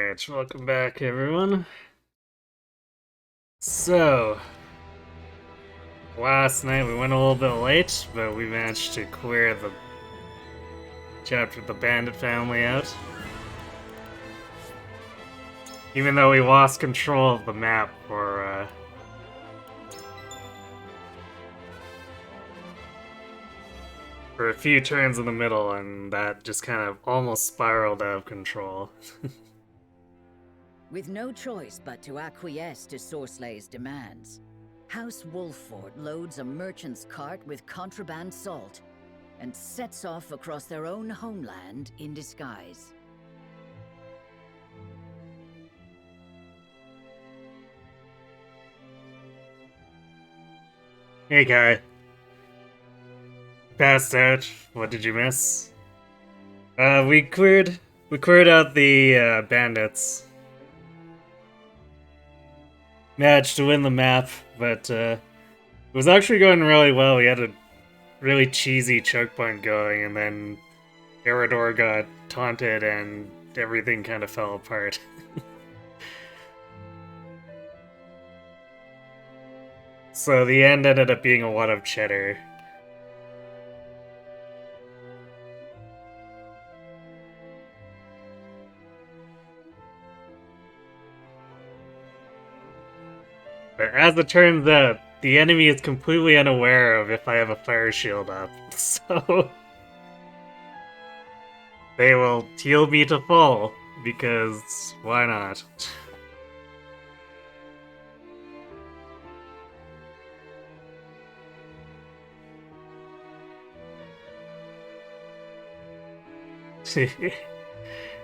Alright, welcome back everyone. So, last night we went a little bit late, but we managed to clear the chapter of the bandit family out. Even though we lost control of the map for a few turns in the middle, and that just kind of almost spiraled out of control. With no choice but to acquiesce to Sorslay's demands, House Wolffort loads a merchant's cart with contraband salt and sets off across their own homeland in disguise. Hey guy. Passed out. What did you miss? We cleared out the bandits. Managed to win the map, but it was actually going really well. We had a really cheesy choke point going, and then Eredor got taunted and everything kind of fell apart. So the end ended up being a lot of cheddar. But as it turns out, the enemy is completely unaware of if I have a fire shield up, so they will heal me to full, because why not?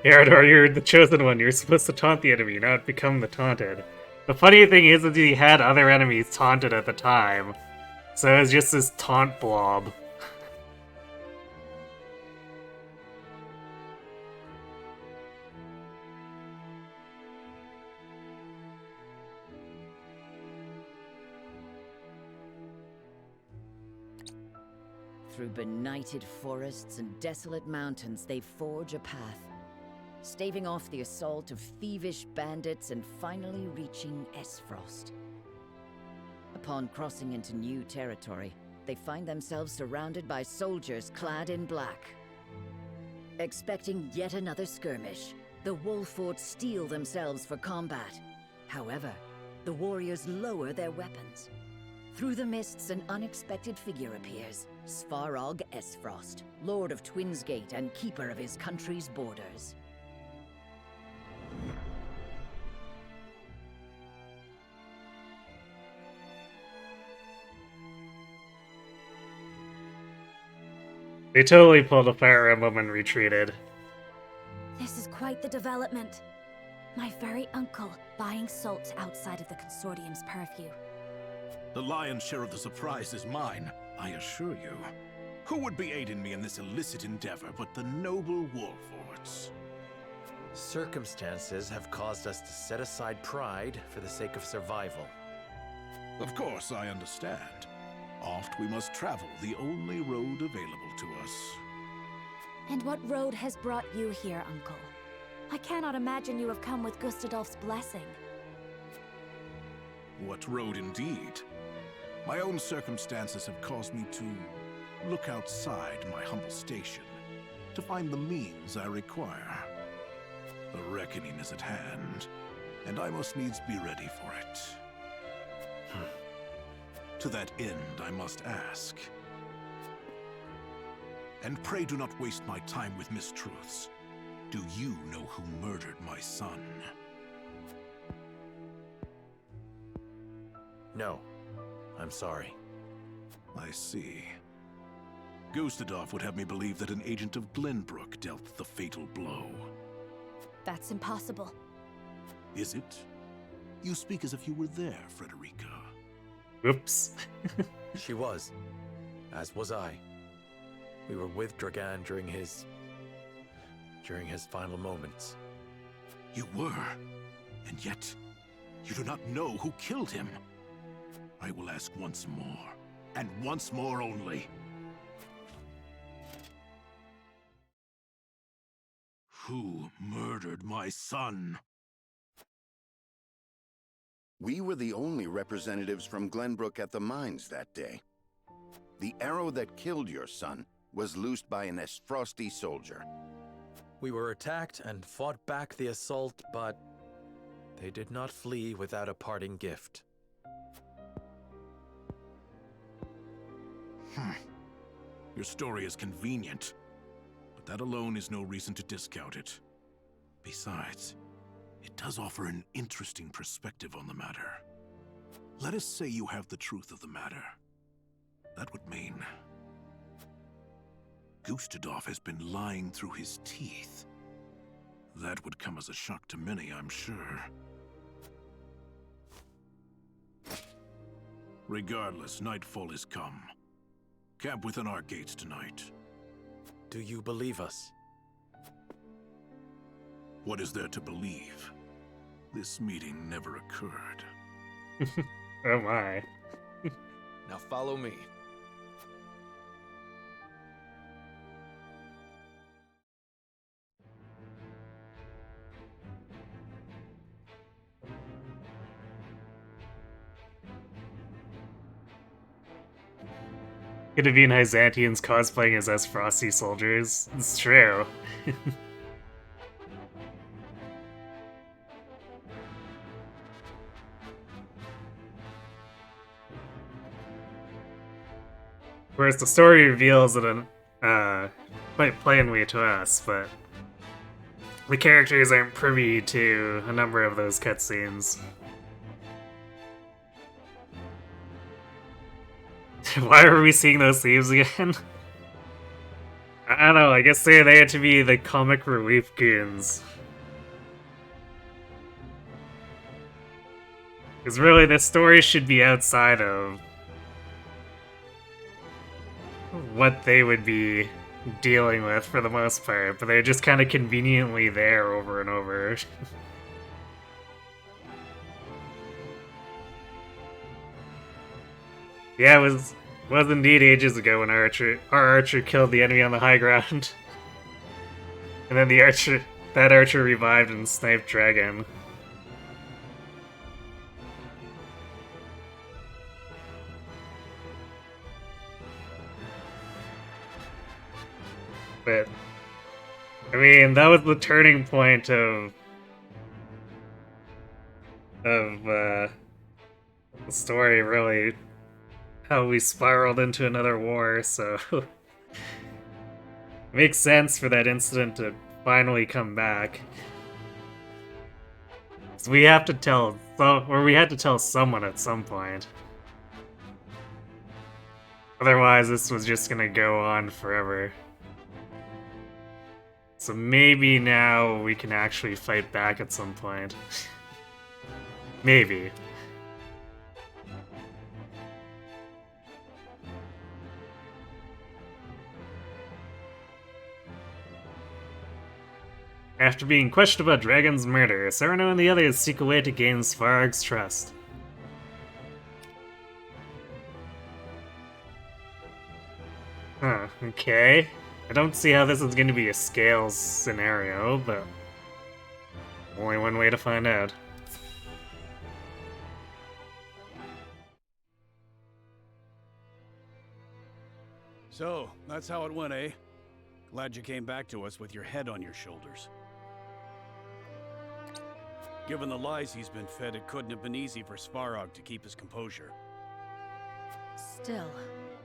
Eredor, you're the chosen one. You're supposed to taunt the enemy, not become the taunted. The funny thing is that he had other enemies taunted at the time, so it was just this taunt blob. Through benighted forests and desolate mountains, they forge a path, staving off the assault of thievish bandits and finally reaching Esfrost. Upon crossing into new territory, they find themselves surrounded by soldiers clad in black. Expecting yet another skirmish, the Wolffort steel themselves for combat. However, the warriors lower their weapons. Through the mists, an unexpected figure appears, Svarog Esfrost, Lord of Twinsgate and keeper of his country's borders. They totally pulled a Fire Emblem and retreated. This is quite the development. My very uncle buying salt outside of the Consortium's purview. The lion's share of the surprise is mine, I assure you. Who would be aiding me in this illicit endeavor but the noble Wolfforts? Circumstances have caused us to set aside pride for the sake of survival. Of course, I understand. Oft we must travel the only road available to us. And what road has brought you here, Uncle? I cannot imagine you have come with Gustadolf's blessing. What road indeed? My own circumstances have caused me to look outside my humble station, to find the means I require. The reckoning is at hand, and I must needs be ready for it. To that end, I must ask. And pray do not waste my time with mistruths. Do you know who murdered my son? No, I'm sorry. I see. Gustadolf would have me believe that an agent of Glenbrook dealt the fatal blow. That's impossible. Is it? You speak as if you were there, Frederica. Oops. She was, as was I. We were with Dragan during his final moments. You were, and yet you do not know who killed him. I will ask once more, and once more only. Who murdered my son? We were the only representatives from Glenbrook at the mines that day. The arrow that killed your son was loosed by an Esfrosti soldier. We were attacked and fought back the assault, but they did not flee without a parting gift. Your story is convenient, but that alone is no reason to discount it. Besides, it does offer an interesting perspective on the matter. Let us say you have the truth of the matter. That would mean Gustadolf has been lying through his teeth. That would come as a shock to many, I'm sure. Regardless, nightfall is come. Camp within our gates tonight. Do you believe us? What is there to believe? This meeting never occurred. Oh my. Now follow me. Could have been Hyzantians cosplaying as Esfrosti soldiers. It's true. Whereas the story reveals it quite plainly to us, but the characters aren't privy to a number of those cutscenes. Why are we seeing those themes again? I don't know, I guess they had to be the comic relief goons. Because really, this story should be outside of what they would be dealing with for the most part, but they're just kind of conveniently there over and over. Yeah, it was indeed ages ago when our archer killed the enemy on the high ground. And then that archer revived and sniped Dragon. But, I mean, that was the turning point of the story, really. How we spiraled into another war, so it makes sense for that incident to finally come back. So we have to tell, or we had to tell someone at some point. Otherwise, this was just gonna go on forever. So maybe now we can actually fight back at some point. Maybe. After being questioned about Dragon's murder, Cyrano and the others seek a way to gain Svarog's trust. Huh, okay. I don't see how this is going to be a scales scenario, but only one way to find out. So, that's how it went, eh? Glad you came back to us with your head on your shoulders. Given the lies he's been fed, it couldn't have been easy for Svarog to keep his composure. Still,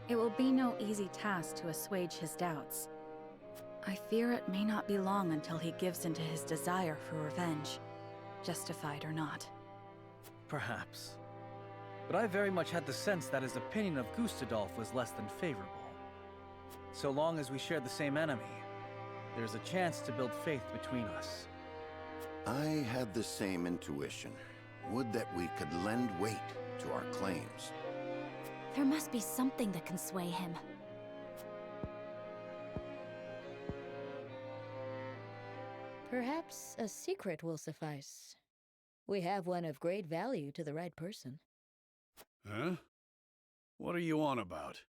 it will be no easy task to assuage his doubts. I fear it may not be long until he gives into his desire for revenge, justified or not. Perhaps. But I very much had the sense that his opinion of Gustadolf was less than favorable. So long as we share the same enemy, there's a chance to build faith between us. I had the same intuition. Would that we could lend weight to our claims. There must be something that can sway him. Perhaps a secret will suffice. We have one of great value to the right person. Huh? What are you on about?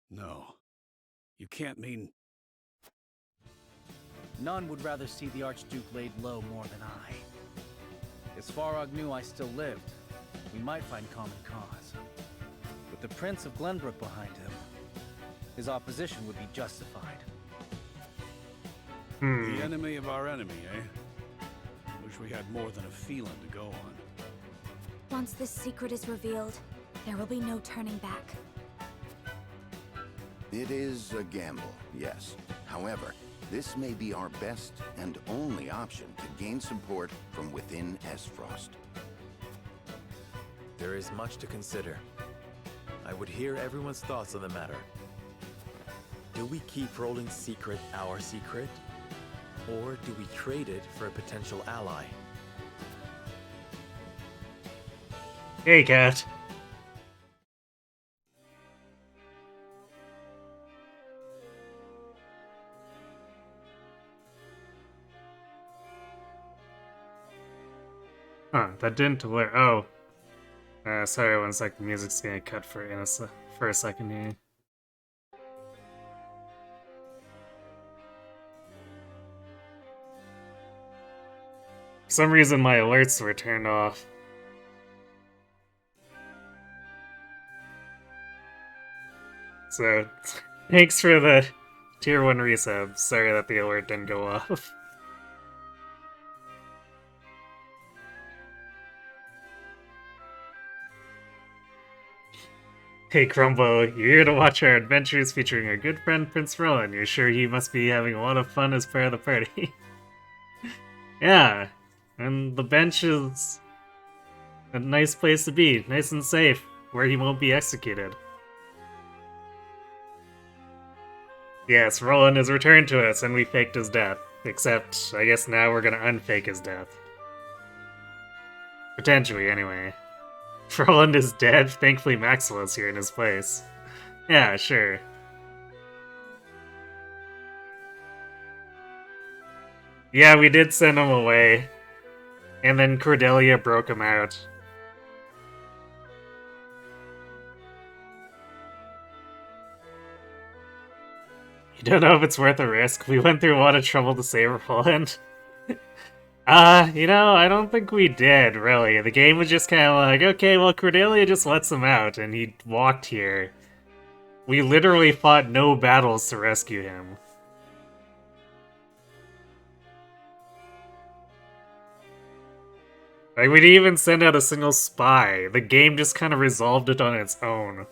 No. You can't mean... None would rather see the Archduke laid low more than I. If Svarog knew I still lived, we might find common cause. With the Prince of Glenbrook behind him, his opposition would be justified. The enemy of our enemy, eh? Wish we had more than a feeling to go on. Once this secret is revealed, there will be no turning back. It is a gamble, yes. However, this may be our best and only option to gain support from within Esfrost. There is much to consider. I would hear everyone's thoughts on the matter. Do we keep Roland's secret our secret? Or do we trade it for a potential ally? Hey, cat. Huh, that didn't alert. Oh. Sorry, 1 sec. The music's gonna cut for a second here. For some reason, my alerts were turned off. So, thanks for the tier 1 resub. Sorry that the alert didn't go off. Hey Crumbo, you're here to watch our adventures featuring our good friend Prince Roland. You're sure he must be having a lot of fun as part of the party. Yeah, and the bench is a nice place to be, nice and safe, where he won't be executed. Yes, Roland has returned to us and we faked his death. Except, I guess now we're gonna unfake his death. Potentially, anyway. Roland is dead, thankfully Maxwell's here in his place. Yeah, sure. Yeah, we did send him away. And then Cordelia broke him out. You don't know if it's worth a risk. We went through a lot of trouble to save Roland. You know, I don't think we did, really. The game was just kind of like, okay, well, Cordelia just lets him out, and he walked here. We literally fought no battles to rescue him. Like, we didn't even send out a single spy. The game just kind of resolved it on its own.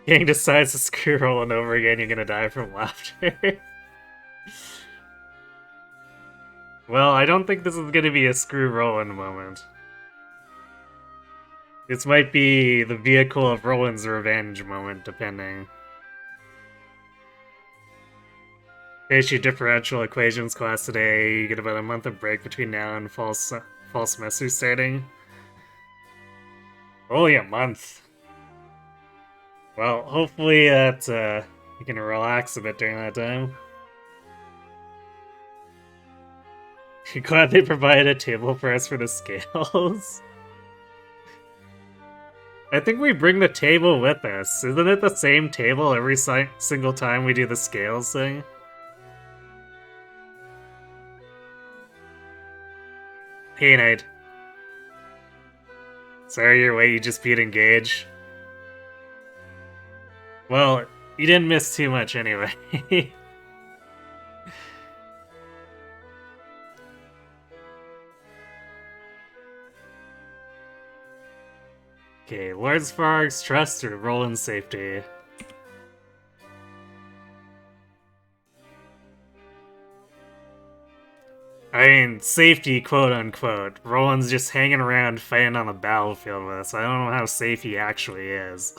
Gang decides to screw Roland over again, you're gonna die from laughter. Well, I don't think this is gonna be a screw Roland moment. This might be the vehicle of Roland's revenge moment, depending. Issue differential equations class today. You get about a month of break between now and fall semester starting. Only a month. Well, hopefully that you can relax a bit during that time. Glad they provided a table for us for the scales. I think we bring the table with us. Isn't it the same table every single time we do the scales thing? Hey, Knight. Sorry you're late, you just beat Engage. Well, you didn't miss too much anyway. Okay, Lord Sparks, trust or Roland's safety. I mean, safety, quote-unquote. Roland's just hanging around fighting on the battlefield with us. I don't know how safe he actually is.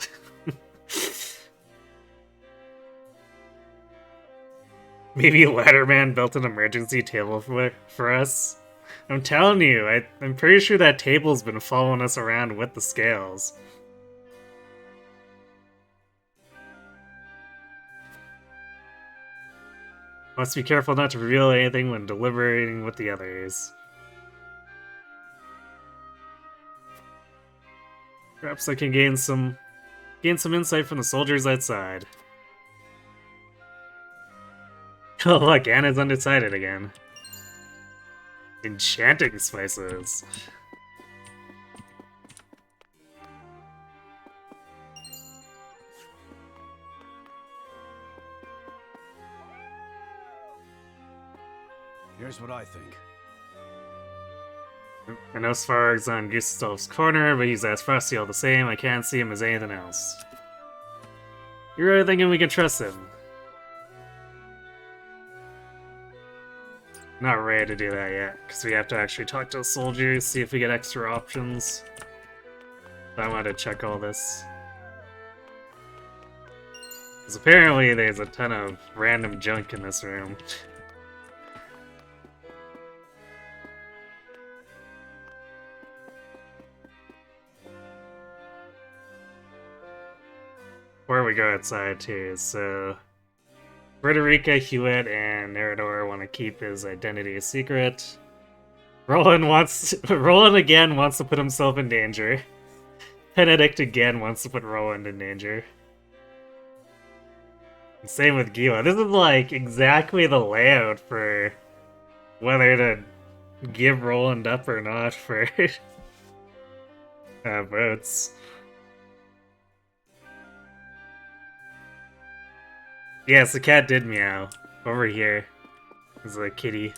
Maybe Ladderman built an emergency table for us? I'm telling you, I'm pretty sure that table's been following us around with the scales. Must be careful not to reveal anything when deliberating with the others. Perhaps I can gain some insight from the soldiers outside. Oh look, Anna's undecided again. Enchanting spices. Here's what I think. I know Svarg's on Gustav's corner, but he's as frosty all the same. I can't see him as anything else. You're really thinking we can trust him? Not ready to do that yet, because we have to actually talk to the soldiers, see if we get extra options. I want to check all this. Because apparently there's a ton of random junk in this room. Before we go outside too, so Frederica, Hewitt, and Nerador want to keep his identity a secret. Roland again wants to put himself in danger. Benedict again wants to put Roland in danger. And same with Gila. This is like exactly the layout for whether to give Roland up or not for votes. Yes, the cat did meow. Over here is a kitty.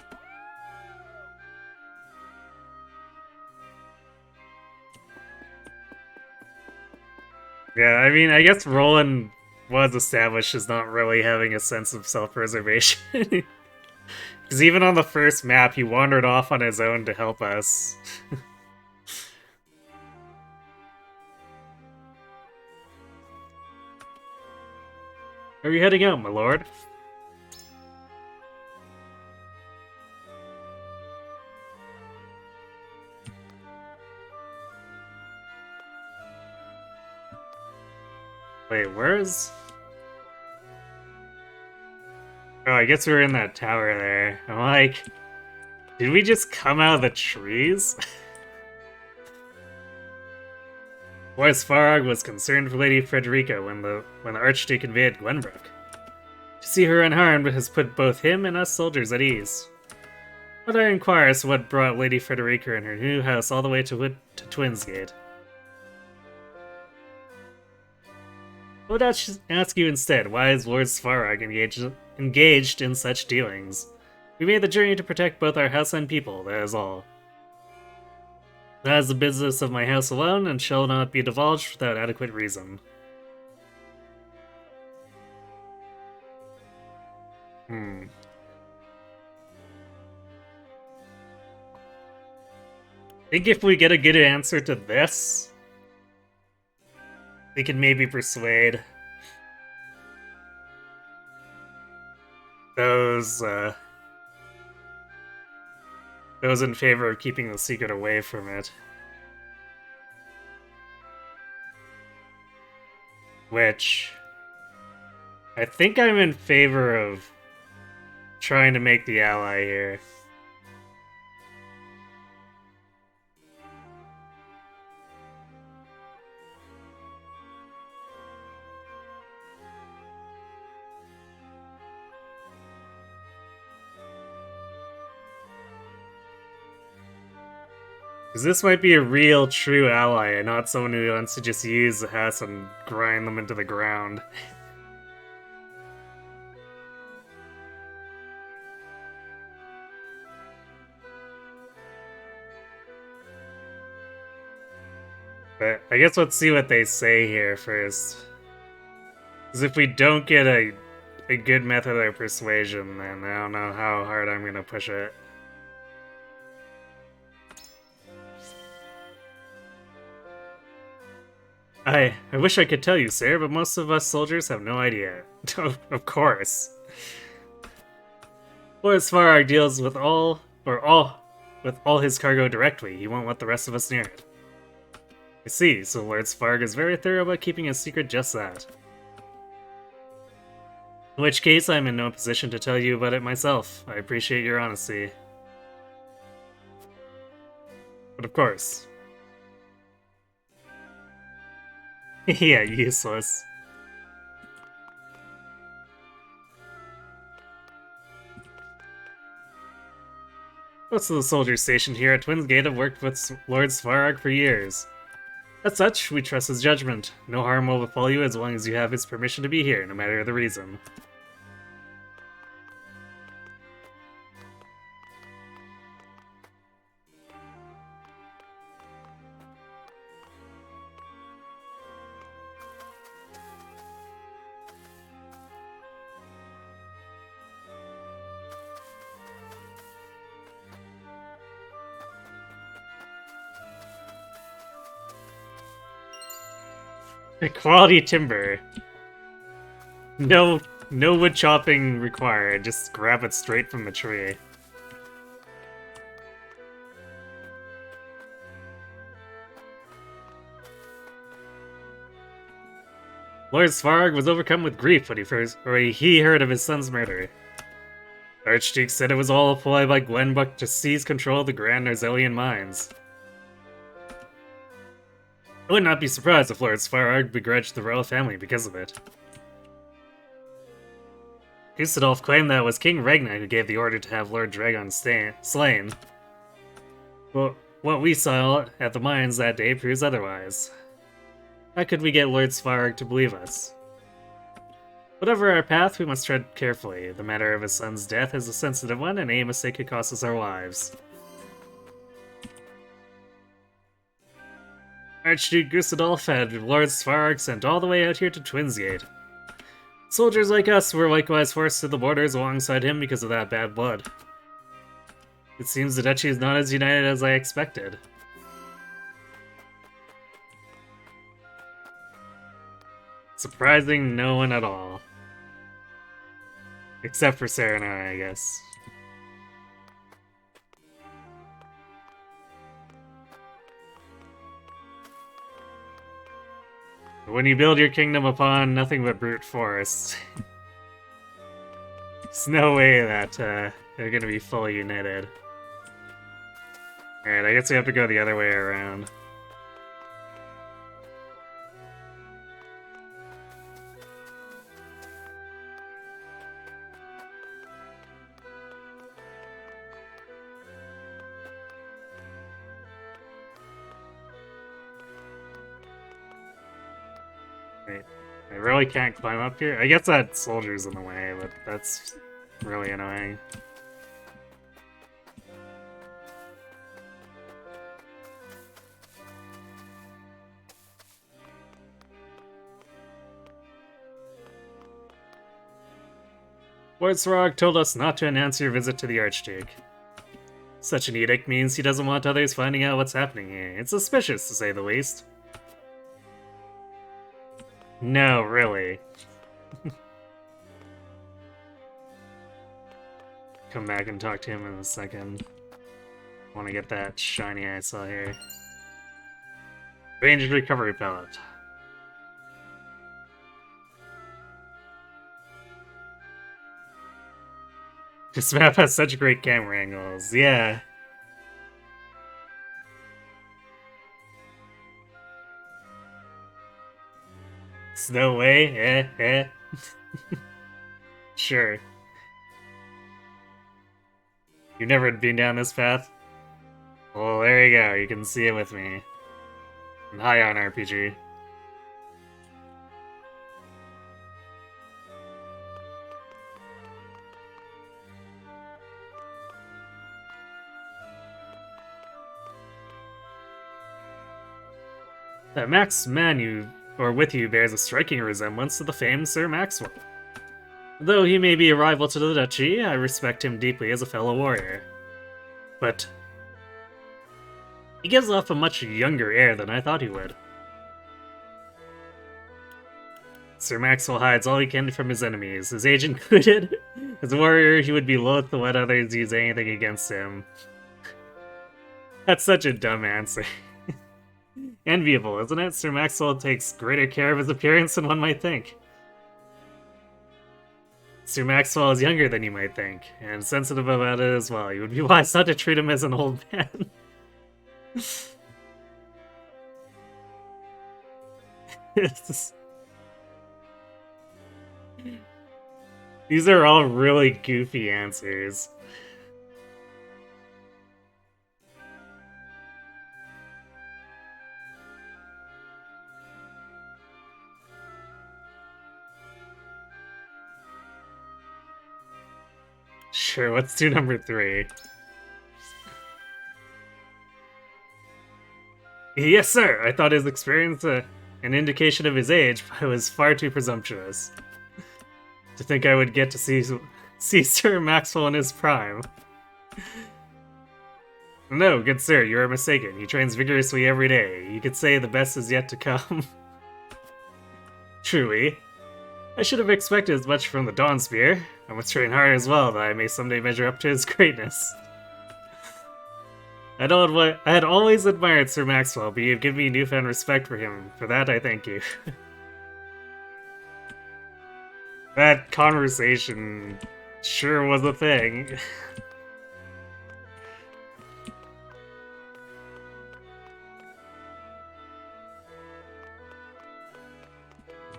Yeah, I mean, I guess Roland was established as not really having a sense of self-preservation. Because even on the first map, he wandered off on his own to help us. Where are you heading out, my lord? Wait, where's... Oh, I guess we were in that tower there. I'm like... Did we just come out of the trees? Why Svarog was concerned for Lady Frederica when the Archduke invaded Glenbrook. To see her unharmed has put both him and us soldiers at ease. But I inquire as to what brought Lady Frederica and her new house all the way to Twinsgate. I would ask you instead, why is Lord Svarog engaged in such dealings? We made the journey to protect both our house and people, that is all. That is the business of my house alone, and shall not be divulged without adequate reason. I think if we get a good answer to this, we can maybe persuade those in favor of keeping the secret away from it. Which, I think I'm in favor of trying to make the ally here. Because this might be a real, true ally, and not someone who wants to just use the house and grind them into the ground. But I guess let's see what they say here first. Because if we don't get a good method of persuasion, then I don't know how hard I'm going to push it. I wish I could tell you, sir, but most of us soldiers have no idea. Of course. Lord Svarog deals with all his cargo directly. He won't let the rest of us near it. I see, so Lord Svarog is very thorough about keeping a secret just that. In which case, I'm in no position to tell you about it myself. I appreciate your honesty. But of course. Yeah, useless. Most of the soldiers stationed here at Twins Gate have worked with Lord Svarog for years. As such, we trust his judgment. No harm will befall you as long as you have his permission to be here, no matter the reason. Quality timber. No wood chopping required. Just grab it straight from the tree. Lord Svarog was overcome with grief when he heard of his son's murder. The Archduke said it was all a ploy by Glenbrook to seize control of the Grand Narzelian mines. I would not be surprised if Lord Svarog begrudged the royal family because of it. Gustadolf claimed that it was King Ragnar who gave the order to have Lord Dragon slain. But what we saw at the mines that day proves otherwise. How could we get Lord Svarog to believe us? Whatever our path, we must tread carefully. The matter of his son's death is a sensitive one, and any mistake could cost us our lives. Archduke Gustadolf had Lord Svarog sent all the way out here to Twins Gate. Soldiers like us were likewise forced to the borders alongside him because of that bad blood. It seems the duchy is not as united as I expected. Surprising no one at all. Except for Sarah and I guess. When you build your kingdom upon nothing but brute force, there's no way that they're gonna be fully united. Alright, I guess we have to go the other way around. Wait, I really can't climb up here? I guess that soldier's in the way, but that's really annoying. Lord Svarog told us not to announce your visit to the Archduke. Such an edict means he doesn't want others finding out what's happening here. It's suspicious, to say the least. No, really. Come back and talk to him in a second. I want to get that shiny I saw here. Ranged recovery pellet. This map has such great camera angles, yeah. Snow way? Sure. You've never been down this path? Well, there you go, you can see it with me. And hi on RPG. That Max man with you bears a striking resemblance to the famed Sir Maxwell. Though he may be a rival to the Duchy, I respect him deeply as a fellow warrior. But he gives off a much younger air than I thought he would. Sir Maxwell hides all he can from his enemies, his age included. As a warrior, he would be loath to let others use anything against him. That's such a dumb answer. Enviable, isn't it? Sir Maxwell takes greater care of his appearance than one might think. Sir Maxwell is younger than you might think, and sensitive about it as well. You would be wise not to treat him as an old man. These are all really goofy answers. Sure, let's do number 3. Yes, sir. I thought his experience an indication of his age, but I was far too presumptuous to think I would get to see Sir Maxwell in his prime. No, good sir, you are mistaken. He trains vigorously every day. You could say the best is yet to come. Truly. I should have expected as much from the Dawnspear. I must train hard as well, that I may someday measure up to his greatness. I had always admired Sir Maxwell, but you've given me newfound respect for him. For that, I thank you. That conversation sure was a thing.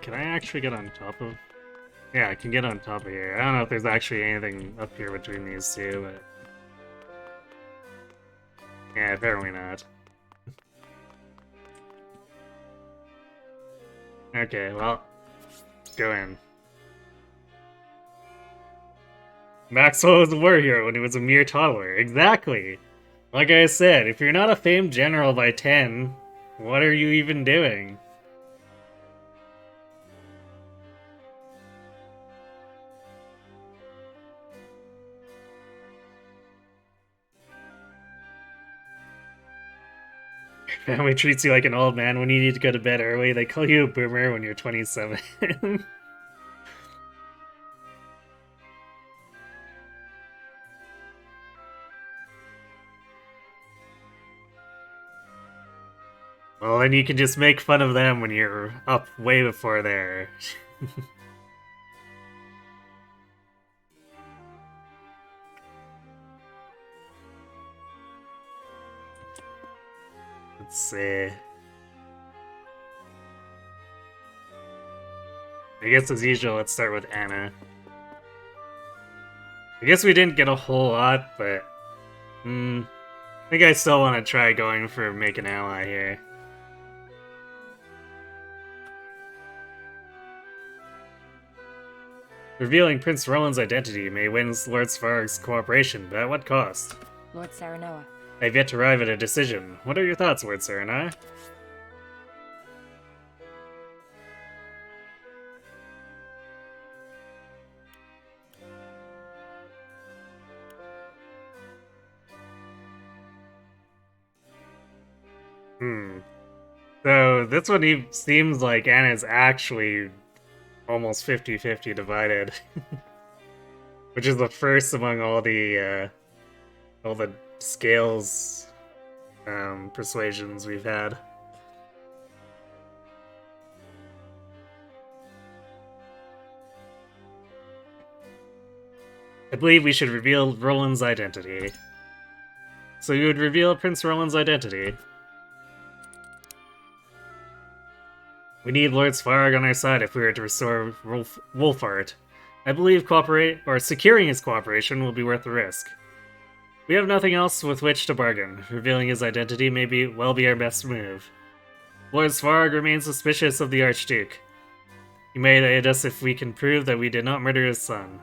Can I actually get on top of... Yeah, I can get on top of here. I don't know if there's actually anything up here between these two, but... Yeah, apparently not. Okay, well, let's go in. Maxwell was a war hero when he was a mere toddler. Exactly! Like I said, if you're not a famed general by 10, what are you even doing? Family treats you like an old man when you need to go to bed early. They call you a boomer when you're 27. Well, then you can just make fun of them when you're up way before there. Let's see. I guess as usual, let's start with Anna. I guess we didn't get a whole lot, but... I think I still want to try going for make an ally here. Revealing Prince Roland's identity may win Lord Svarg's cooperation, but at what cost? Lord Serenoa. I've yet to arrive at a decision. What are your thoughts, Lord Serenoa? So, this one seems like Anna's actually almost 50-50 divided. Which is the first among all the scales persuasions we've had. I believe we should reveal Roland's identity. So you would reveal Prince Roland's identity. We need Lord Svarg on our side if we are to restore Wolfheart. I believe securing his cooperation will be worth the risk. We have nothing else with which to bargain. Revealing his identity may well be our best move. Lord Svarg remains suspicious of the Archduke. He may aid us if we can prove that we did not murder his son.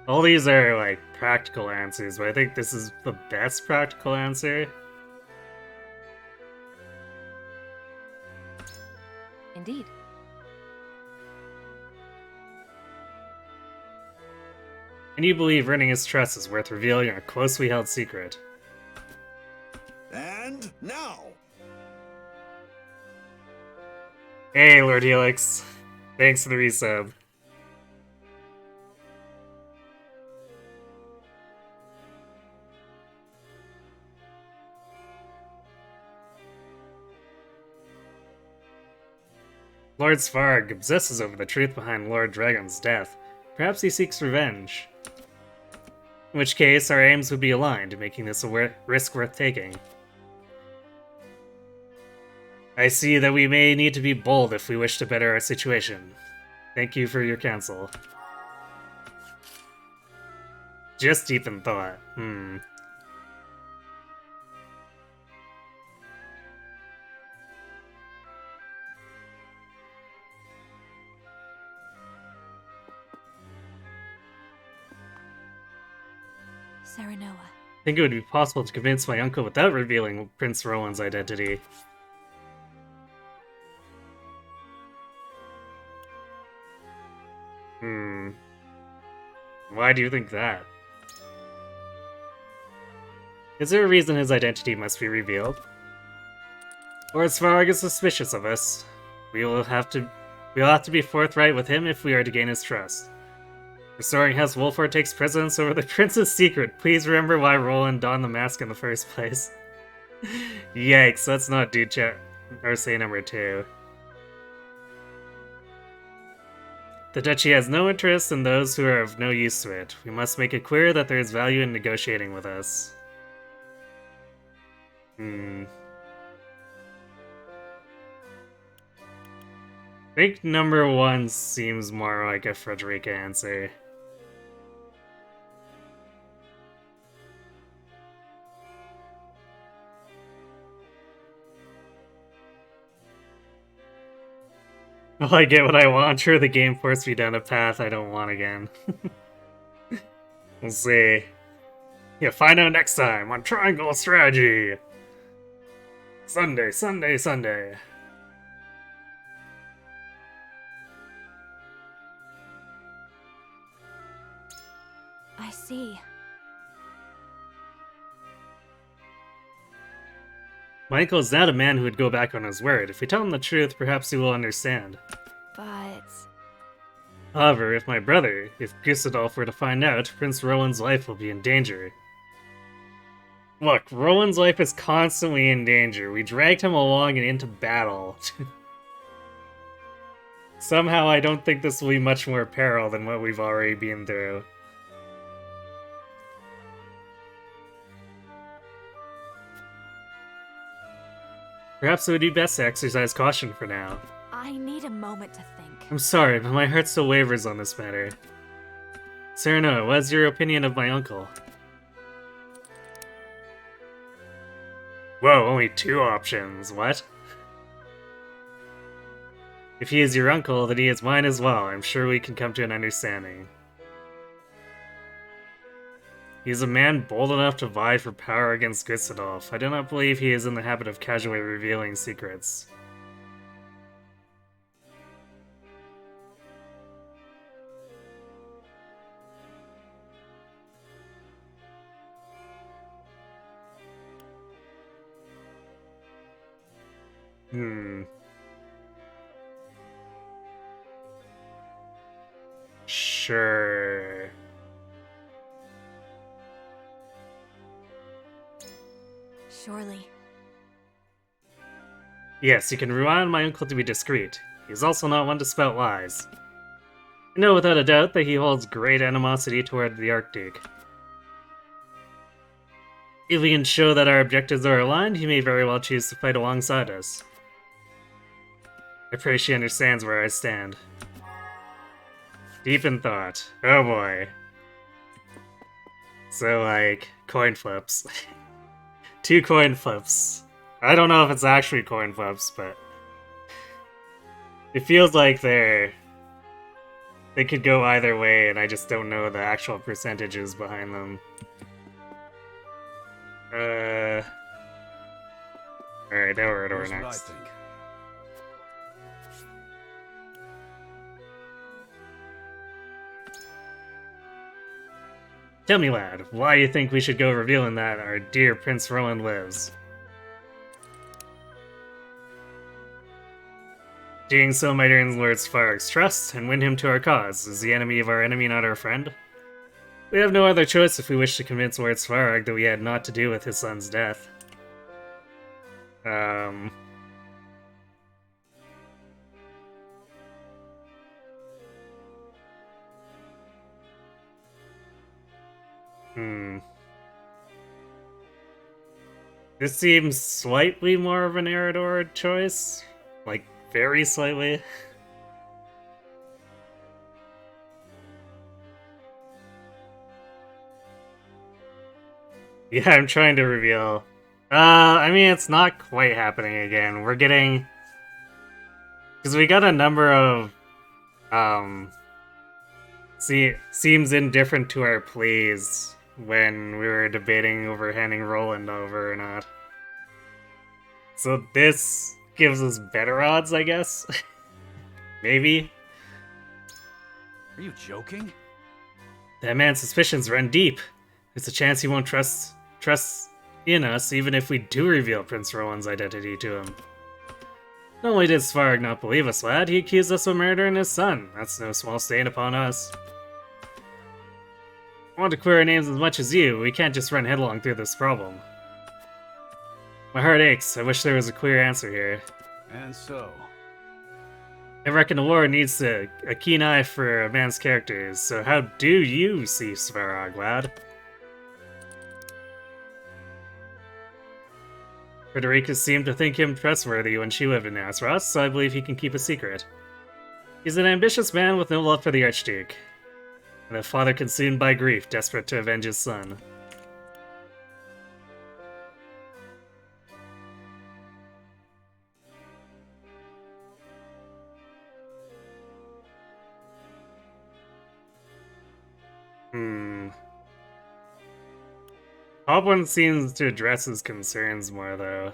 All these are, like, practical answers, but I think this is the best practical answer. Indeed. And you believe earning his trust is worth revealing a closely held secret. And now! Hey, Lord Helix. Thanks for the resub. Lord Svarg obsesses over the truth behind Lord Dragon's death. Perhaps he seeks revenge. In which case, our aims would be aligned, making this a risk worth taking. I see that we may need to be bold if we wish to better our situation. Thank you for your counsel. Just deep in thought. Serenoa. I think it would be possible to convince my uncle without revealing Prince Rowan's identity. Why do you think that? Is there a reason his identity must be revealed? Or is Svarog suspicious of us? We'll have to be forthright with him if we are to gain his trust. Restoring House Wolford takes precedence over the Prince's secret. Please remember why Roland donned the mask in the first place. Yikes, let's not do or say number 2. The Duchy has no interest in those who are of no use to it. We must make it clear that there is value in negotiating with us. I think number 1 seems more like a Frederica answer. Well, I get what I want. Sure, the game forced me down a path I don't want again. We'll see. Yeah, find out next time on Triangle Strategy! Sunday, Sunday, Sunday. I see. My uncle is not a man who would go back on his word. If we tell him the truth, perhaps he will understand. But... However, if Gustadolf were to find out, Prince Rowan's life will be in danger. Look, Rowan's life is constantly in danger. We dragged him along and into battle. Somehow I don't think this will be much more peril than what we've already been through. Perhaps it would be best to exercise caution for now. I need a moment to think. I'm sorry, but my heart still wavers on this matter. Serenoa, what is your opinion of my uncle? Whoa, only 2 options, what? If he is your uncle, then he is mine as well. I'm sure we can come to an understanding. He is a man bold enough to vie for power against Gustadolf. I do not believe he is in the habit of casually revealing secrets. Sure. Surely. Yes, you can rely on my uncle to be discreet. He is also not one to spout lies. I know without a doubt that he holds great animosity toward the Archduke. If we can show that our objectives are aligned, he may very well choose to fight alongside us. I pray she understands where I stand. Deep in thought. Oh boy. So, like, coin flips. 2 coin flips. I don't know if it's actually coin flips, but it feels like they could go either way, and I just don't know the actual percentages behind them. Alright, now we're at our next. Tell me, lad, why you think we should go revealing that our dear Prince Rowan lives? Doing so might earn Lord Svarog's trust and win him to our cause. Is the enemy of our enemy not our friend? We have no other choice if we wish to convince Lord Svarog that we had naught to do with his son's death. This seems slightly more of an Eredor choice. Like, very slightly. Yeah, I'm trying to reveal. I mean, it's not quite happening again. We're getting... Because we got a number of, seems indifferent to our pleas when we were debating over handing Roland over or not. So this gives us better odds, I guess? Maybe? Are you joking? That man's suspicions run deep. There's a chance he won't trust in us even if we do reveal Prince Rowan's identity to him. Not only did Svarog not believe us, lad, he accused us of murdering his son. That's no small stain upon us. I want to clear our names as much as you. We can't just run headlong through this problem. My heart aches. I wish there was a clear answer here. And so? I reckon the war needs a keen eye for a man's characters, so how do you see Svarog, lad? Frederica seemed to think him trustworthy when she lived in Azeroth, so I believe he can keep a secret. He's an ambitious man with no love for the Archduke, and a father consumed by grief, desperate to avenge his son. Top one seems to address his concerns more, though.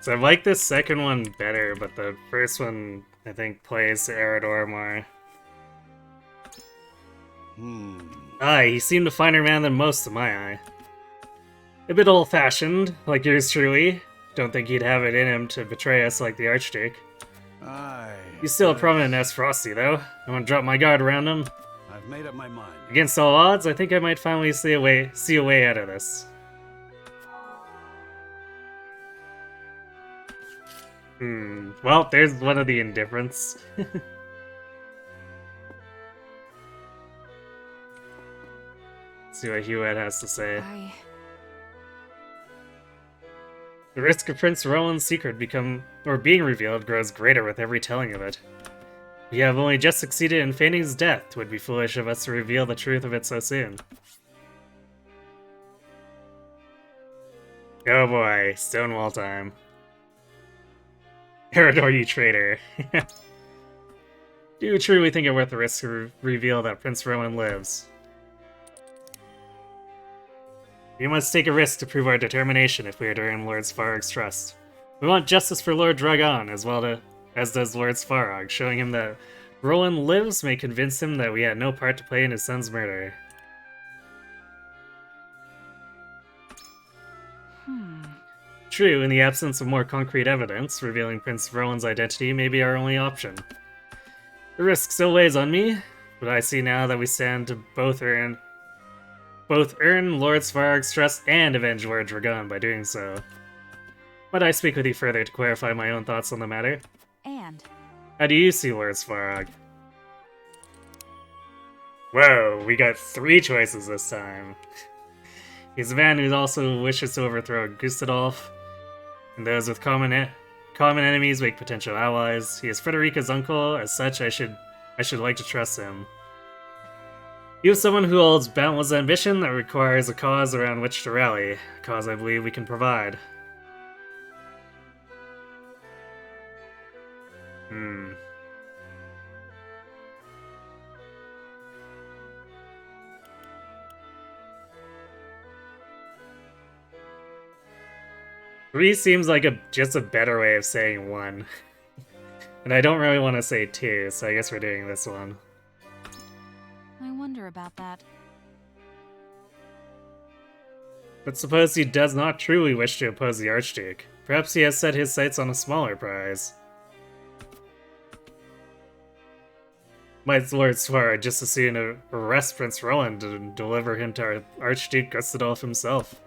So I like this second one better, but the first one, I think, plays to Eredor more. Aye, he seemed a finer man than most in my eye. A bit old-fashioned, like yours truly. Don't think he'd have it in him to betray us like the Archduke. Aye. He's still a prominent Frosty, though. I want to drop my guard around him. I've made up my mind. Against all odds, I think I might finally see a way out of this. Well, there's one of the indifference. See what Hewitt has to say. The risk of Prince Roland's secret being revealed grows greater with every telling of it. We have only just succeeded in feigning his death. It would be foolish of us to reveal the truth of it so soon. Oh boy, Stonewall time. Eredor, you traitor. Do you truly think it worth the risk to reveal that Prince Rowan lives? We must take a risk to prove our determination if we are to earn Lord Svarog's trust. We want justice for Lord Dragon as does Lord Svarog. Showing him that Rowan lives may convince him that we had no part to play in his son's murder. True, in the absence of more concrete evidence, revealing Prince Rowan's identity may be our only option. The risk still weighs on me, but I see now that we stand to both earn Lord Svarog's trust and avenge Lord Dragon by doing so. Might I speak with you further to clarify my own thoughts on the matter? And? How do you see Lord Svarog? Whoa, we got 3 choices this time. He's a man who also wishes to overthrow Gustadolf, and those with common enemies make potential allies. He is Frederica's uncle, as such I should like to trust him. He is someone who holds boundless ambition that requires a cause around which to rally, a cause I believe we can provide. Three seems like just a better way of saying 1. And I don't really want to say 2, so I guess we're doing this one. I wonder wonder about that. But suppose he does not truly wish to oppose the Archduke. Perhaps he has set his sights on a smaller prize. Might Lord Svarog just as soon arrest Prince Roland and deliver him to Archduke Gustadolf himself?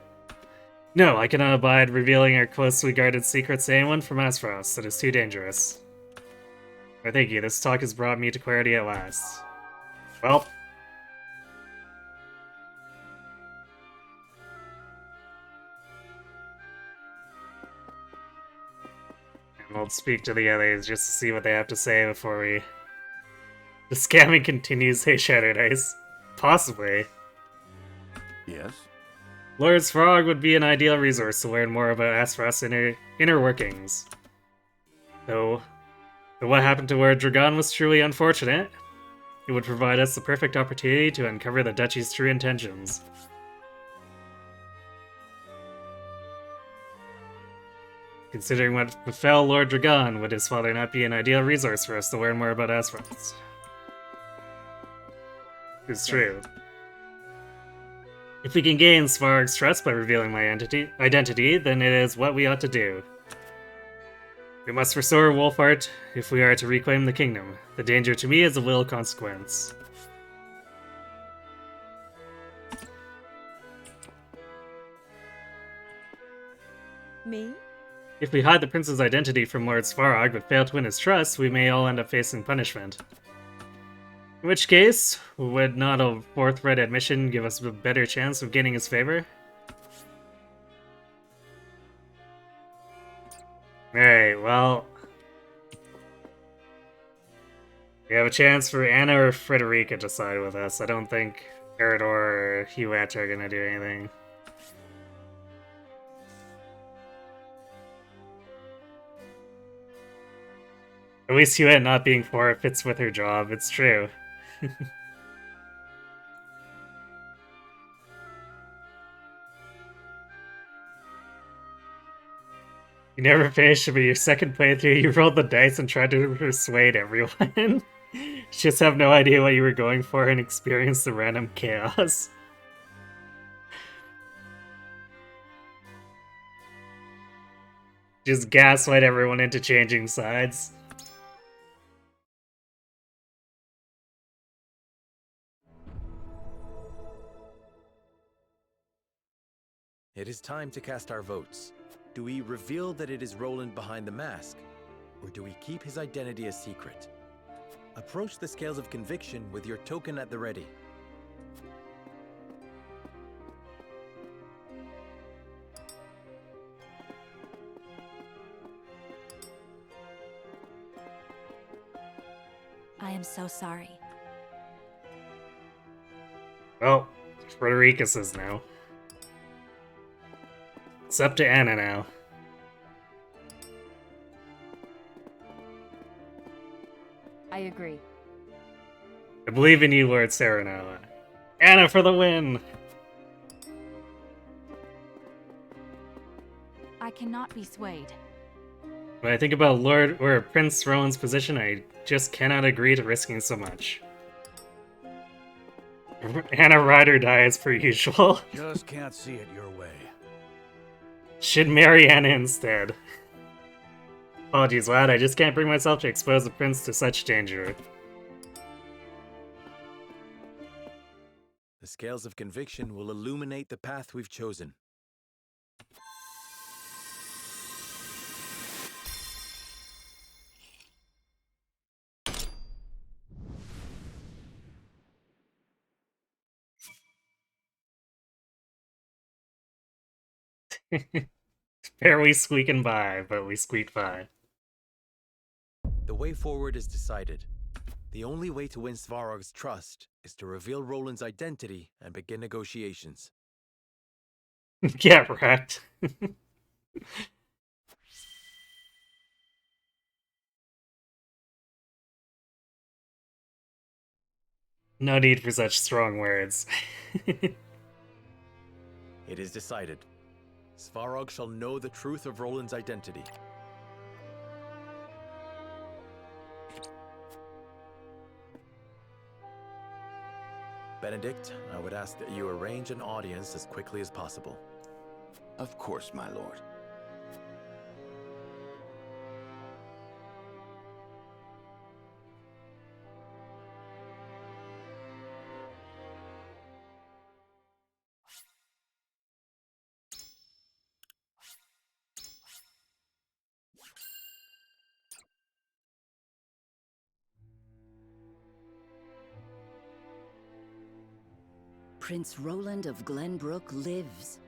No, I cannot abide revealing our closely guarded secrets to anyone from Aesfrost. That is too dangerous. Well, thank you, this talk has brought me to clarity at last. Well... and we'll speak to the others just to see what they have to say before we... The scamming continues, hey Shattered Ice. Possibly. Yes? Lord Svarog would be an ideal resource to learn more about Aesfrost's inner workings. Though what happened to Lord Dragon was truly unfortunate. It would provide us the perfect opportunity to uncover the Duchy's true intentions. Considering what befell Lord Dragon, would his father not be an ideal resource for us to learn more about Aesfrost? It's true. If we can gain Svarog's trust by revealing my identity, then it is what we ought to do. We must restore Wolfheart if we are to reclaim the kingdom. The danger to me is of little consequence. Me? If we hide the prince's identity from Lord Svarog but fail to win his trust, we may all end up facing punishment. In which case, would not a forthright admission give us a better chance of gaining his favor? Alright, well... we have a chance for Anna or Frederica to side with us. I don't think Eredor or Huet are gonna do anything. At least Huet not being for it fits with her job, it's true. You never finished, but your second playthrough, you rolled the dice and tried to persuade everyone. Just have no idea what you were going for and experience the random chaos. Just gaslight everyone into changing sides. It is time to cast our votes. Do we reveal that it is Roland behind the mask? Or do we keep his identity a secret? Approach the scales of conviction with your token at the ready. I am so sorry. Well, Frederica's is now. It's up to Anna now. I agree. I believe in you, Lord Serenoa. Anna for the win! I cannot be swayed. When I think about Lord or Prince Rowan's position, I just cannot agree to risking so much. Anna ride or die as per usual. Just can't see it your way. Should marry Anna instead. Apologies, lad, I just can't bring myself to expose the prince to such danger. The scales of conviction will illuminate the path we've chosen. Barely squeaking by, but we squeaked by. The way forward is decided. The only way to win Svarog's trust is to reveal Roland's identity and begin negotiations. Get wrecked. No need for such strong words. It is decided. Svarog shall know the truth of Roland's identity. Benedict, I would ask that you arrange an audience as quickly as possible. Of course, my lord. Prince Roland of Glenbrook lives.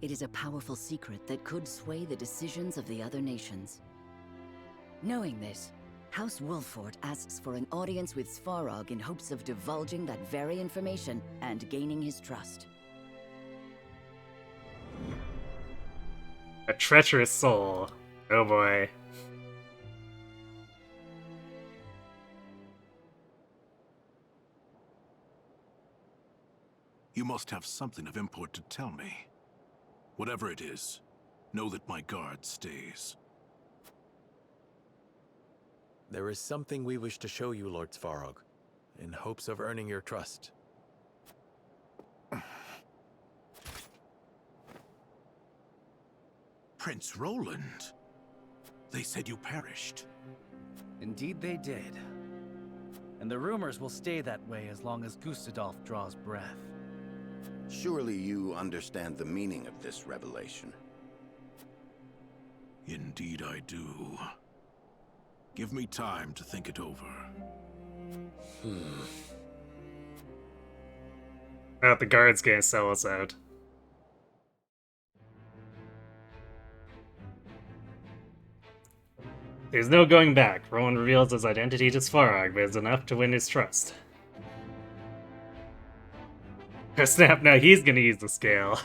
It is a powerful secret that could sway the decisions of the other nations. Knowing this, House Wolford asks for an audience with Svarog in hopes of divulging that very information and gaining his trust. A treacherous soul. Oh boy. You must have something of import to tell me. Whatever it is, know that my guard stays. There is something we wish to show you, Lord Svarog, in hopes of earning your trust. Prince Roland? They said you perished. Indeed they did. And the rumors will stay that way as long as Gustadolf draws breath. Surely you understand the meaning of this revelation. Indeed I do. Give me time to think it over. The guard's gonna sell us out. There's no going back. Roland reveals his identity to Svarog, but it's enough to win his trust. Oh, snap, now he's gonna use the scale.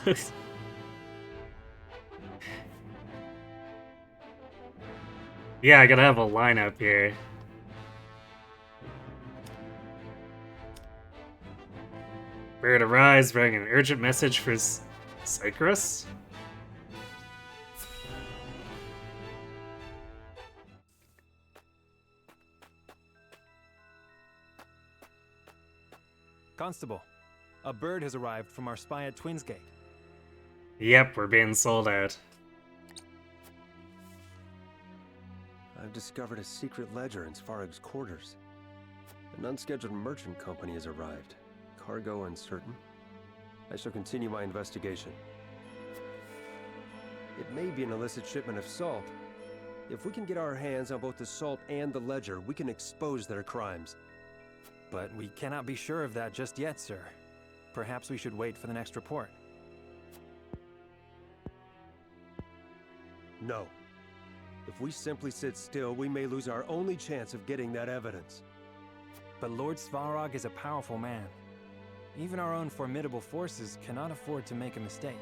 Yeah, I gotta have a lineup here. Barret arrives, bringing an urgent message for Cycrus? Constable, a bird has arrived from our spy at Twinsgate. Yep, we're being sold out. I've discovered a secret ledger in Svarog's quarters. An unscheduled merchant company has arrived. Cargo uncertain. I shall continue my investigation. It may be an illicit shipment of salt. If we can get our hands on both the salt and the ledger, we can expose their crimes. But we cannot be sure of that just yet, sir. Perhaps we should wait for the next report. No. If we simply sit still, we may lose our only chance of getting that evidence. But Lord Svarog is a powerful man. Even our own formidable forces cannot afford to make a mistake.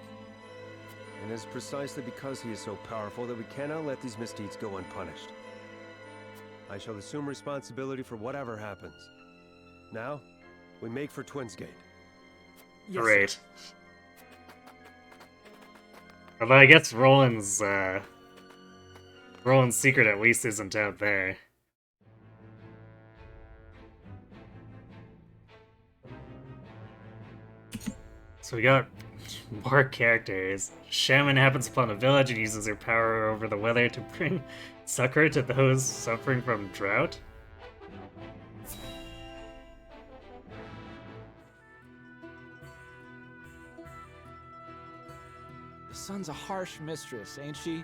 And it's precisely because he is so powerful that we cannot let these misdeeds go unpunished. I shall assume responsibility for whatever happens. Now, we make for Twinsgate. Yes, Great. sir. Although I guess Roland's secret at least isn't out there. So we got more characters. Shaman happens upon a village and uses her power over the weather to bring succor to those suffering from drought. The sun's a harsh mistress, ain't she?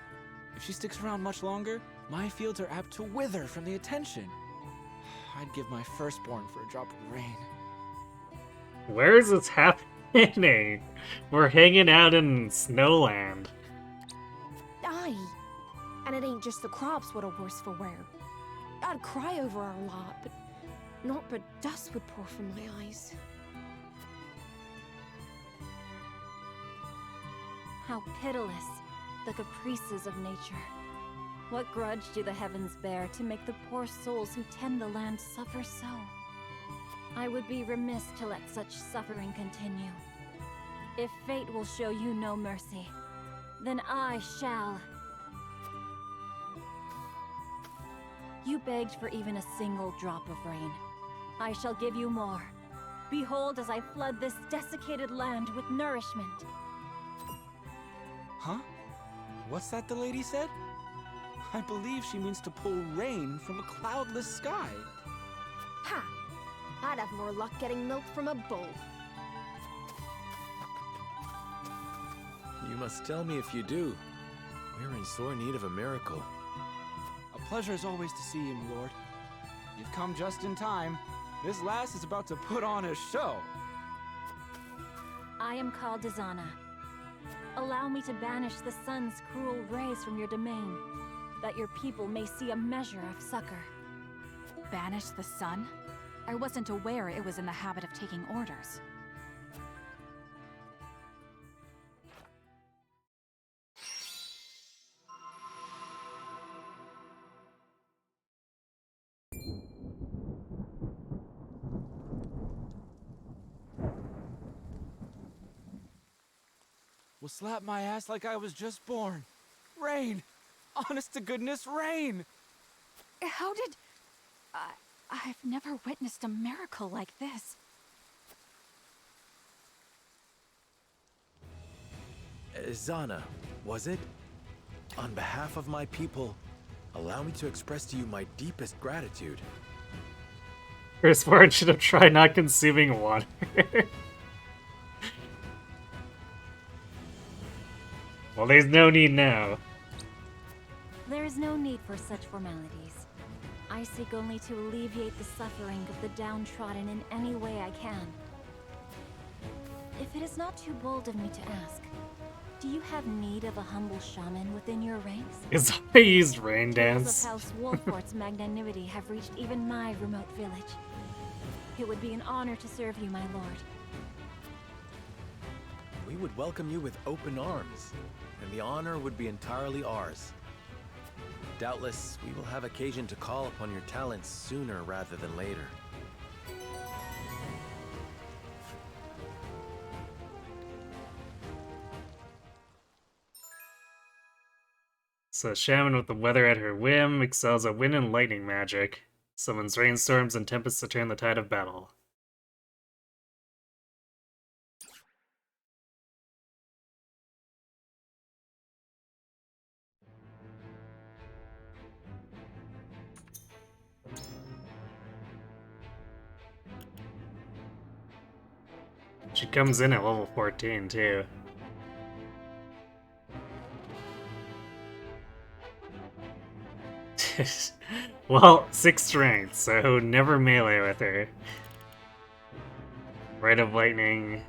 If she sticks around much longer, my fields are apt to wither from the attention. I'd give my firstborn for a drop of rain. Where is this happening? We're hanging out in Snowland. Aye. And it ain't just the crops what are worse for wear. I'd cry over our lot, but naught but dust would pour from my eyes. How pitiless, the caprices of nature. What grudge do the heavens bear to make the poor souls who tend the land suffer so? I would be remiss to let such suffering continue. If fate will show you no mercy, then I shall. You begged for even a single drop of rain. I shall give you more. Behold as I flood this desiccated land with nourishment. Huh? What's that the lady said? I believe she means to pull rain from a cloudless sky. Ha! I'd have more luck getting milk from a bull. You must tell me if you do. We're in sore need of a miracle. A pleasure as always to see you, my lord. You've come just in time. This lass is about to put on a show. I am called Dizana. Allow me to banish the sun's cruel rays from your domain, that your people may see a measure of succor. Banish the sun? I wasn't aware it was in the habit of taking orders. Will slap my ass like I was just born. Rain! Honest to goodness, rain! How did... I've never witnessed a miracle like this. Zana, was it? On behalf of my people, allow me to express to you my deepest gratitude. Firstborn should have tried not consuming water. Well, there's no need now. There is no need for such formalities. I seek only to alleviate the suffering of the downtrodden in any way I can. If it is not too bold of me to ask, do you have need of a humble shaman within your ranks? Is I used rain Tales dance? of House Wolfort's magnanimity have reached even my remote village. It would be an honor to serve you, my lord. We would welcome you with open arms, and the honor would be entirely ours. Doubtless, we will have occasion to call upon your talents sooner rather than later. So, shaman with the weather at her whim excels at wind and lightning magic. Summons rainstorms and tempests to turn the tide of battle. She comes in at level 14, too. Well, 6 strength, so never melee with her. Rite of Lightning.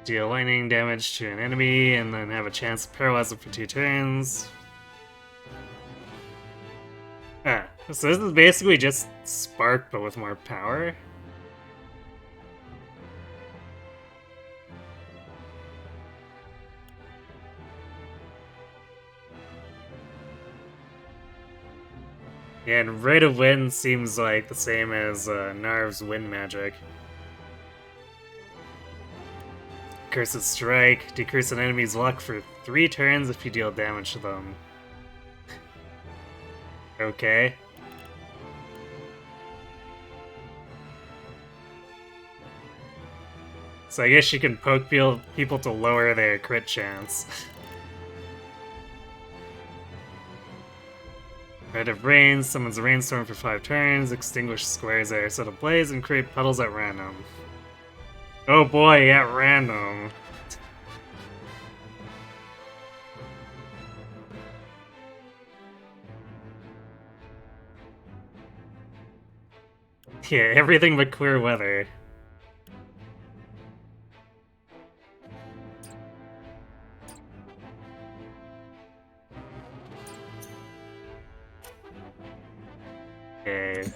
Deal lightning damage to an enemy, and then have a chance to paralyze them for 2 turns. Ah, so this is basically just Spark, but with more power? Yeah, and Rite of Wind seems like the same as Narv's Wind Magic. Cursed Strike. Decrease an enemy's luck for 3 turns if you deal damage to them. Okay. So I guess you can poke people to lower their crit chance. Rite of Rain summons a rainstorm for 5 turns, extinguish squares that are set ablaze, and create puddles at random. Oh boy, at random. Yeah, everything but clear weather. Okay.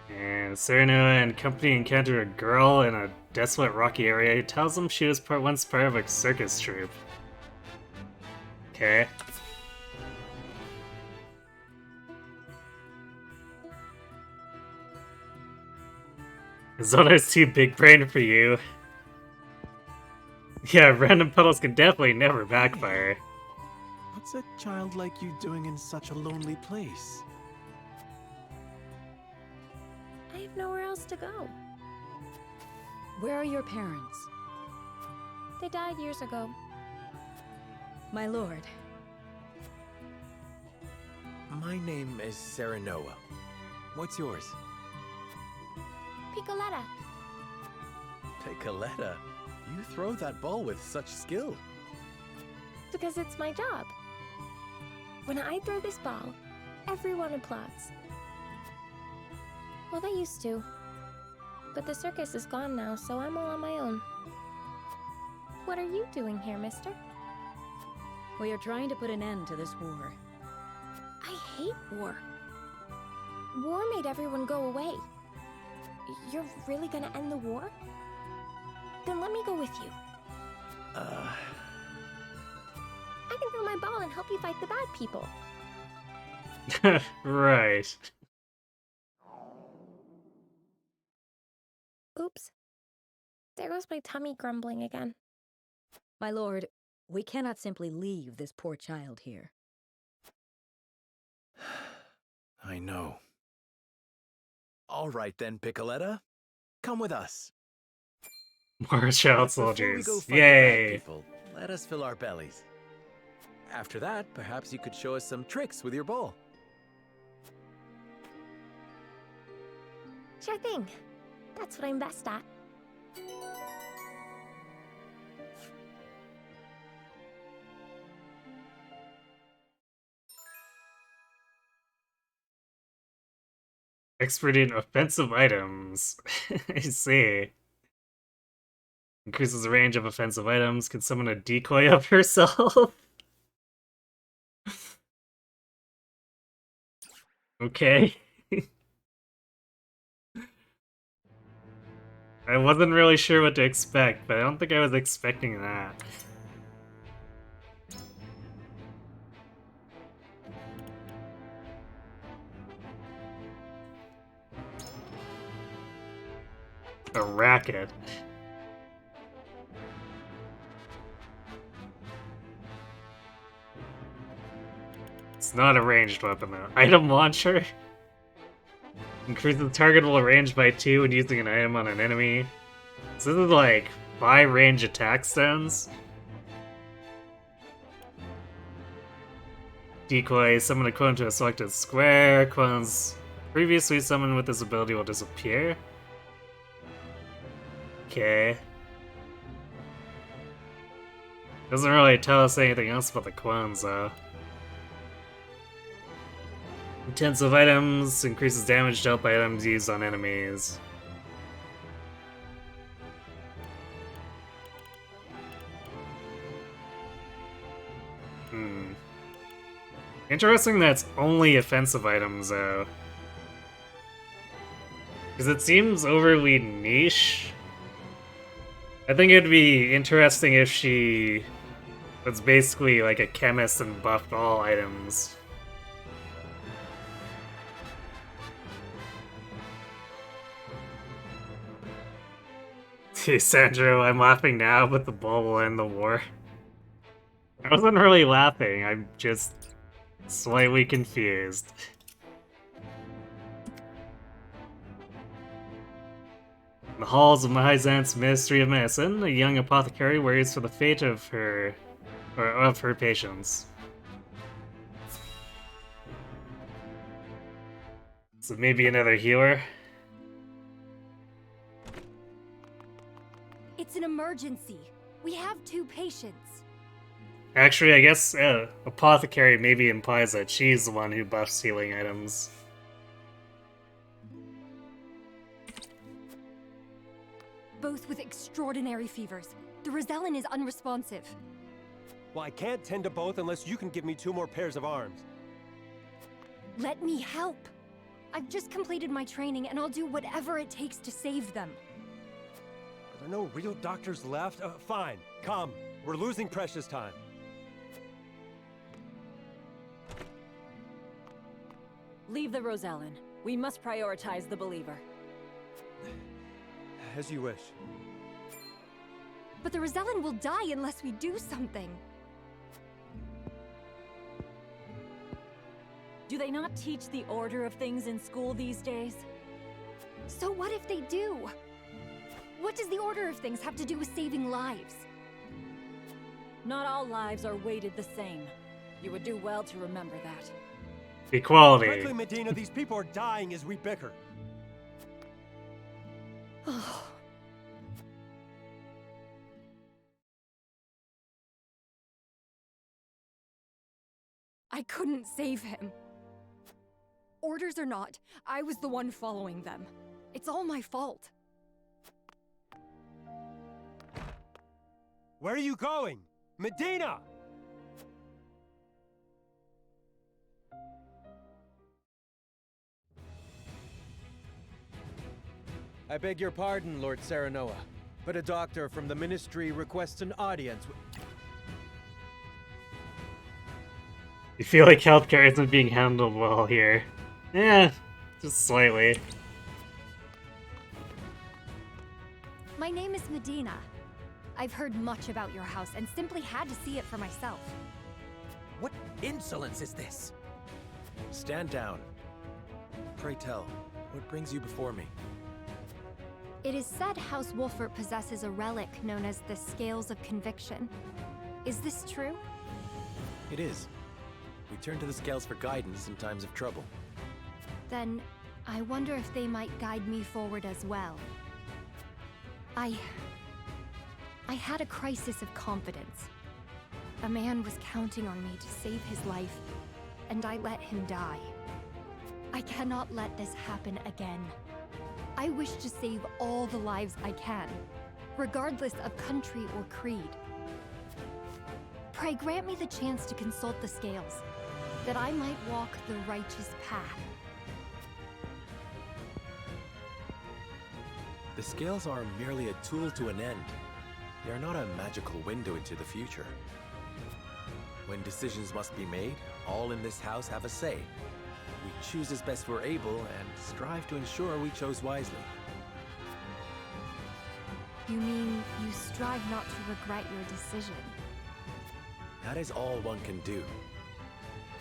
And Serenoa and company encounter a girl in a desolate rocky area who tells them she was once part of a circus troupe. Okay. Zona's too big brain for you. Yeah, random puddles can definitely never backfire. What's a child like you doing in such a lonely place? have nowhere else to go. Where are your parents? They died years ago. My lord. My name is Serenoa. What's yours? Piccoletta. Piccoletta? You throw that ball with such skill. Because it's my job. When I throw this ball, everyone applauds. Well, they used to. But the circus is gone now, so I'm all on my own. What are you doing here, mister? We are trying to put an end to this war. I hate war. War made everyone go away. You're really gonna end the war? Then let me go with you. I can throw my ball and help you fight the bad people. Right. Oops. There goes my tummy grumbling again. My lord, we cannot simply leave this poor child here. I know. All right then, Piccoletta. Come with us. More child Before we soldiers. go fight the bad Yay. people, let us fill our bellies. After that, perhaps you could show us some tricks with your ball. Sure thing. That's what I'm best at. Expert in offensive items. I see. Increases the range of offensive items. Can summon a decoy of herself? Okay. I wasn't really sure what to expect, but I don't think I was expecting that. A racket. It's not a ranged weapon though. Item launcher. Increases targetable range by 2 when using an item on an enemy. So this is like 5 range attack stones. Decoy. Summon a clone to a selected square. Clones previously summoned with this ability will disappear. Okay. Doesn't really tell us anything else about the clones, though. Intensive items increases damage dealt by items used on enemies. Interesting that's only offensive items, though. Because it seems overly niche. I think it'd be interesting if she was basically like a chemist and buffed all items. See, Sandro, I'm laughing now, but the ball will end the war. I wasn't really laughing, I'm just slightly confused. In the halls of Mahizant's Ministry of Medicine, a young apothecary worries for the fate of her patients. So maybe another healer? It's an emergency. We have 2 patients. Actually, I guess apothecary maybe implies that she's the one who buffs healing items. Both with extraordinary fevers. The Rosellan is unresponsive. Well, I can't tend to both unless you can give me 2 more pairs of arms. Let me help. I've just completed my training and I'll do whatever it takes to save them. Are there no real doctors left? Fine, come. We're losing precious time. Leave the Rosellan. We must prioritize the Believer. As you wish. But the Rosellan will die unless we do something. Do they not teach the order of things in school these days? So what if they do? What does the order of things have to do with saving lives? Not all lives are weighted the same. You would do well to remember that. Equality. Quickly, Medina, these people are dying as we bicker. I couldn't save him. Orders or not, I was the one following them. It's all my fault. Where are you going? Medina! I beg your pardon, Lord Serenoa, but a doctor from the Ministry requests an audience with... You feel like healthcare isn't being handled well here. Yeah, just slightly. My name is Medina. I've heard much about your house and simply had to see it for myself. What insolence is this? Stand down. Pray tell, what brings you before me? It is said House Wolfert possesses a relic known as the Scales of Conviction. Is this true? It is. We turn to the scales for guidance in times of trouble. Then, I wonder if they might guide me forward as well. I had a crisis of confidence. A man was counting on me to save his life, and I let him die. I cannot let this happen again. I wish to save all the lives I can, regardless of country or creed. Pray grant me the chance to consult the scales, that I might walk the righteous path. The scales are merely a tool to an end. They are not a magical window into the future. When decisions must be made, all in this house have a say. We choose as best we're able and strive to ensure we chose wisely. You mean you strive not to regret your decision? That is all one can do.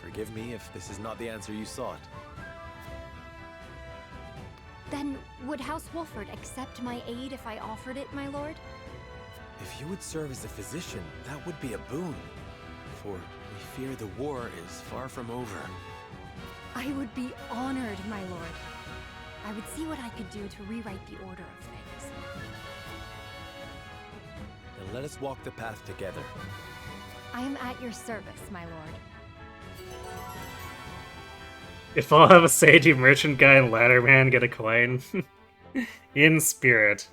Forgive me if this is not the answer you sought. Then, would House Wolfert accept my aid if I offered it, my lord? If you would serve as a physician, that would be a boon. For we fear the war is far from over. I would be honored, my lord. I would see what I could do to rewrite the order of things. Then let us walk the path together. I am at your service, my lord. If I'll have a say, do Merchant Guy and Ladderman get a coin? In spirit.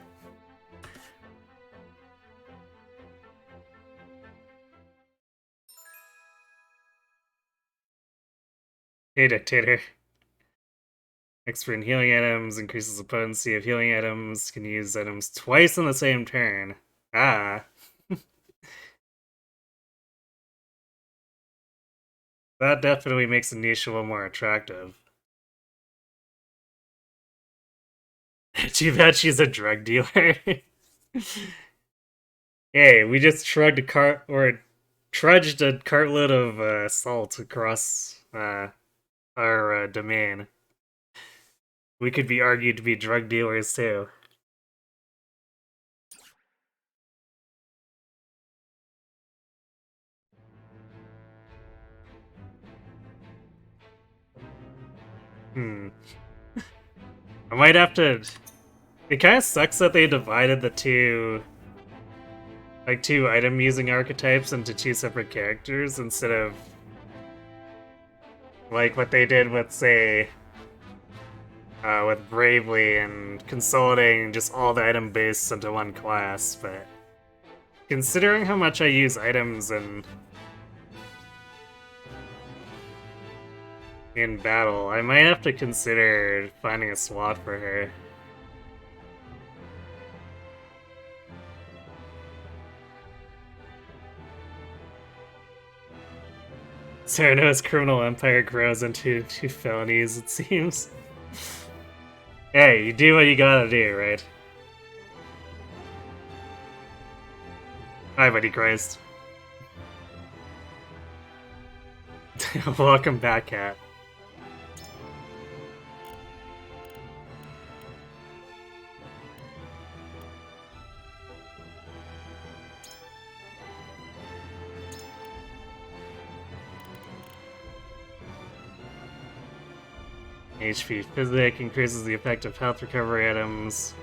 Hey, Dictator. Expert in healing items, increases the potency of healing items, can use items twice in the same turn. Ah. That definitely makes the niche a little more attractive. Too bad she's a drug dealer. Hey, we just trudged a cartload of salt across our domain. We could be argued to be drug dealers too. I might have to... It kind of sucks that they divided the two item using archetypes into two separate characters instead of like what they did with, say, with Bravely and consolidating just all the item base into one class. But considering how much I use items in battle, I might have to consider finding a slot for her. Sereno's criminal empire grows into two felonies, it seems. Hey, you do what you gotta do, right? Hi, buddy Christ. Welcome back, Cat. HP Physic increases the effect of health recovery items.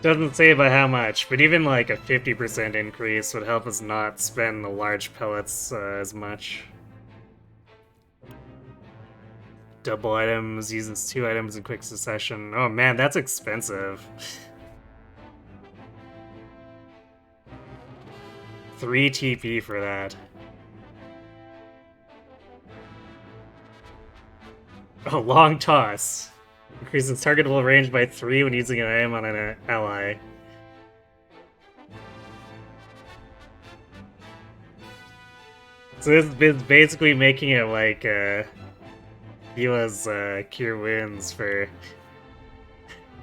Doesn't say by how much, but even like a 50% increase would help us not spend the large pellets as much. Double items, uses 2 items in quick succession. Oh man, that's expensive. 3 TP for that. Oh, long toss. Increases targetable range by 3 when using an item on an ally. So this is basically making it like Hila's cure wounds for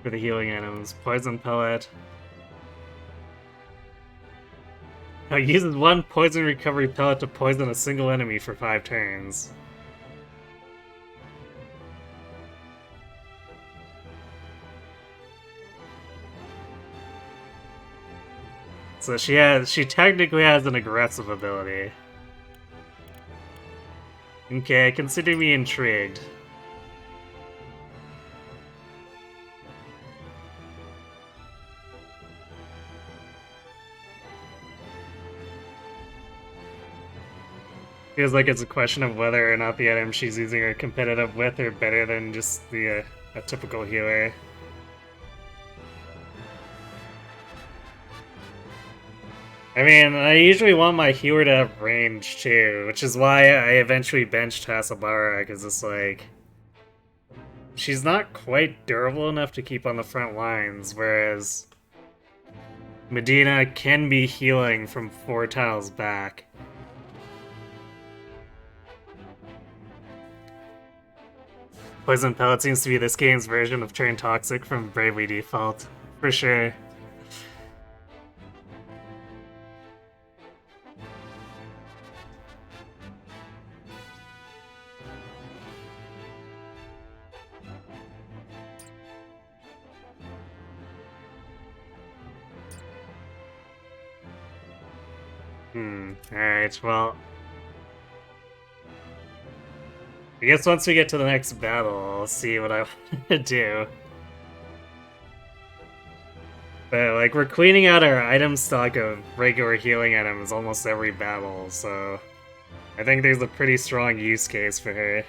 the healing items. Poison pellet. Oh, uses 1 poison recovery pellet to poison a single enemy for 5 turns. So she technically has an aggressive ability. Okay, consider me intrigued. Feels like it's a question of whether or not the items she's using are competitive with or better than just the a typical healer. I mean, I usually want my healer to have range too, which is why I eventually benched Hasabara, because it's like... she's not quite durable enough to keep on the front lines, whereas Medina can be healing from 4 tiles back. Poison Pellet seems to be this game's version of Turn Toxic from Bravely Default, for sure. Alright, well... I guess once we get to the next battle, I'll see what I want to do. But, like, we're cleaning out our item stock of regular healing items almost every battle, so... I think there's a pretty strong use case for her.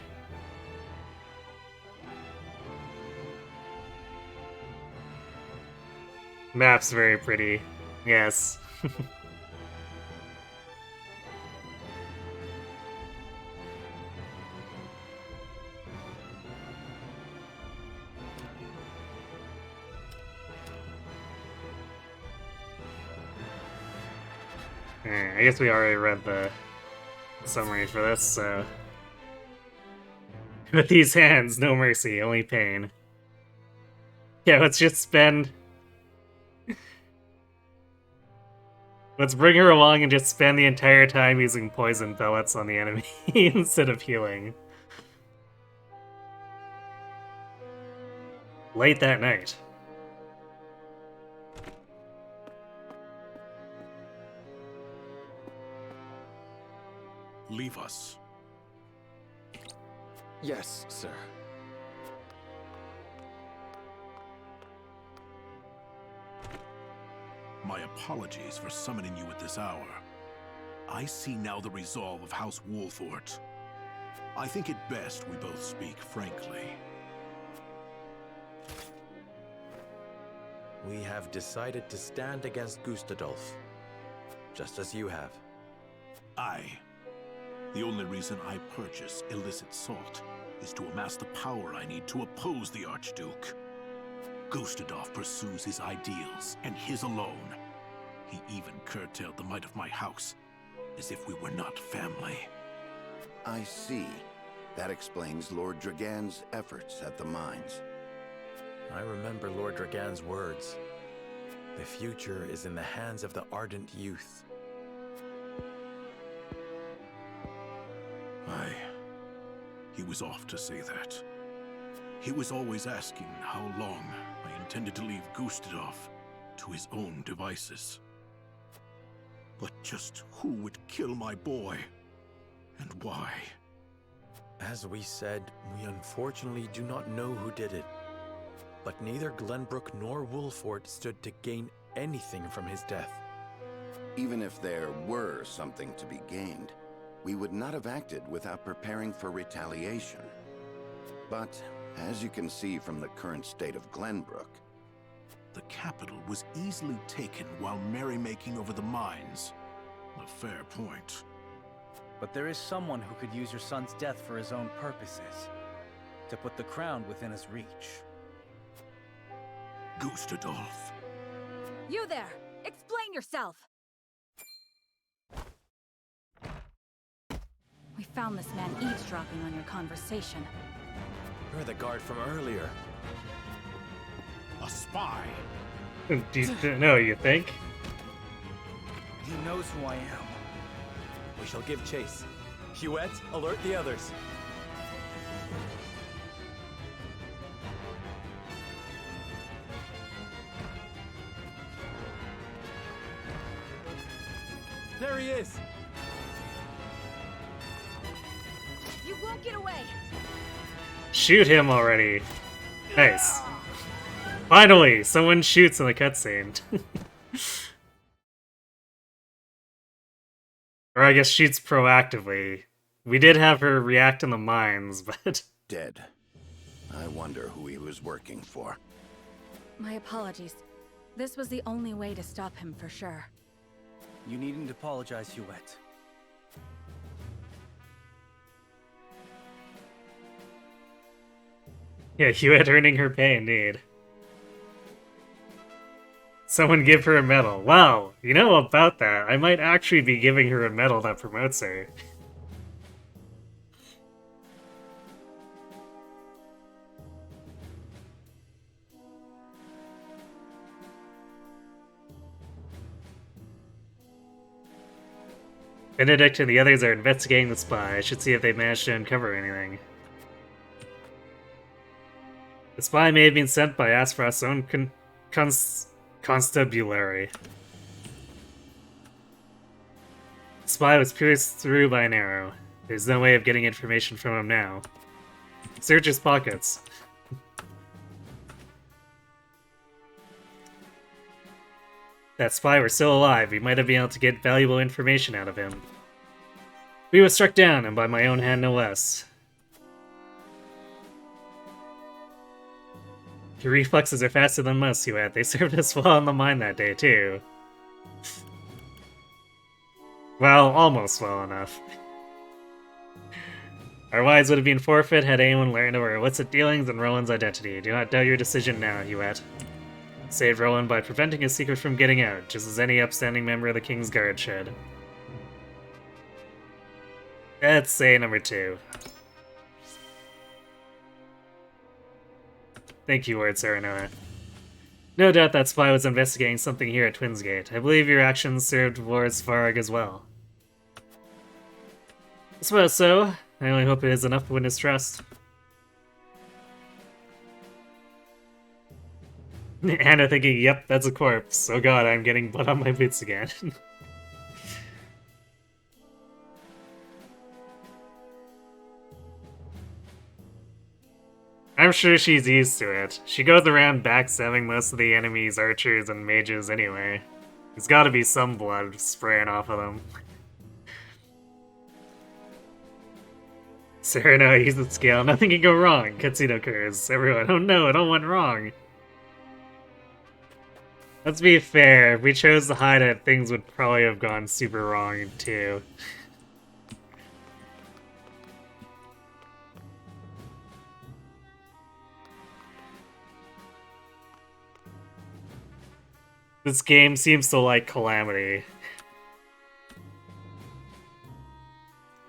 Map's very pretty. Yes. I guess we already read the summary for this, so... With these hands, no mercy, only pain. Yeah, let's just spend... Let's bring her along and just spend the entire time using poison pellets on the enemy instead of healing. Late that night. Leave us. Yes, sir. My apologies for summoning you at this hour. I see now the resolve of House Wolfort. I think it best we both speak frankly. We have decided to stand against Gustadolf, just as you have. Aye. The only reason I purchase illicit salt is to amass the power I need to oppose the Archduke. Gustadolf pursues his ideals, and his alone. He even curtailed the might of my house, as if we were not family. I see. That explains Lord Dragan's efforts at the mines. I remember Lord Dragan's words. The future is in the hands of the ardent youth. Aye. He was off to say that. He was always asking how long I intended to leave Gustadolf to his own devices. But just who would kill my boy? And why? As we said, we unfortunately do not know who did it. But neither Glenbrook nor Wolford stood to gain anything from his death. Even if there were something to be gained, we would not have acted without preparing for retaliation. But, as you can see from the current state of Glenbrook, the capital was easily taken while merrymaking over the mines. A fair point. But there is someone who could use your son's death for his own purposes. To put the crown within his reach. Gustadolf. You there! Explain yourself! We found this man eavesdropping on your conversation. You're the guard from earlier. A spy. No, you think? He knows who I am. We shall give chase. Huet, alert the others. There he is! You won't get away! Shoot him already. Nice. Finally, someone shoots in the cutscene. Or I guess shoots proactively. We did have her react in the mines, but... Dead. I wonder who he was working for. My apologies. This was the only way to stop him for sure. You needn't apologize, Huet. Yeah, Huet earning her pay indeed. Someone give her a medal. Wow, you know about that. I might actually be giving her a medal that promotes her. Benedict and the others are investigating the spy. I should see if they've managed to uncover anything. The spy may have been sent by Asphrost's own constabulary. The spy was pierced through by an arrow. There's no way of getting information from him now. Search his pockets. If that spy were still alive, we might have been able to get valuable information out of him. We were struck down, and by my own hand no less. Your reflexes are faster than most, Huet. They served us well on the mine that day, too. Well, almost well enough. Our lives would have been forfeit had anyone learned of our illicit dealings and Roland's identity. Do not doubt your decision now, Huet. Saved Roland by preventing his secret from getting out, just as any upstanding member of the King's Guard should. Let's say number 2. Thank you, Lord Serenoa. No doubt that spy was investigating something here at Twinsgate. I believe your actions served Lord Svarog as well. I suppose so. I only hope it is enough to win his trust. Anna thinking, yep, that's a corpse. Oh god, I'm getting blood on my boots again. I'm sure she's used to it. She goes around backstabbing most of the enemy's archers and mages anyway. There's gotta be some blood spraying off of them. Sereno uses scale. Nothing can go wrong. Cutscene occurs. Everyone, oh no, it all went wrong. Let's be fair. If we chose to hide it, things would probably have gone super wrong too. This game seems to like Calamity.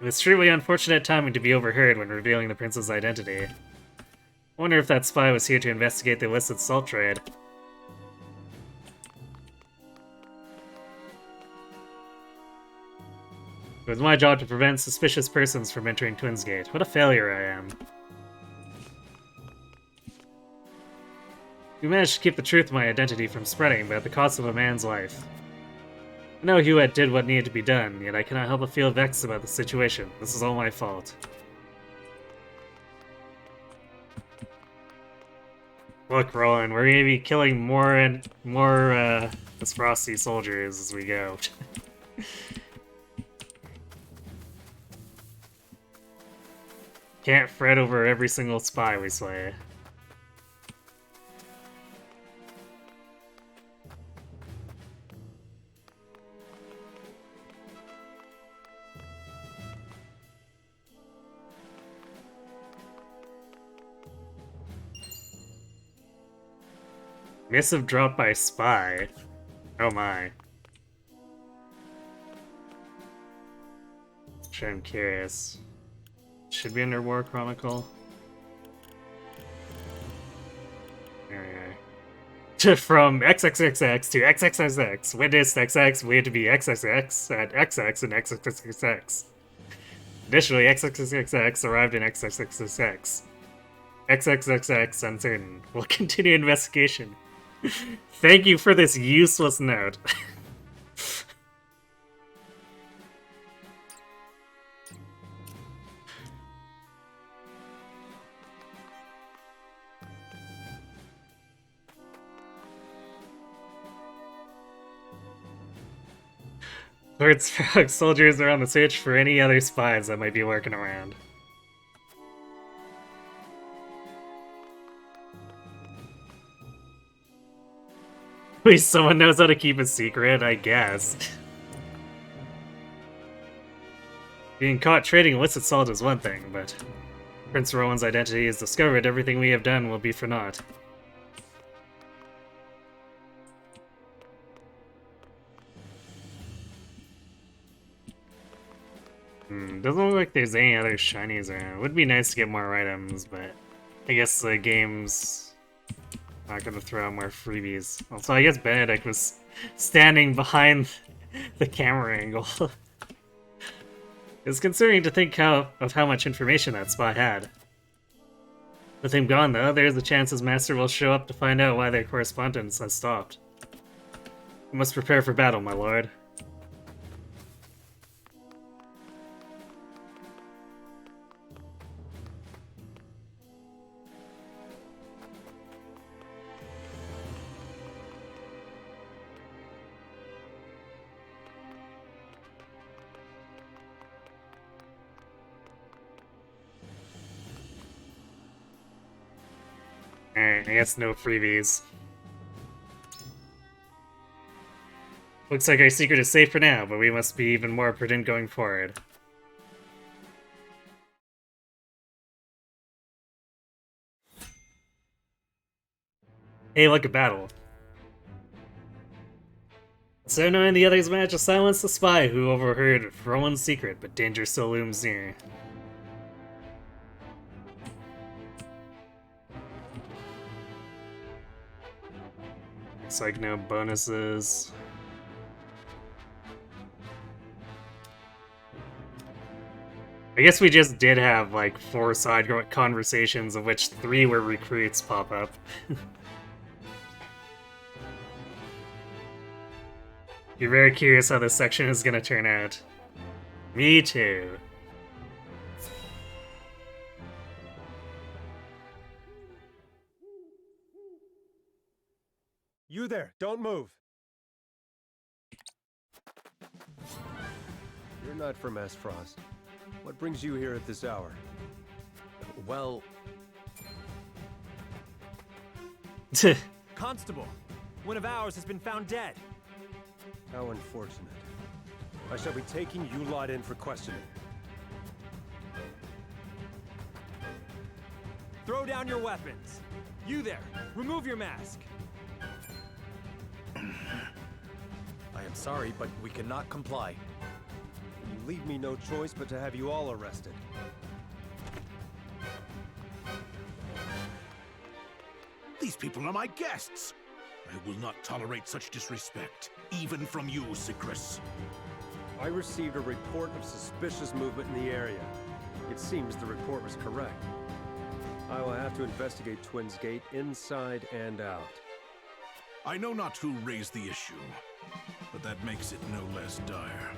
It was truly unfortunate timing to be overheard when revealing the prince's identity. I wonder if that spy was here to investigate the illicit salt trade. It was my job to prevent suspicious persons from entering Twinsgate. What a failure I am. We managed to keep the truth of my identity from spreading, but at the cost of a man's life. I know Hewitt did what needed to be done, yet I cannot help but feel vexed about the situation. This is all my fault. Look, Roland, we're gonna be killing more and more, Frosty soldiers as we go. Can't fret over every single spy we slay. Missive dropped by spy. Oh my. Sure, I'm curious. Should be under War Chronicle. There we are. From XXXX to XXXX. Witnessed XX waited to be XXX at XX and XXXX. Additionally, XXXX arrived in XXXX. XXXX uncertain. We'll continue investigation. Thank you for this useless note. Lord Sprout's soldiers are on the search for any other spies that might be lurking around. At least someone knows how to keep a secret, I guess. Being caught trading illicit salt is one thing, but Prince Rowan's identity is discovered, everything we have done will be for naught. Doesn't look like there's any other shinies around. It would be nice to get more items, but I guess the game's not gonna throw out more freebies. Also, I guess Benedict was standing behind the camera angle. It's concerning to think of how much information that spy had. With him gone, though, there's a chance his master will show up to find out why their correspondence has stopped. We must prepare for battle, my lord. Alright, I guess no freebies. Looks like our secret is safe for now, but we must be even more prudent going forward. Hey, look, a battle. So knowing the others managed to silence the spy who overheard Rowan's secret, but danger still looms near. Looks like no bonuses. I guess we just did have like 4 side conversations, of which 3 were recruits pop up. You're very curious how this section is gonna turn out. Me too. You there, don't move. You're not from Aesfrost. What brings you here at this hour? Well... Constable, one of ours has been found dead. How unfortunate. I shall be taking you lot in for questioning. Throw down your weapons. You there, remove your mask. I am sorry, but we cannot comply. You leave me no choice but to have you all arrested. These people are my guests. I will not tolerate such disrespect, even from you, Sigrus. I received a report of suspicious movement in the area. It seems the report was correct. I will have to investigate Twins Gate inside and out. I know not who raised the issue, but but that makes it no less dire.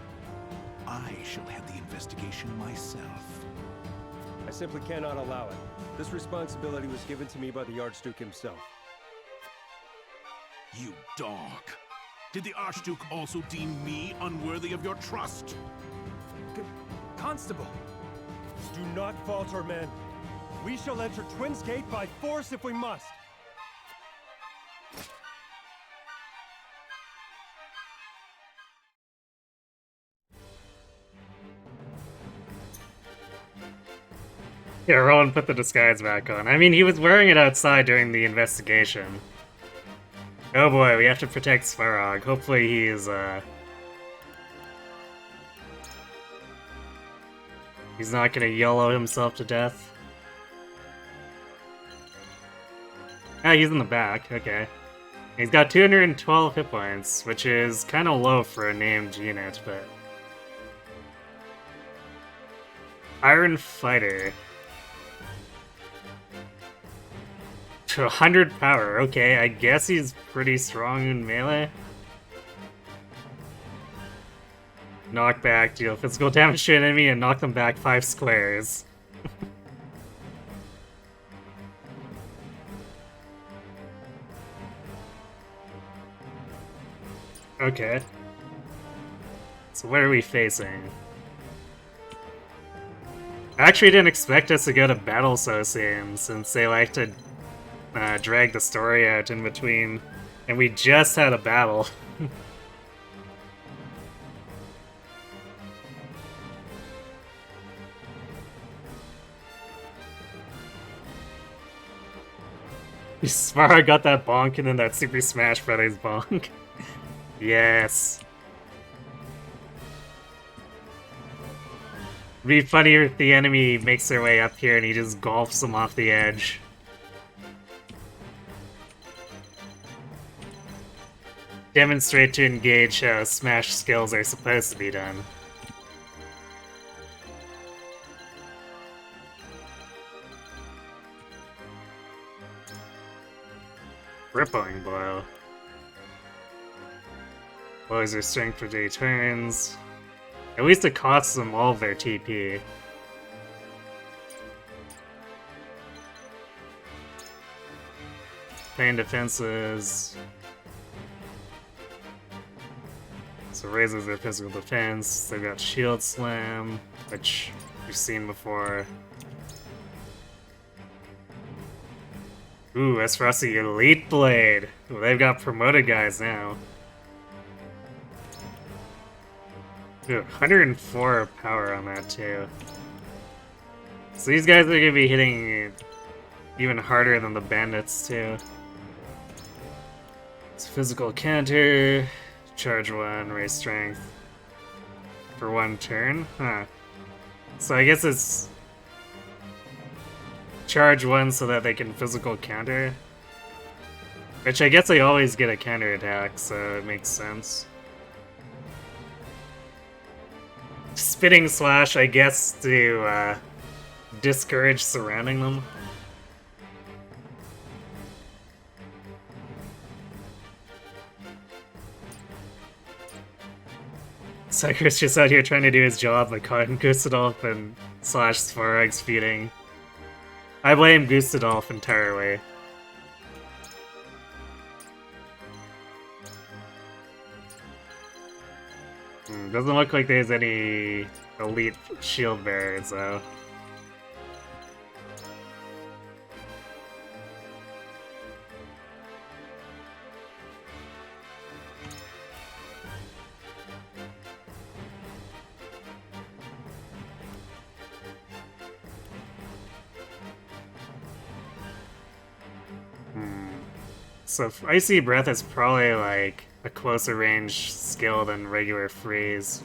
I shall head the investigation myself. I simply cannot allow it. This responsibility was given to me by the Archduke himself. You dog! Did the Archduke also deem me unworthy of your trust? Constable! Do not falter, men. We shall enter Twins Gate by force if we must. Yeah, Rowan put the disguise back on. I mean, he was wearing it outside during the investigation. Oh boy, we have to protect Svarog. Hopefully he's not gonna YOLO himself to death. Ah, he's in the back, okay. He's got 212 hit points, which is kind of low for a named unit, but... Iron Fighter. To 100 power, okay, I guess he's pretty strong in melee. Knockback, deal physical damage to an enemy and knock them back 5 squares. Okay. So what are we facing? I actually didn't expect us to go to battle so soon, since they like to drag the story out in between, and we just had a battle. Svarog got that bonk and then that Super Smash Brothers bonk. Yes. It'd be funnier if the enemy makes their way up here and he just golfs them off the edge. Demonstrate to engage how Smash skills are supposed to be done. Rippling Blow. Lowers their strength for 3 turns. At least it costs them all of their TP. Pain defenses. So raises their physical defense. They've got Shield Slam, which we've seen before. Ooh, Esrasi Elite Blade. Well, they've got promoted guys now. Ooh, 104 power on that too. So these guys are gonna be hitting even harder than the bandits too. It's physical counter, charge 1, raise strength for 1 turn. Huh. So I guess it's charge 1 so that they can physical counter. Which I guess they always get a counter attack, so it makes sense. Spitting Slash, I guess, to discourage surrounding them. Cycris just out here trying to do his job by caught Gustadolf and slash Svarog's feeding. I blame Gustadolf entirely. Doesn't look like there's any elite shield bearers though. So Icy Breath is probably like a closer range skill than regular freeze.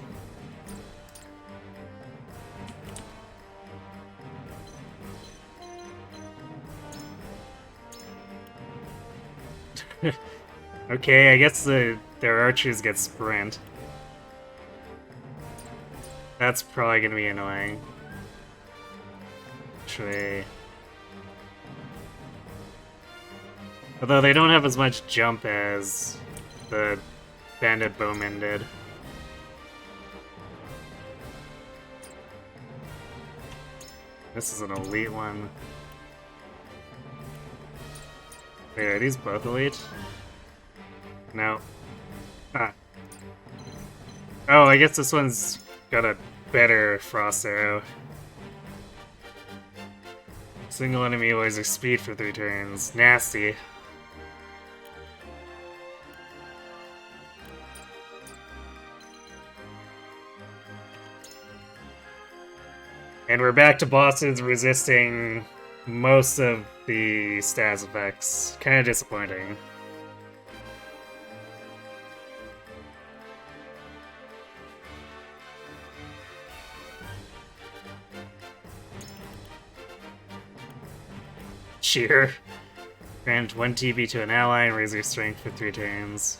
Okay, I guess their archers get sprint. That's probably gonna be annoying. Actually, although they don't have as much jump as the bandit bowmen did. This is an elite one. Wait, are these both elite? No. Ah. Oh, I guess this one's got a better frost arrow. Single enemy loses speed for 3 turns. Nasty. And we're back to bosses resisting most of the status effects. Kinda disappointing. Cheer. Grant 1 TP to an ally and raise your strength for 3 turns.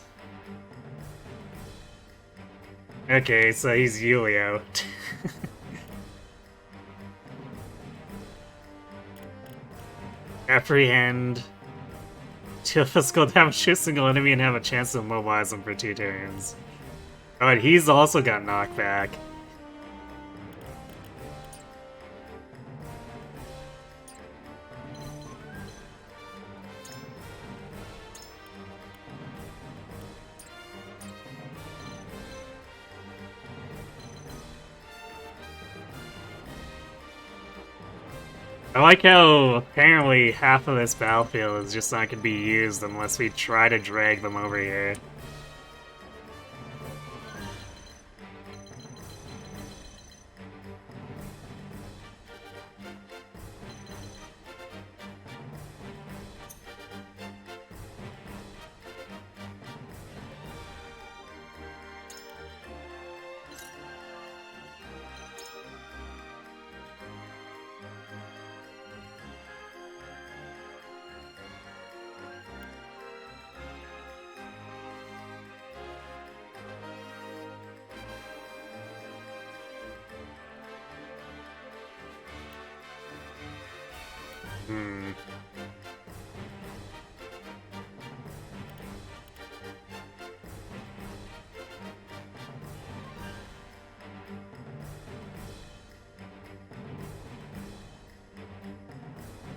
Okay, so he's Yulio. Apprehend. Deal physical damage to a single enemy and have a chance to immobilize them for 2 turns. Oh, and he's also got knockback. I like how apparently half of this battlefield is just not going to be used unless we try to drag them over here.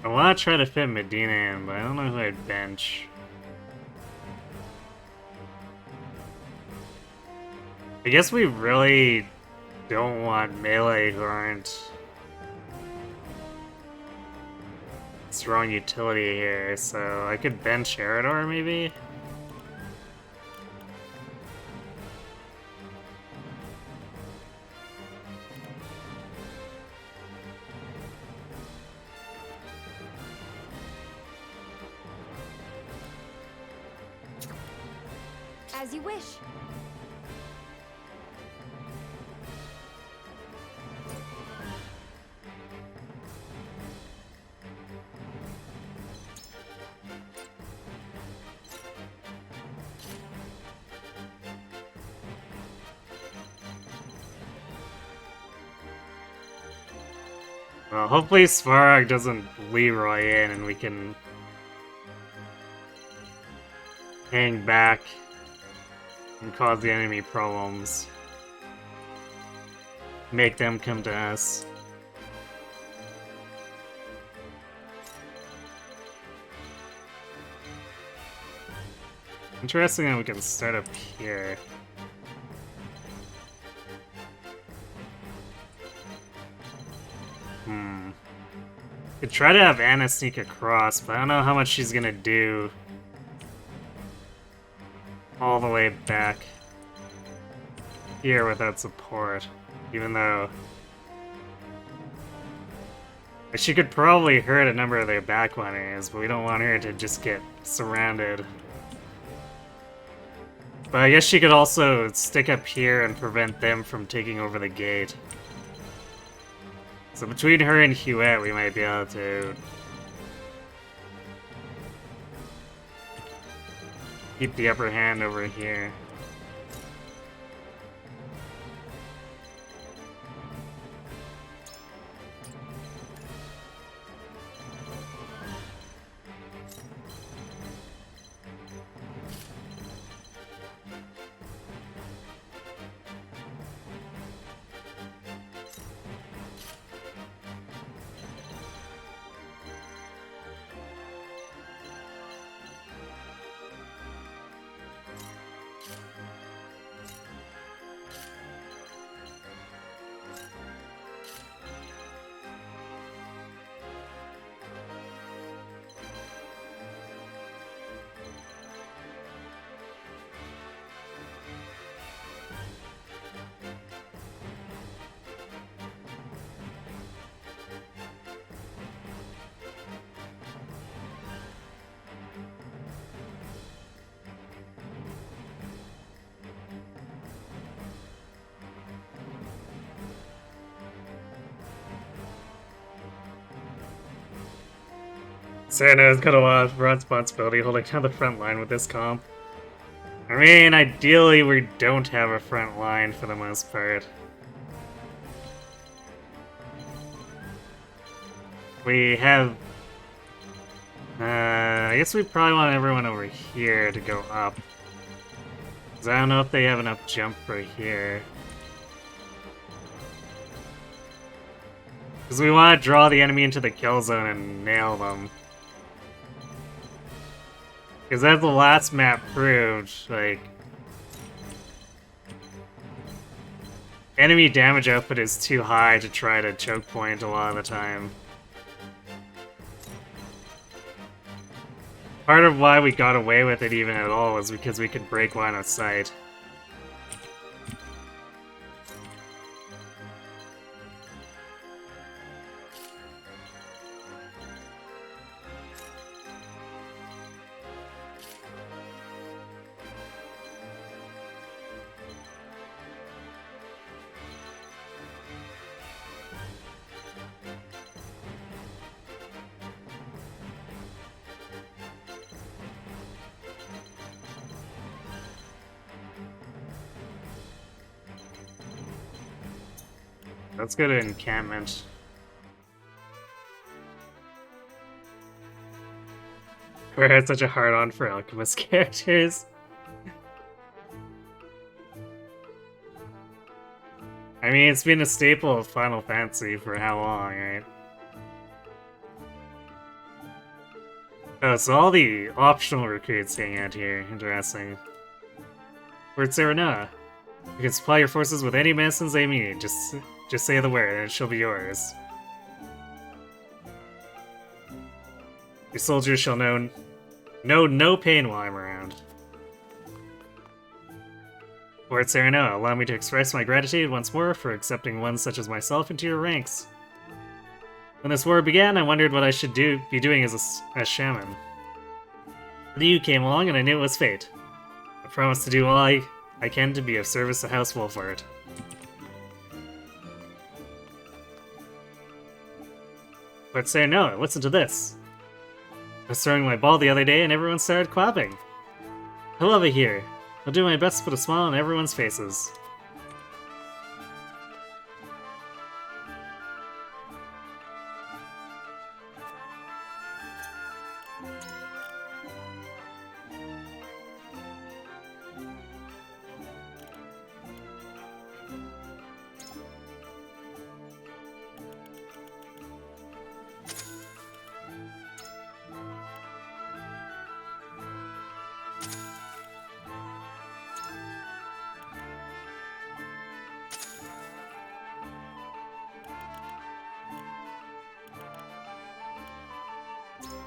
I want to try to fit Medina in, but I don't know who I'd bench. I guess we really don't want melee who aren't strong utility here, so I could bench Eridor maybe? As you wish. Well, hopefully Svarog doesn't Leroy in and we can hang back and cause the enemy problems. Make them come to us. Interesting that we can start up here. Could try to have Anna sneak across, but I don't know how much she's gonna do all the way back here without support, even though she could probably hurt a number of their back runners, but we don't want her to just get surrounded. But I guess she could also stick up here and prevent them from taking over the gate. So between her and Huette, we might be able to keep the upper hand over here. Santa's got a lot of responsibility holding down the front line with this comp. I mean, ideally we don't have a front line for the most part. We have... I guess we probably want everyone over here to go up. Because I don't know if they have enough jump for here. Because we want to draw the enemy into the kill zone and nail them. Because as the last map proved, like... enemy damage output is too high to try to choke point a lot of the time. Part of why we got away with it even at all was because we could break line of sight. Let's go to encampment. We're had such a hard-on for alchemist characters. I mean, it's been a staple of Final Fantasy for how long, right? Oh, so all the optional recruits hang out here. Interesting. Lord Serenoa. You can supply your forces with any medicines they need. Just say the word, and it shall be yours. Your soldiers shall know no pain while I'm around. Lord Serenoa, allow me to express my gratitude once more for accepting one such as myself into your ranks. When this war began, I wondered what I should be doing as a shaman. Then you came along, and I knew it was fate. I promise to do all I can to be of service to House Wolfheart. But Serenoa, listen to this. I was throwing my ball the other day and everyone started clapping. I love it here. I'll do my best to put a smile on everyone's faces.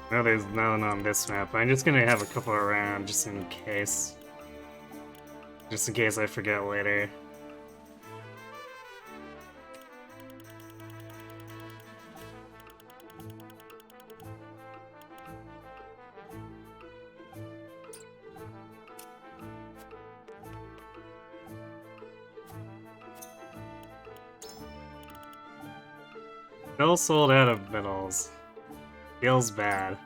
No, there's none on this map. I'm just gonna have a couple around just in case. Just in case I forget later. Still sold out of middles. Feels bad.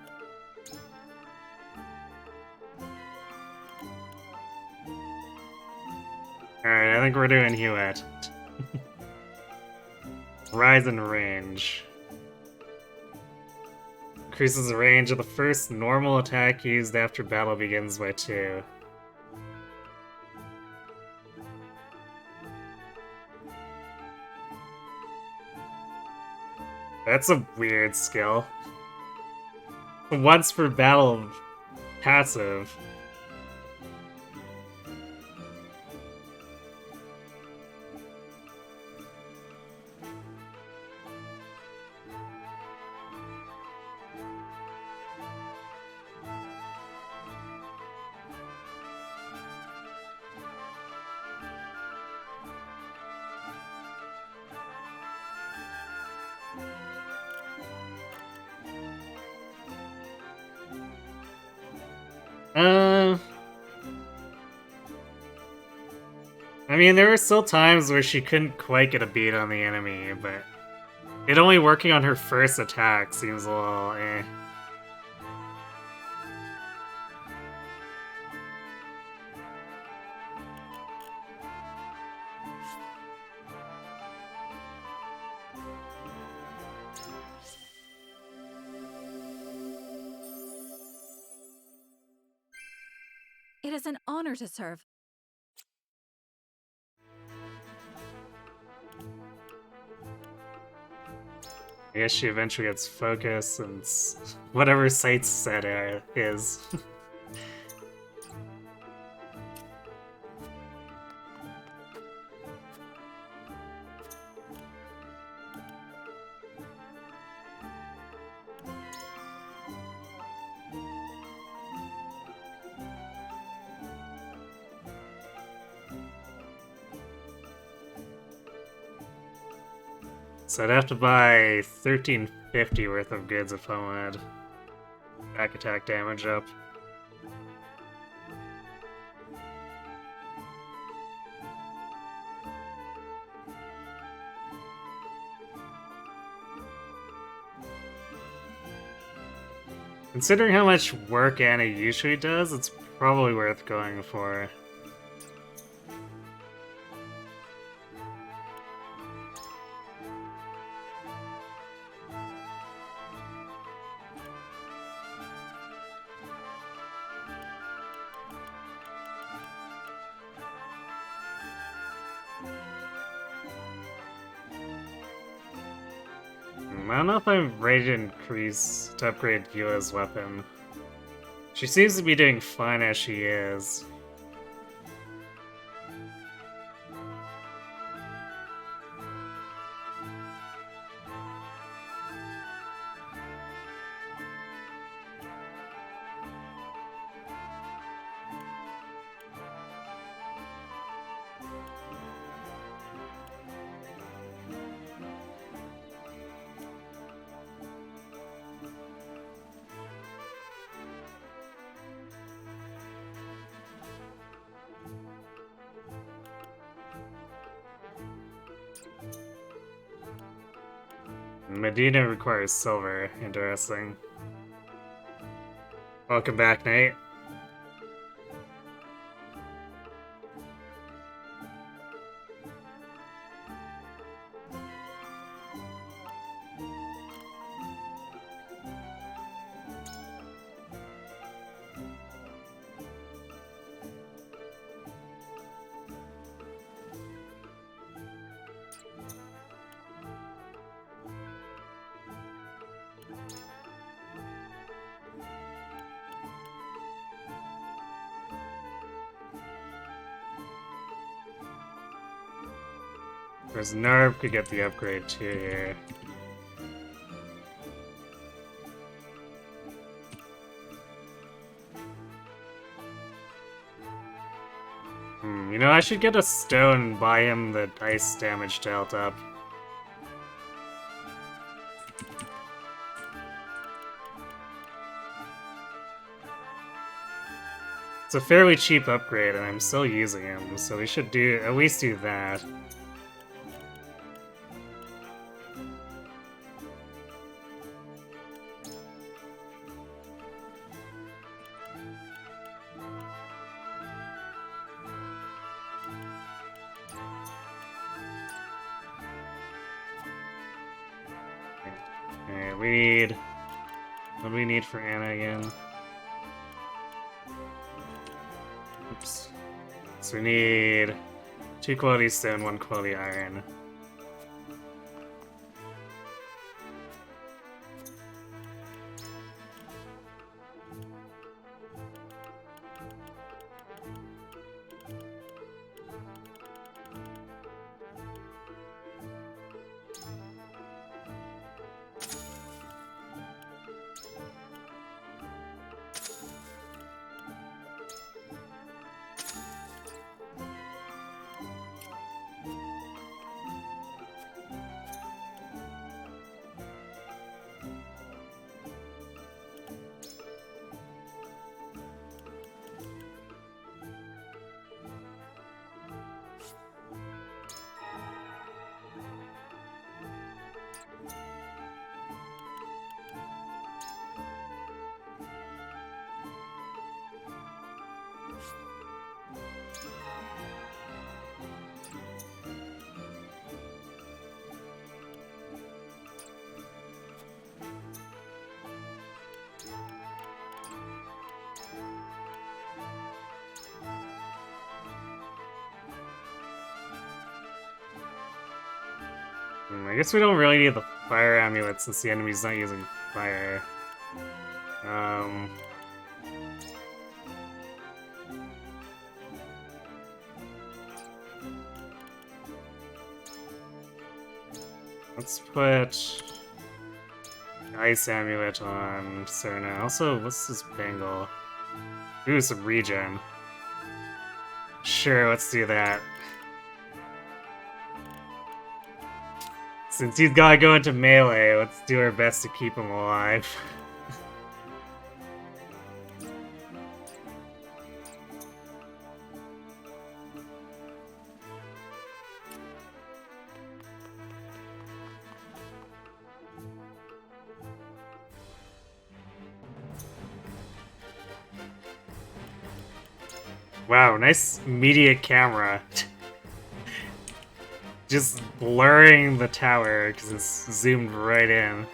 Alright, I think we're doing Hewitt. Rise in range. Increases the range of the first normal attack used after battle begins by 2. That's a weird skill. Once per battle passive. I mean, there were still times where she couldn't quite get a beat on the enemy, but it only working on her first attack seems a little eh. It is an honor to serve. I guess she eventually gets focus and whatever Sight's set is. So I'd have to buy $13.50 worth of goods if I wanted back attack damage up. Considering how much work Anna usually does, it's probably worth going for. I don't know if I'm ready to upgrade Yua's weapon. She seems to be doing fine as she is. Medina requires silver. Interesting. Welcome back, Nate. Whereas Narv could get the upgrade too here. You know, I should get a stone and buy him the ice damage dealt up. It's a fairly cheap upgrade and I'm still using him, so we should at least do that. Alright, what do we need for Anna again? Oops. So we need 2 quality stone, 1 quality iron. I guess we don't really need the fire amulet since the enemy's not using fire. Let's put Ice Amulet on Serna. Also, what's this bangle? Ooh, some regen. Sure, let's do that. Since he's gotta go into melee, let's do our best to keep him alive. Wow, nice immediate camera. Just blurring the tower because it's zoomed right in.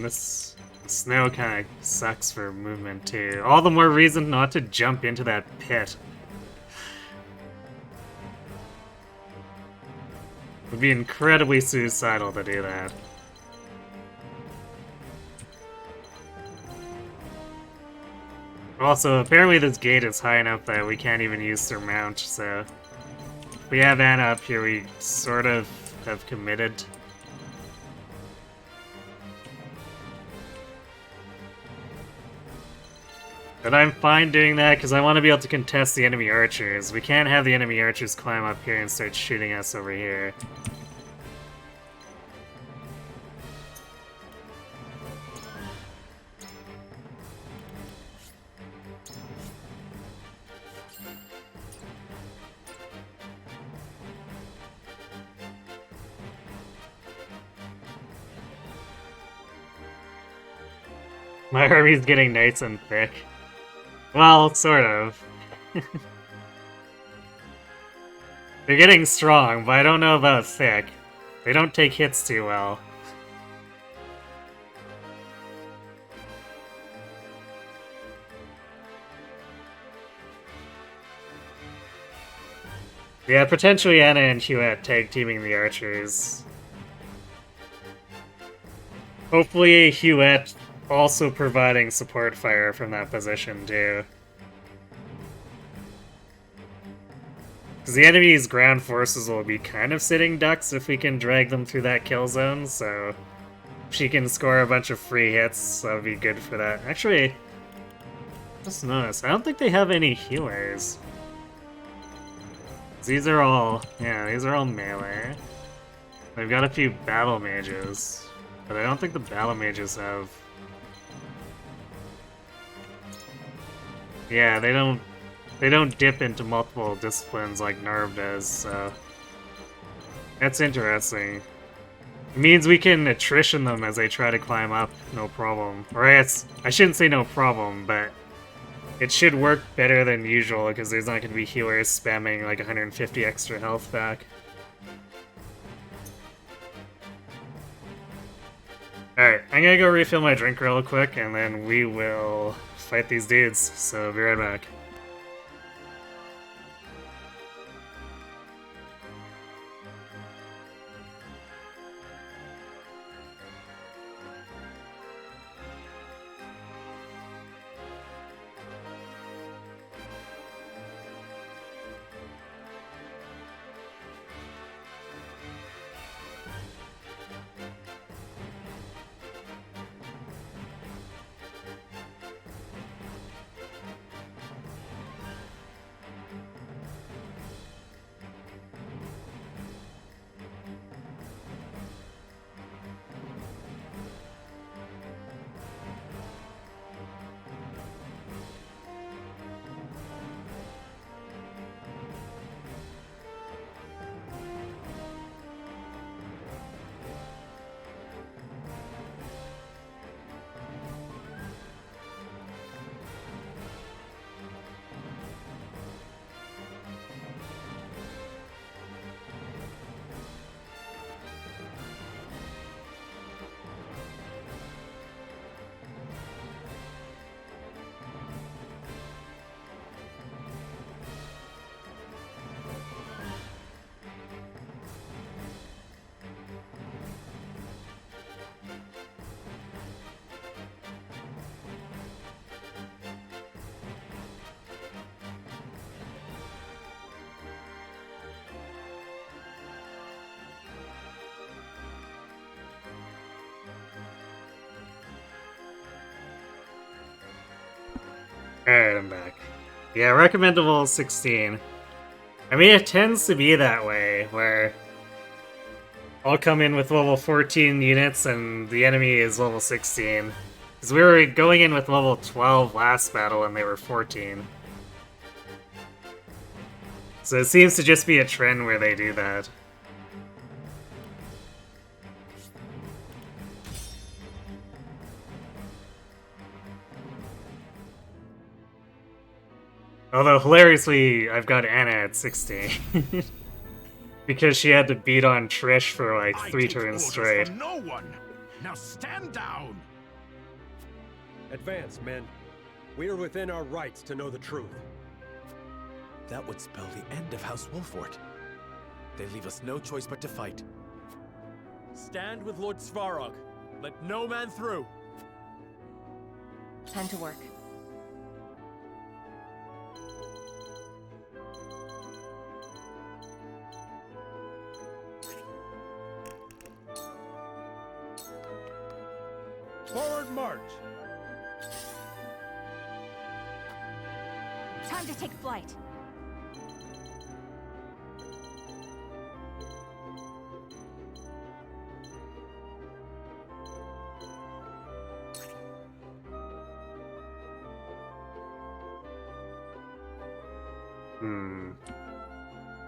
This snow kind of sucks for movement too. All the more reason not to jump into that pit. It would be incredibly suicidal to do that. Also, apparently this gate is high enough that we can't even use Surmount, so if we have Anna up here, we sort of have committed. But I'm fine doing that because I want to be able to contest the enemy archers. We can't have the enemy archers climb up here and start shooting us over here. My army's getting nice and thick. Well, sort of. They're getting strong, but I don't know about thick. They don't take hits too well. Yeah, potentially Anna and Huette tag teaming the archers. Hopefully Huette also providing support fire from that position too. Because the enemy's ground forces will be kind of sitting ducks if we can drag them through that kill zone, so if she can score a bunch of free hits, that would be good for that. Actually, just notice, I don't think they have any healers. These are all, yeah, these are all melee. They've got a few battle mages, but I don't think the battle mages have... Yeah, they don't dip into multiple disciplines like Narv does, so that's interesting. It means we can attrition them as they try to climb up, no problem. Or I shouldn't say no problem, but it should work better than usual because there's not going to be healers spamming like 150 extra health back. Alright, I'm gonna go refill my drink real quick and then we will fight these dudes, so be right back. Alright, I'm back. Yeah, recommendable 16. I mean, it tends to be that way, where I'll come in with level 14 units and the enemy is level 16. Because we were going in with level 12 last battle and they were 14. So it seems to just be a trend where they do that. Although, hilariously, I've got Anna at 16. Because she had to beat on Trish for like 3 turns straight. No one. Now stand down. Advance, men. We are within our rights to know the truth. That would spell the end of House Wolfort. They leave us no choice but to fight. Stand with Lord Svarog. Let no man through. Time to work. Forward march! Time to take flight.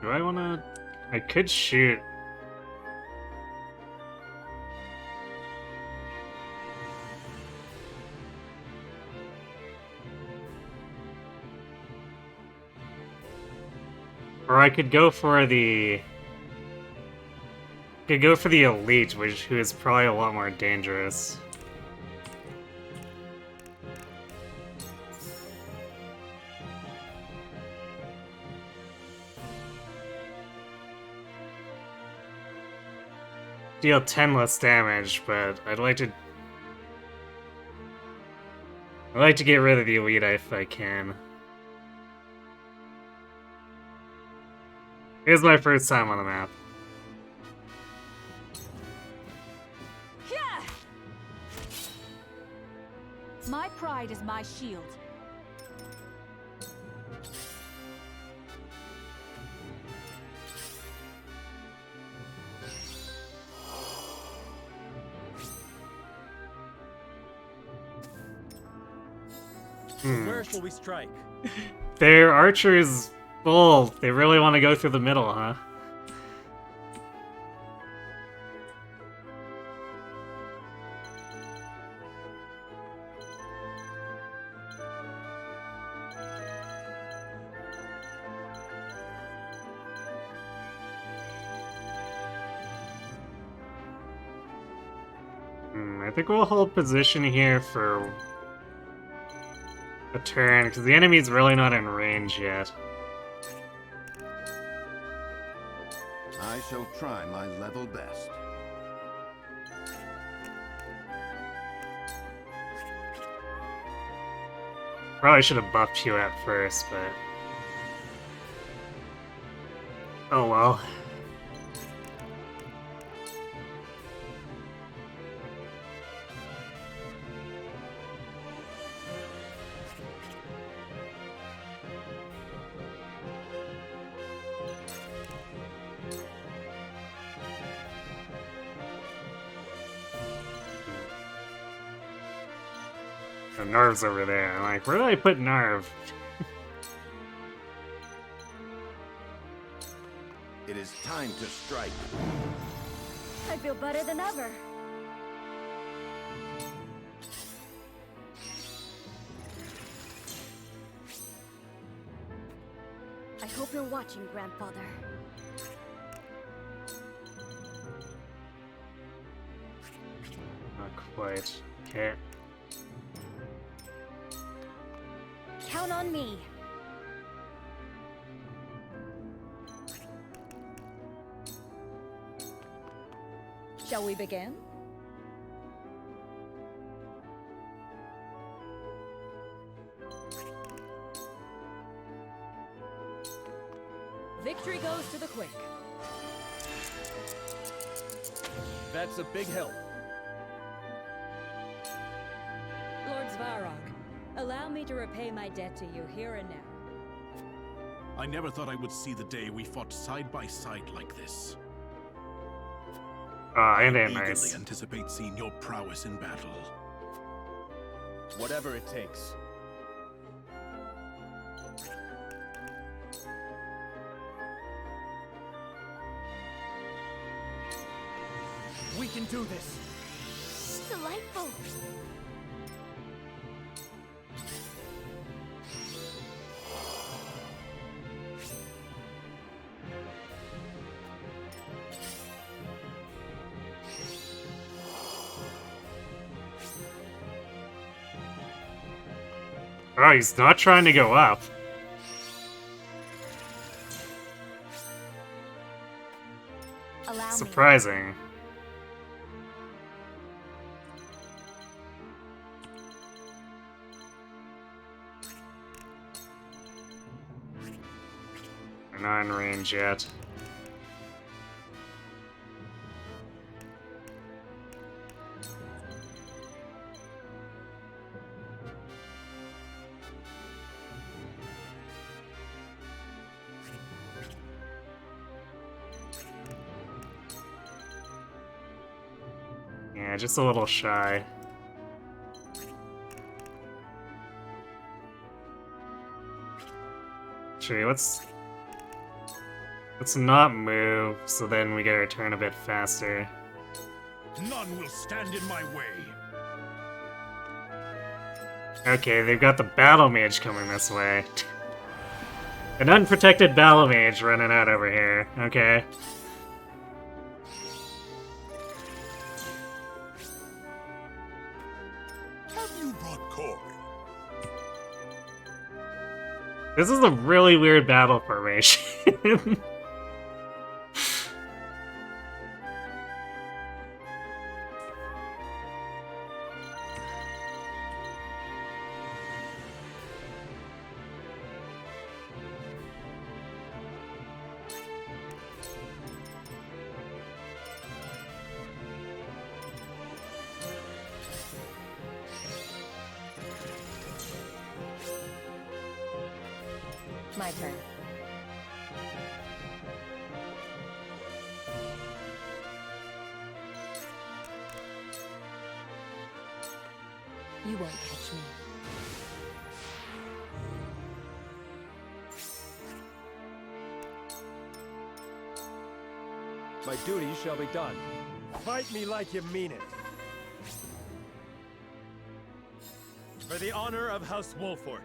Do I wanna... I could shoot. Or I could go for the... Could go for the elite, who is probably a lot more dangerous. Deal 10 less damage, but I'd like to get rid of the elite if I can. It is my first time on the map. Yeah! My pride is my shield. Where shall we strike? Their archers full. They really want to go through the middle, huh? I think we'll hold position here for a turn, because the enemy's really not in range yet. I shall try my level best. Probably should have buffed you at first, but... oh well. The Narv's over there. I'm like, where did I put Narv? It is time to strike. I feel better than ever. I hope you're watching, Grandfather. Not quite. Okay. Count on me. Shall we begin? Victory goes to the quick. That's a big help. Lord Svarog, Allow me to repay my debt to you here and now. I never thought I would see the day we fought side by side like this. Ain't I it eagerly nice? anticipate seeing your prowess in battle. Whatever it takes. We can do this. Delightful. Oh, he's not trying to go up. Allow me. Surprising. We're not in range yet. Yeah, just a little shy. Actually, let's not move, so then we get our turn a bit faster. None will stand in my way. Okay, they've got the battle mage coming this way. An unprotected battle mage running out over here. Okay. Have you brought coin? This is a really weird battle formation. My turn. You won't catch me. My duty shall be done. Fight me like you mean it. For the honor of House Wolfort.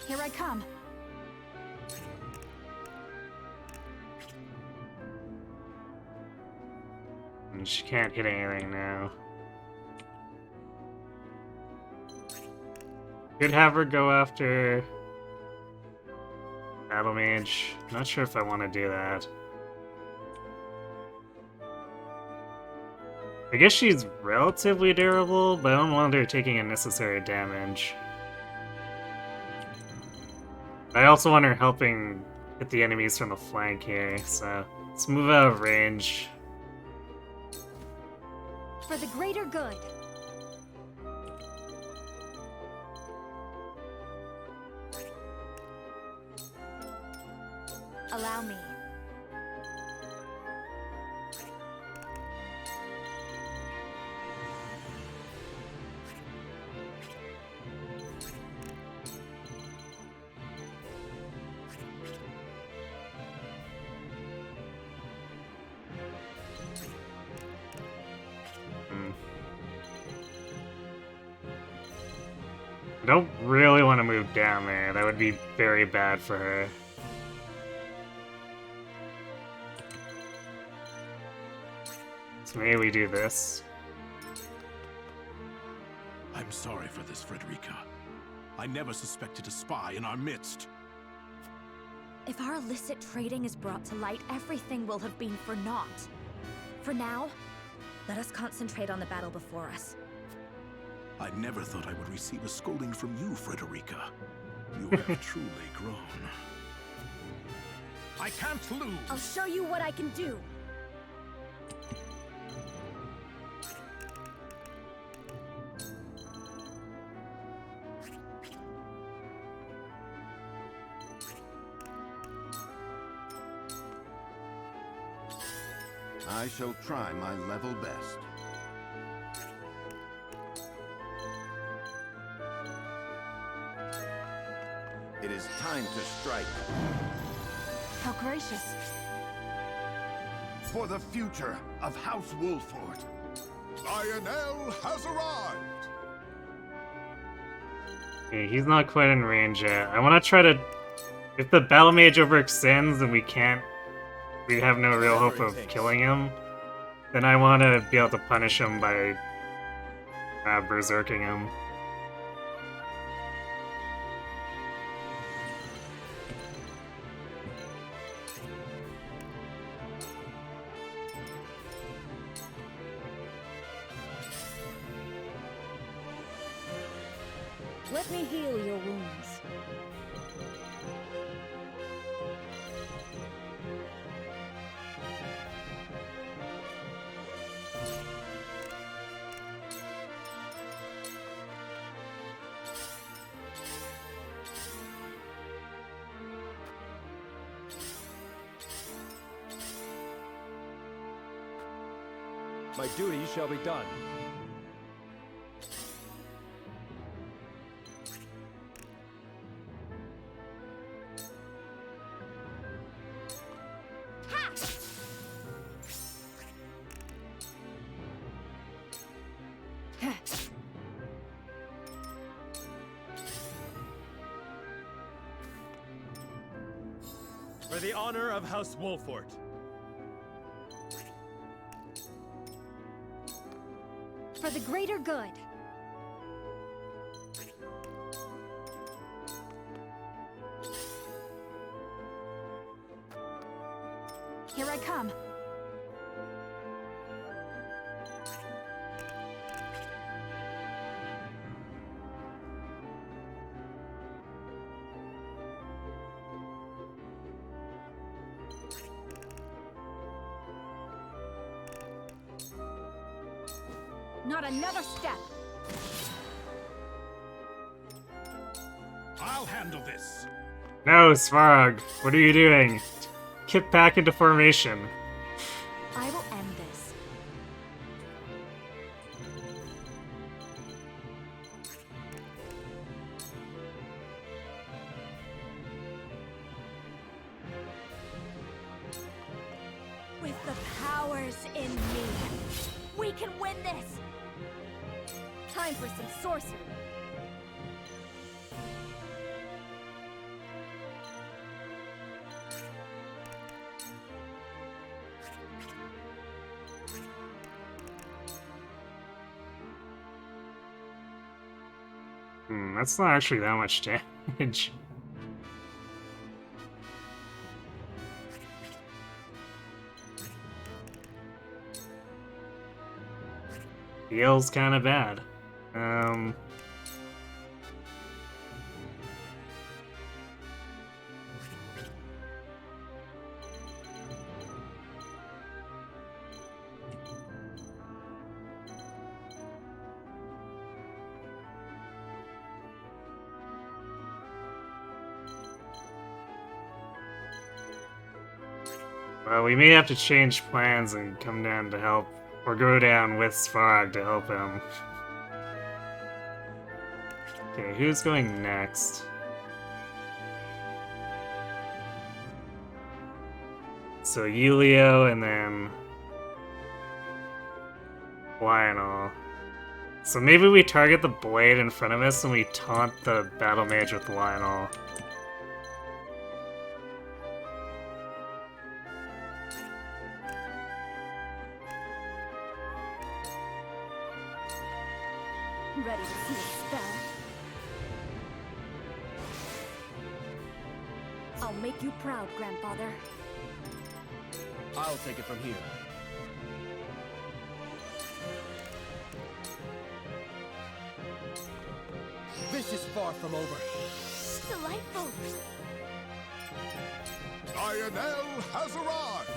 Here I come. And she can't hit anything now. Could have her go after Battle Mage. Not sure if I want to do that. I guess she's relatively durable, but I don't want her taking unnecessary damage. I also want her helping hit the enemies from the flank here, so let's move out of range. For the greater good. Allow me. I don't really want to move down there. That would be very bad for her. So maybe we do this. I'm sorry for this, Frederica. I never suspected a spy in our midst. If our illicit trading is brought to light, everything will have been for naught. For now, let us concentrate on the battle before us. I never thought I would receive a scolding from you, Frederica. You have truly grown. I can't lose. I'll show you what I can do. I shall try my level best. It is time to strike. How gracious. For the future of House Wolford, Lionel has arrived. Okay, he's not quite in range yet. I want to try to... If the Battle Mage overextends and we have no real hope of killing him, then I want to be able to punish him by berserking him. Let me heal your wounds. My duty shall be done. For the honor of House Wolford. For the greater good. Here I come. Not another step. I'll handle this. No, Svarog, what are you doing? Get back into formation. I will end this. With the powers in me, we can win this! Time for some sorcery. That's not actually that much damage. Feels kind of bad. Well, we may have to change plans and come down to help, or go down with Svarog to help him. Okay, who's going next? So Yulio and then Lionel. So maybe we target the blade in front of us and we taunt the battle mage with Lionel. Ready to see a spell? I'll make you proud, Grandfather. I'll take it from here. This is far from over. Delightful. Lionel has arrived!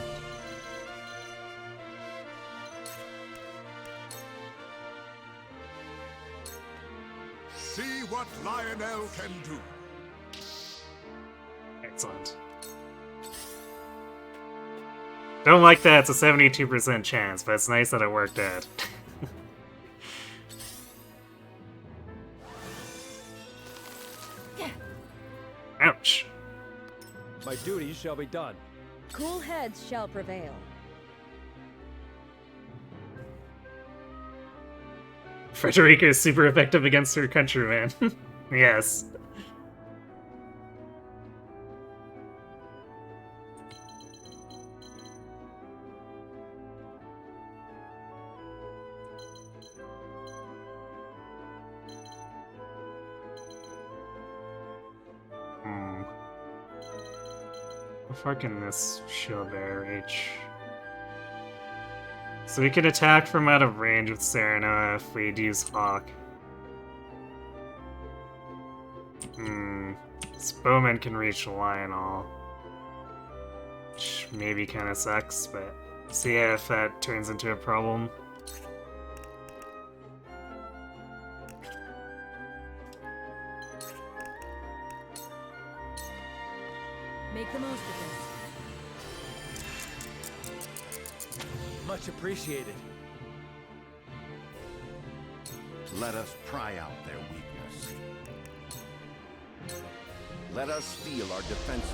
See what Lionel can do. Excellent. Don't like that it's a 72% chance, but it's nice that it worked out. Ouch. My duties shall be done. Cool heads shall prevail. Frederica is super effective against her countryman. Yes. How far can this shield bearer reach? So we can attack from out of range with Serenoa if we'd use Hawk. This bowman can reach Lionel. Which maybe kind of sucks, but see if that turns into a problem. Make the most of this. Much appreciated. Let us pry out their weakness. Let us steel our defenses.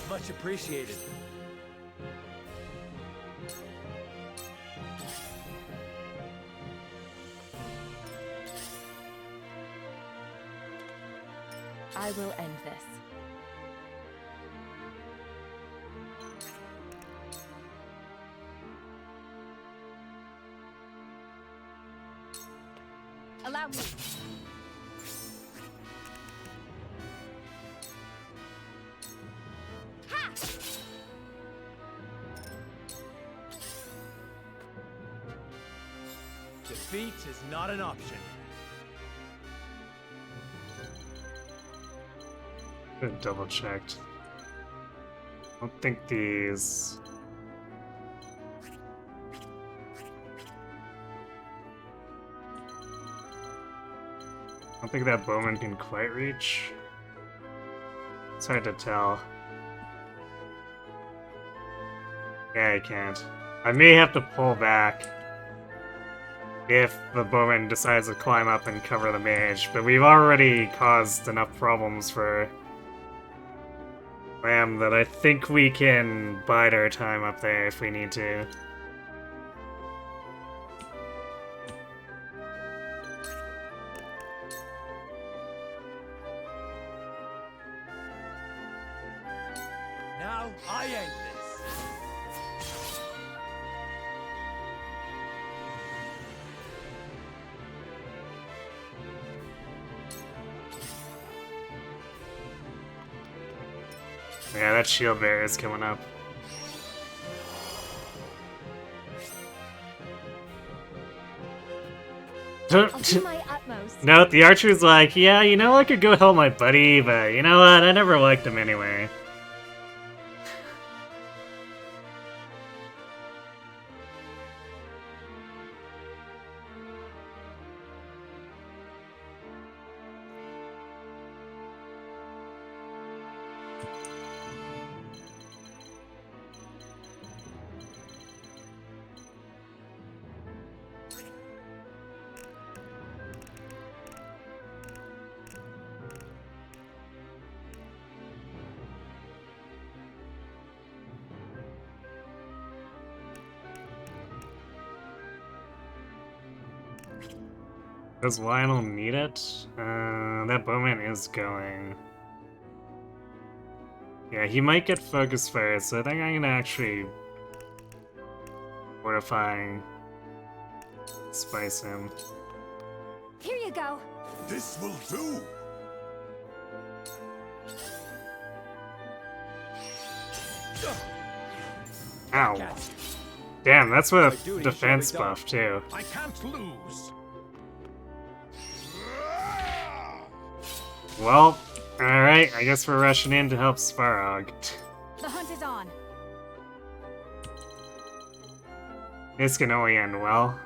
Much appreciated. I will end this. Allow me. Ha! Defeat is not an option. Double checked. I don't think these. I don't think that bowman can quite reach. It's hard to tell. Yeah, I can't. I may have to pull back if the bowman decides to climb up and cover the mage, but we've already caused enough problems for Lamb that I think we can bide our time up there if we need to. Now I end this. Yeah, that shield bearer is coming up. I'll do my utmost. No, the archer's like, yeah, you know, I could go help my buddy, but you know what? I never liked him anyway. Does Lionel need it? That bowman is going. Yeah, he might get focus fire, so I think I'm gonna actually fortifying spice him. Here you go. This will do. Ow. Damn, that's with defense buff too. I can't lose. Well, alright, I guess we're rushing in to help Svarog. The hunt is on. This can only end well.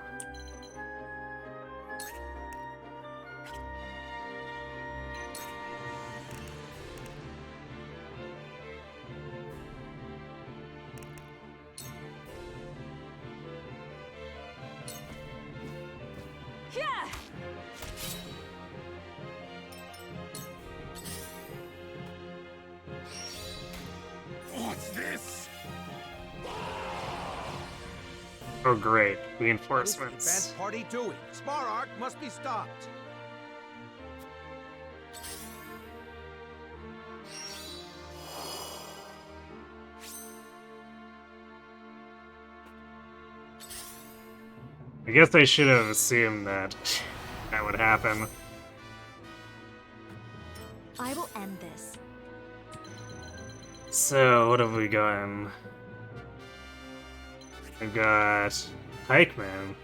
Yeah! What's this? Oh great, What is reinforcements. the advance party doing? Sparark must be stopped. I guess I should have assumed that that would happen. I will end this. So, what have we gotten? We've got Pikeman.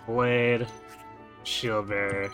Blade. Shield Bearer.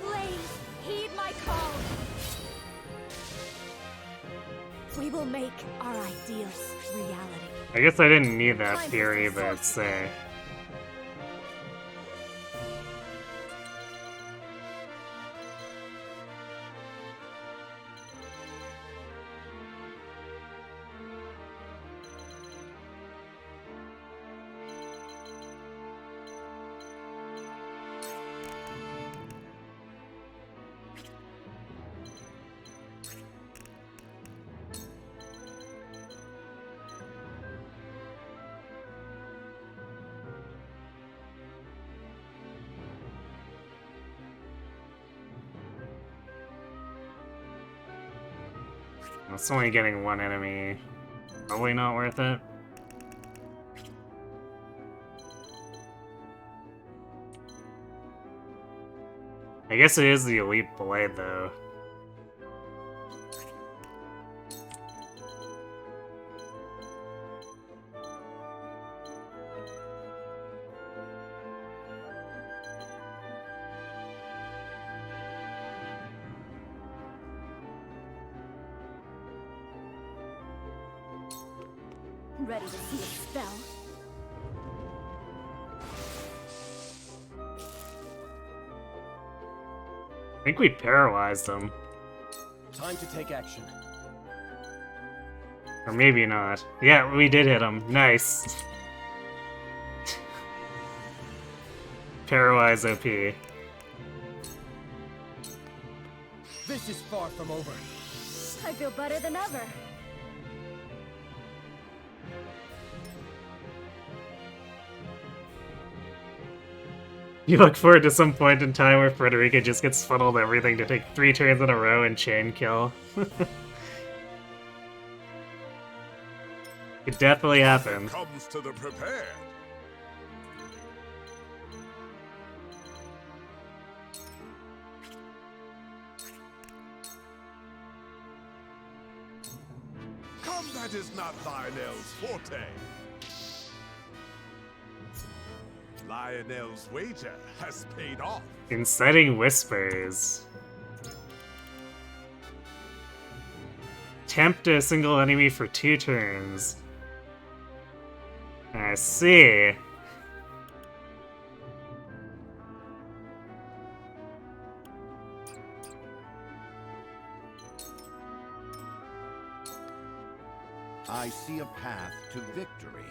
Please, heed my call. We will make our ideals reality. I guess I didn't need that theory, but say. It's only getting one enemy. Probably not worth it. I guess it is the Elite Blade, though. Ready to see a spell? I think we paralyzed them. Time to take action. Or maybe not. Yeah, we did hit him. Nice. Paralyze OP. This is far from over. I feel better than ever. You look forward to some point in time where Frederica just gets funneled everything to take 3 turns in a row and chain kill. Could definitely happen. Comes to the prepared. Combat is not Lionel's forte. Lionel's wager has paid off. Inciting Whispers. Tempt a single enemy for 2 turns. I see. I see a path to victory.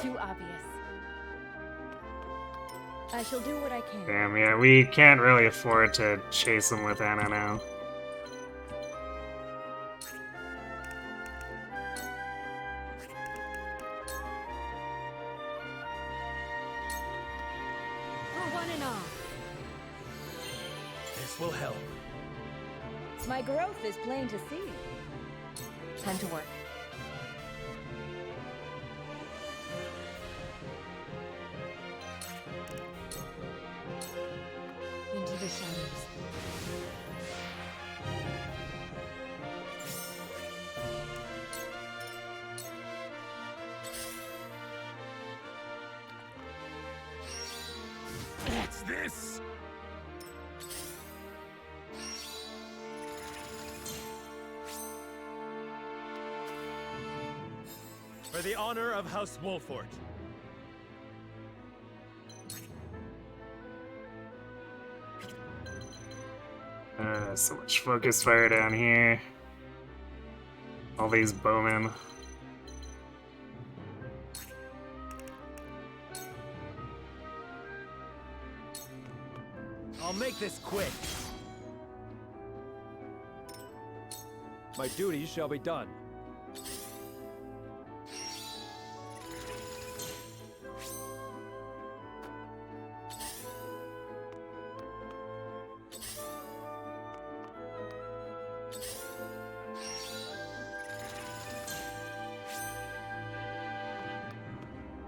Too obvious. I shall do what I can. Damn, yeah, we can't really afford to chase him with Anna now. For one and all. This will help. My growth is plain to see. Time to work. Into the shadows. What's this? For the honor of House Wolfort. So much focus fire down here. All these bowmen. I'll make this quick. My duty shall be done.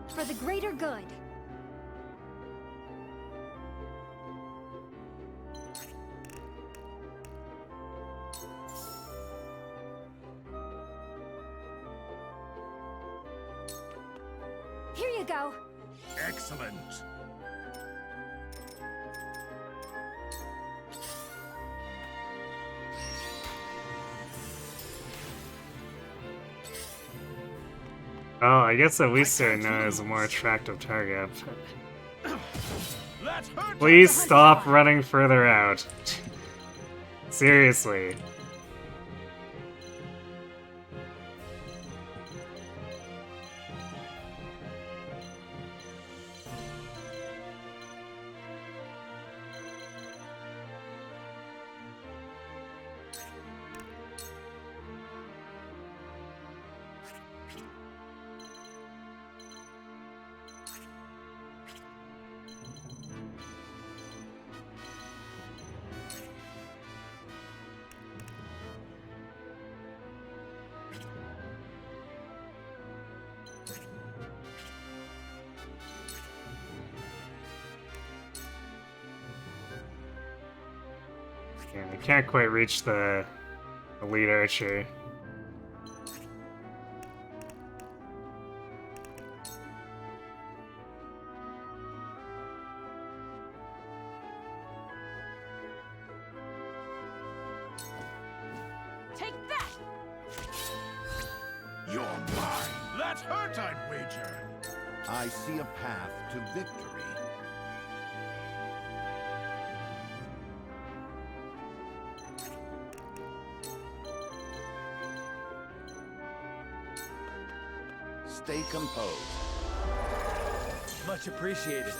For the greater good. Here you go. Excellent. Oh, I guess at least Serena is a more attractive target. Please stop running further out. Seriously. Yeah, I can't quite reach the lead archer. Take that! You're mine. That's hurt, I'd wager. I see a path to victory. Stay composed. Much appreciated.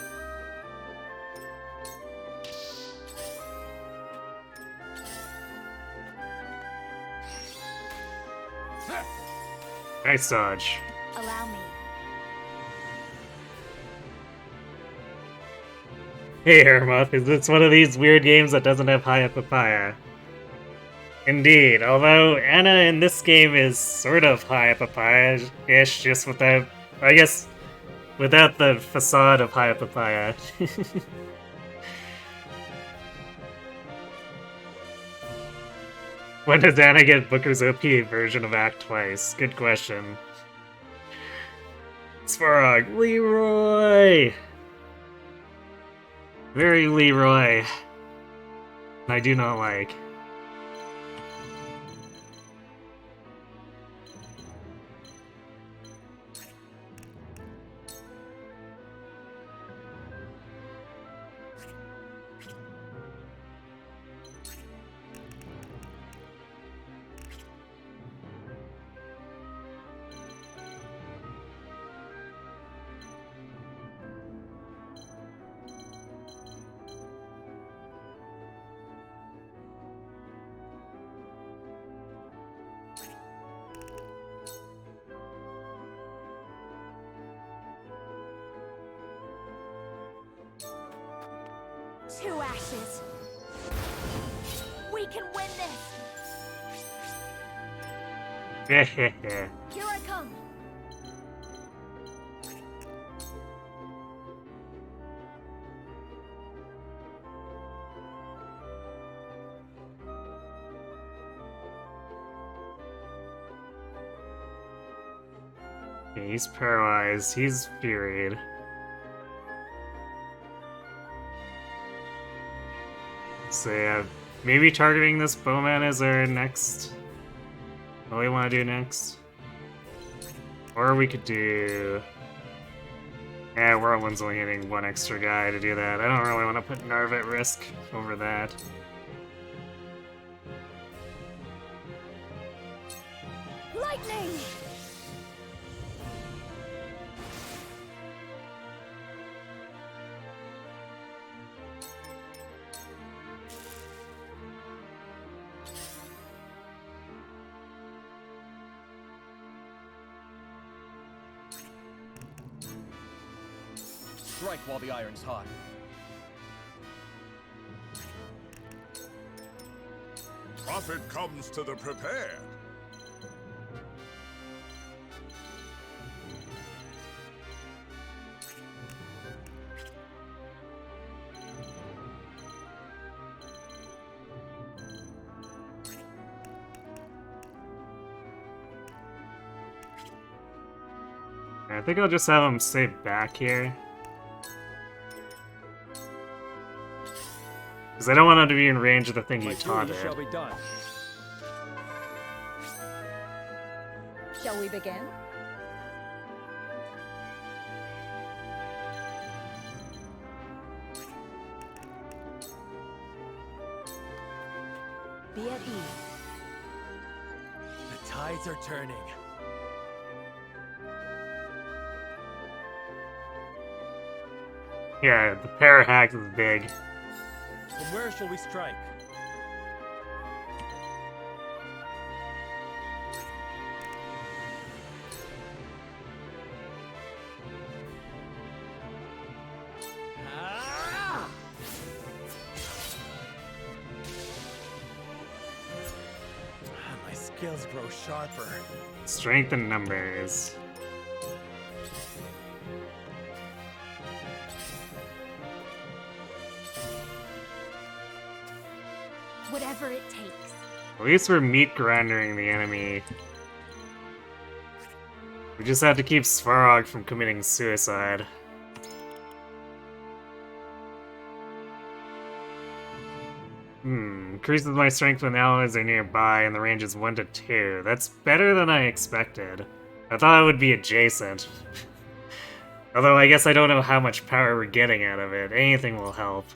Nice dodge. Allow me. Hey, Hermoth, is this one of these weird games that doesn't have Haya Papaya? Indeed, although Anna in this game is sort of Haya Papaya-ish, just without, I guess, without the facade of Haya Papaya. When does Anna get Booker's OP version of Act Twice? Good question. Svarog, Leroy! Very Leroy. I do not like. 2 ashes. We can win this. Here I come. Okay, he's paralyzed. He's furied. So yeah, maybe targeting this bowman is our next... what we want to do next. Or we could do... yeah, Whirlwind's only hitting 1 extra guy to do that. I don't really want to put Narv at risk over that. Lightning! Strike while the iron's hot. Profit comes to the prepared. I think I'll just have him stay back here. Because I don't want him to be in range of the thing he taunted. Shall be done. Shall we begin? Be at ease. The tides are turning. Yeah, the Parahax is big. From where shall we strike? My skills grow sharper. Strength in numbers. Whatever it takes. At least we're meat grinding the enemy. We just have to keep Svarog from committing suicide. Increases my strength when allies are nearby and the range is 1 to 2. That's better than I expected. I thought it would be adjacent. Although I guess I don't know how much power we're getting out of it. Anything will help.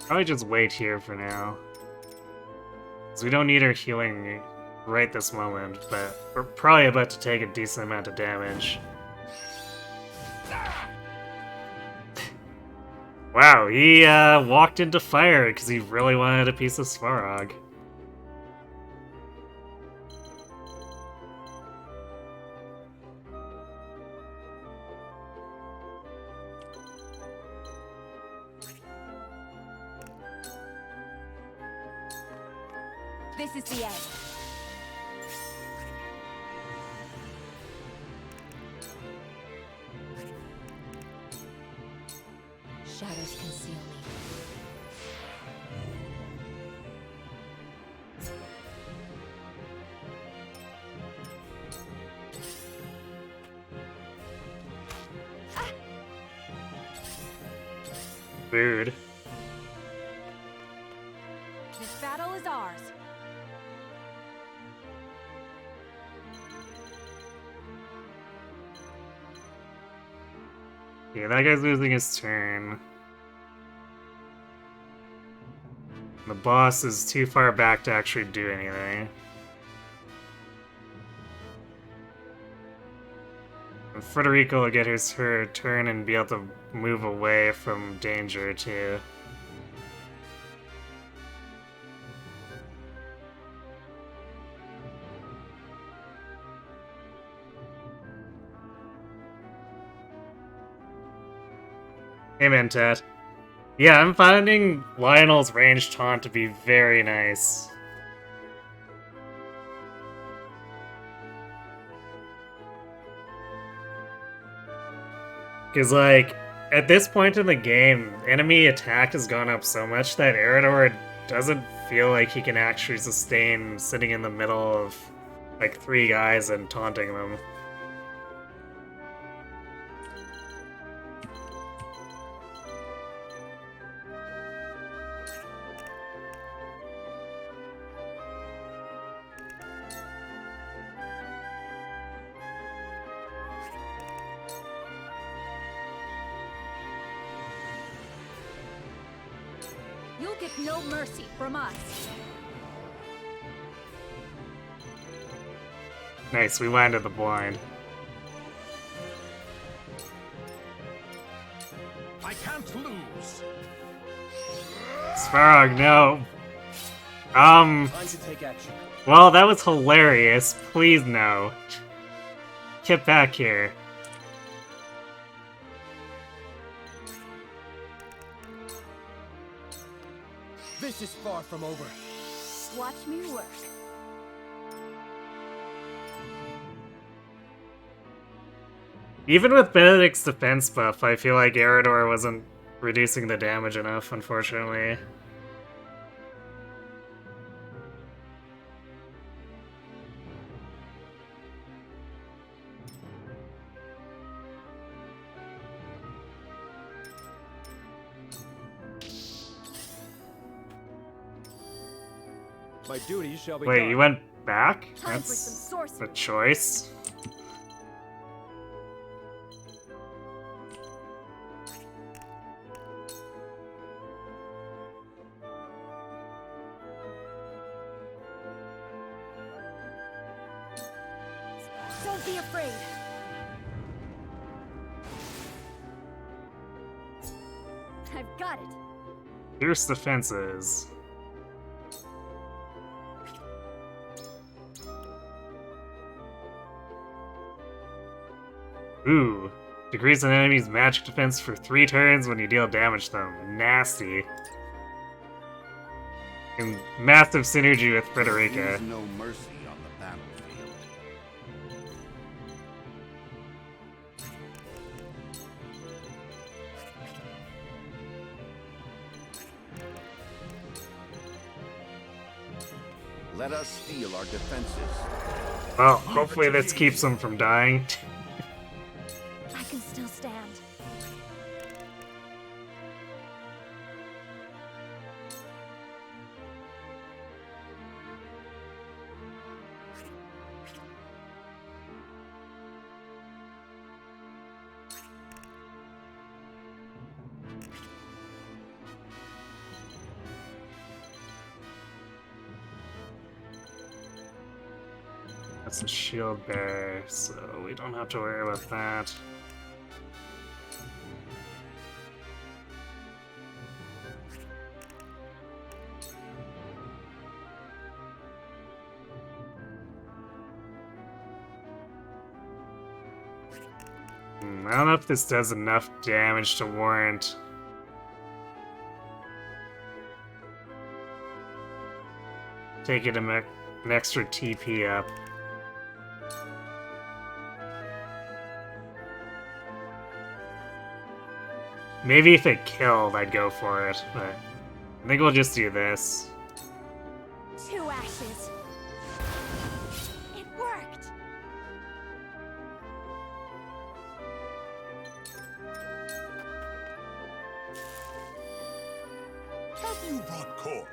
Probably just wait here for now. Because we don't need her healing right this moment, but we're probably about to take a decent amount of damage. Wow, he walked into fire because he really wanted a piece of Svarog. This is the end. Shadows conceal me. Rude. This battle is ours. Yeah, that guy's losing his turn. The boss is too far back to actually do anything. And Frederica will get her turn and be able to move away from danger too. Hey man, Tat. Yeah, I'm finding Lionel's ranged taunt to be very nice. Because, like, at this point in the game, enemy attack has gone up so much that Eredor doesn't feel like he can actually sustain sitting in the middle of, like, 3 guys and taunting them. You'll get no mercy from us. Nice, we landed the blind. I can't lose. Svarog, no. Time to take action. Well, that was hilarious. Please no. Get back here. This is far from over. Watch me work. Even with Benedict's defense buff, I feel like Eredor wasn't reducing the damage enough, unfortunately. My duty shall be Wait, done. you went back? Time for some That's sorcery. a choice. Don't be afraid. I've got it. Fierce defenses. Ooh. Decrease an enemy's magic defense for 3 turns when you deal damage to them. Nasty. And massive synergy with Frederica. There's no mercy on the battlefield. Let us steel our defenses. Well, hopefully this keeps them from dying. I can still stand. That's a shield bearer, so we don't have to worry about that. I don't know if this does enough damage to warrant taking an extra TP up. Maybe if it killed, I'd go for it, but I think we'll just do this. 2 ashes. It worked. Have you brought Corey?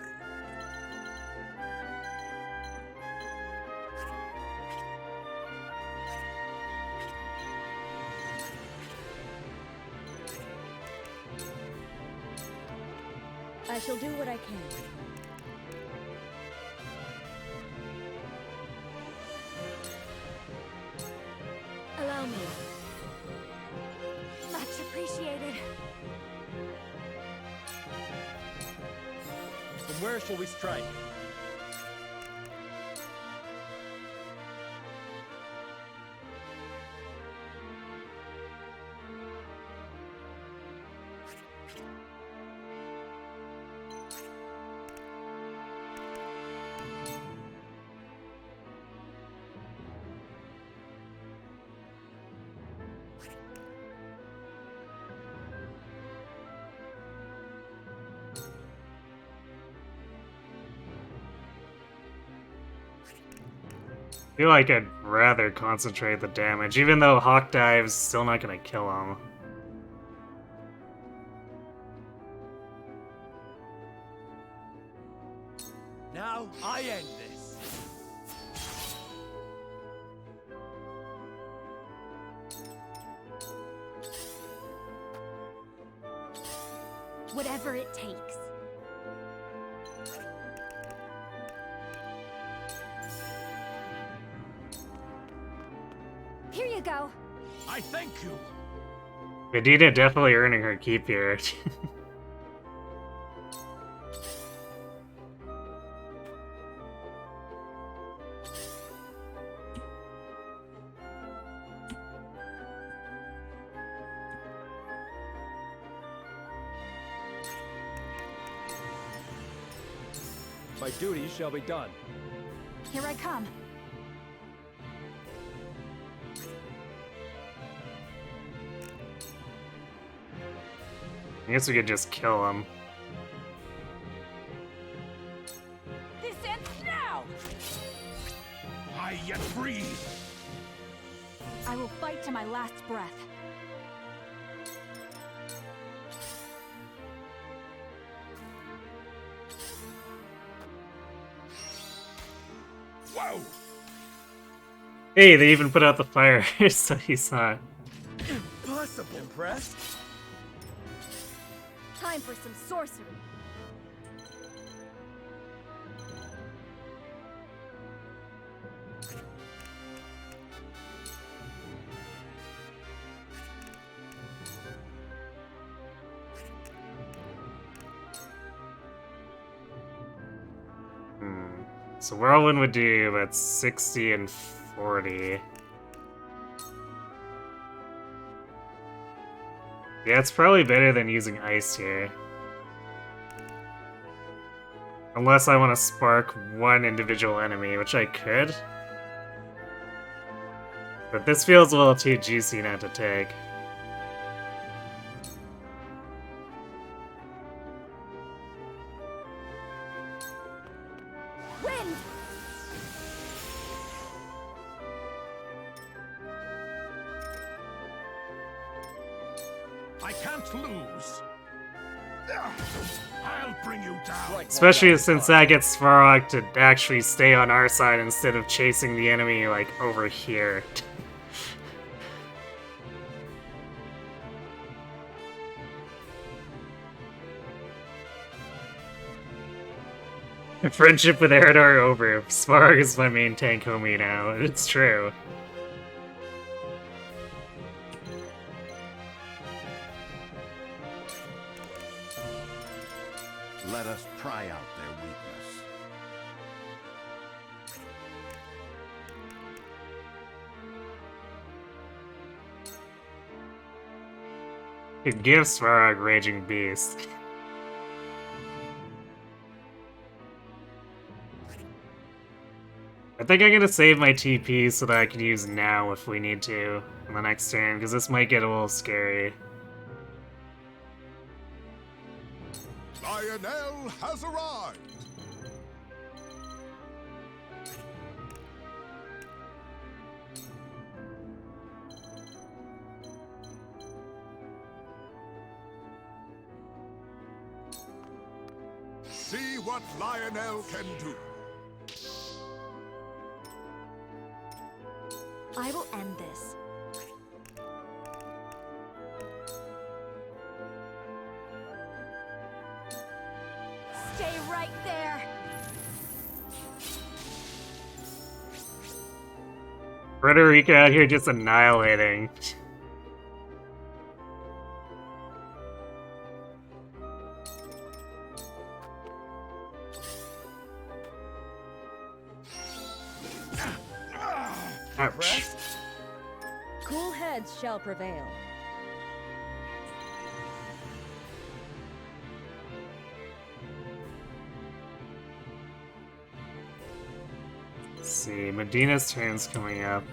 I shall do what I can. Allow me. appreciated. From where shall we strike? I feel like I'd rather concentrate the damage, even though Hawk Dive's still not gonna kill him. Now I end this. Whatever it takes. Here you go. I thank you. Vegeta definitely earning her keep here. My duty shall be done. Here I come. I guess we could just kill him. This ends now! I yet breathe. I will fight to my last breath. Whoa! Hey, they even put out the fire, so he's not. Impossible. Impressed? Time for some sorcery. So Whirlwind would do about 60 and 40. Yeah, it's probably better than using ice here. Unless I want to spark one individual enemy, which I could. But this feels a little too juicy not to take. Wind! I can't lose. I'll bring you down. Especially since that gets Svarog to actually stay on our side instead of chasing the enemy, like, over here. Friendship with Eridar over. Svarog is my main tank homie now. It's true. Let us pry out their weakness. It gives Svarog Raging Beast. I think I'm gonna save my TP so that I can use now if we need to in the next turn, because this might get a little scary. Lionel has arrived. See what Lionel can do. I will end this. Stay right there. Frederica out here just annihilating. shall prevail. Let's see, Medina's turn's coming up.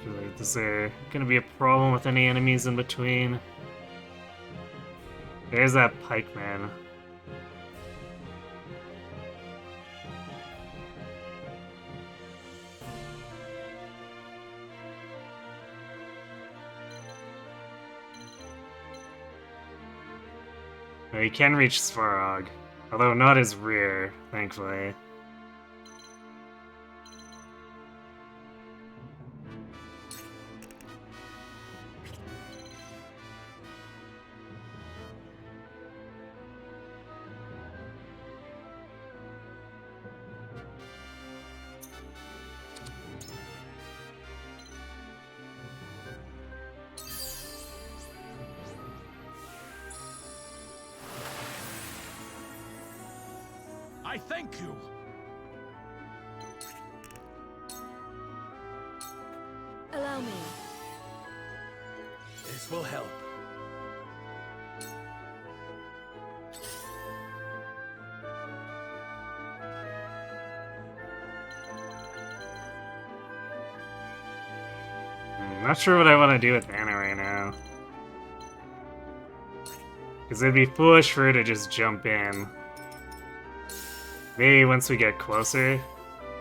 Is there gonna be a problem with any enemies in between? There's that pikeman. Well, you can reach Svarog, although not his rear, thankfully. I thank you. Allow me. This will help. I'm not sure what I want to do with Anna right now. Because it'd be foolish for her to just jump in. Maybe once we get closer.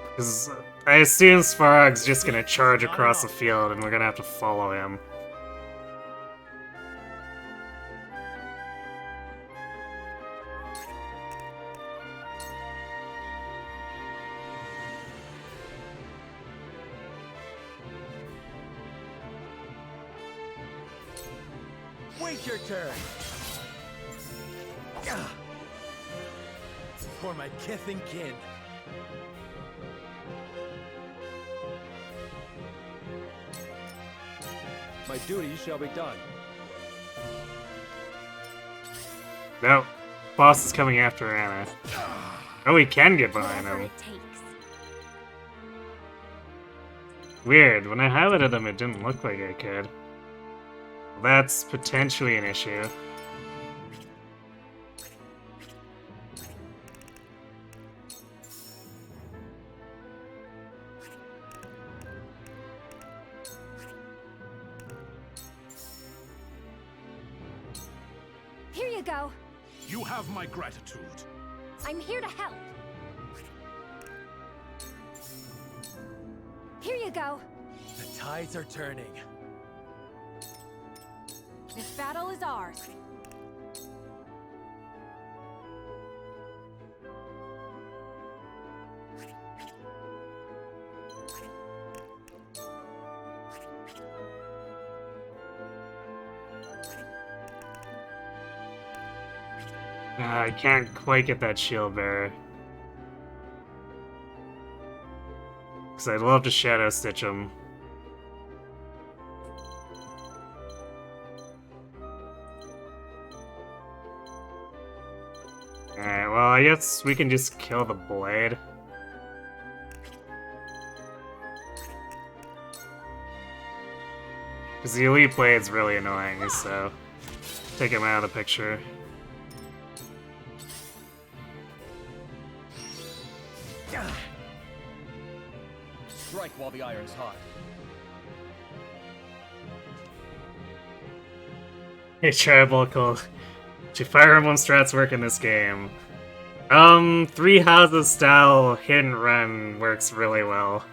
Because I assume Svarog's just gonna charge across the field and we're gonna have to follow him. Wait your turn. For my kith and kin. My duty shall be done. No, boss is coming after Anna. Oh, we can get behind him. Weird, when I highlighted him it didn't look like I could. That's potentially an issue. Here you go. You have my gratitude. I'm here to help. Here you go. The tides are turning. This battle is ours. I can't quite get that shield bearer. Because I'd love to Shadow Stitch him. Alright, well, I guess we can just kill the blade. Because the Elite Blade's really annoying, so take him out of the picture. Strike while the iron's hot. Hey, Tribal, do Fire Emblem strats work in this game? Three Houses style hit and run works really well.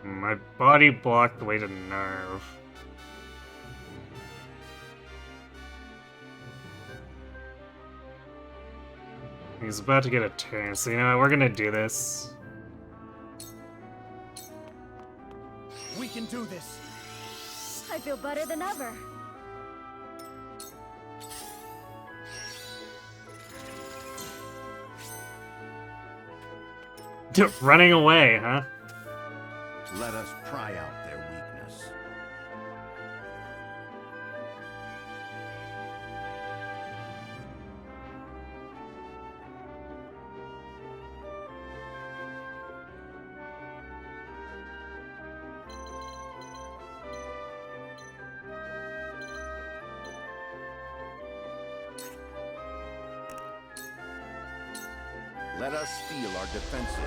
My body blocked the way to nerve. He's about to get a turn, so you know what, we're gonna do this. We can do this. I feel better than ever. Running away, huh? Let us pry out their weakness. Let us steel our defenses.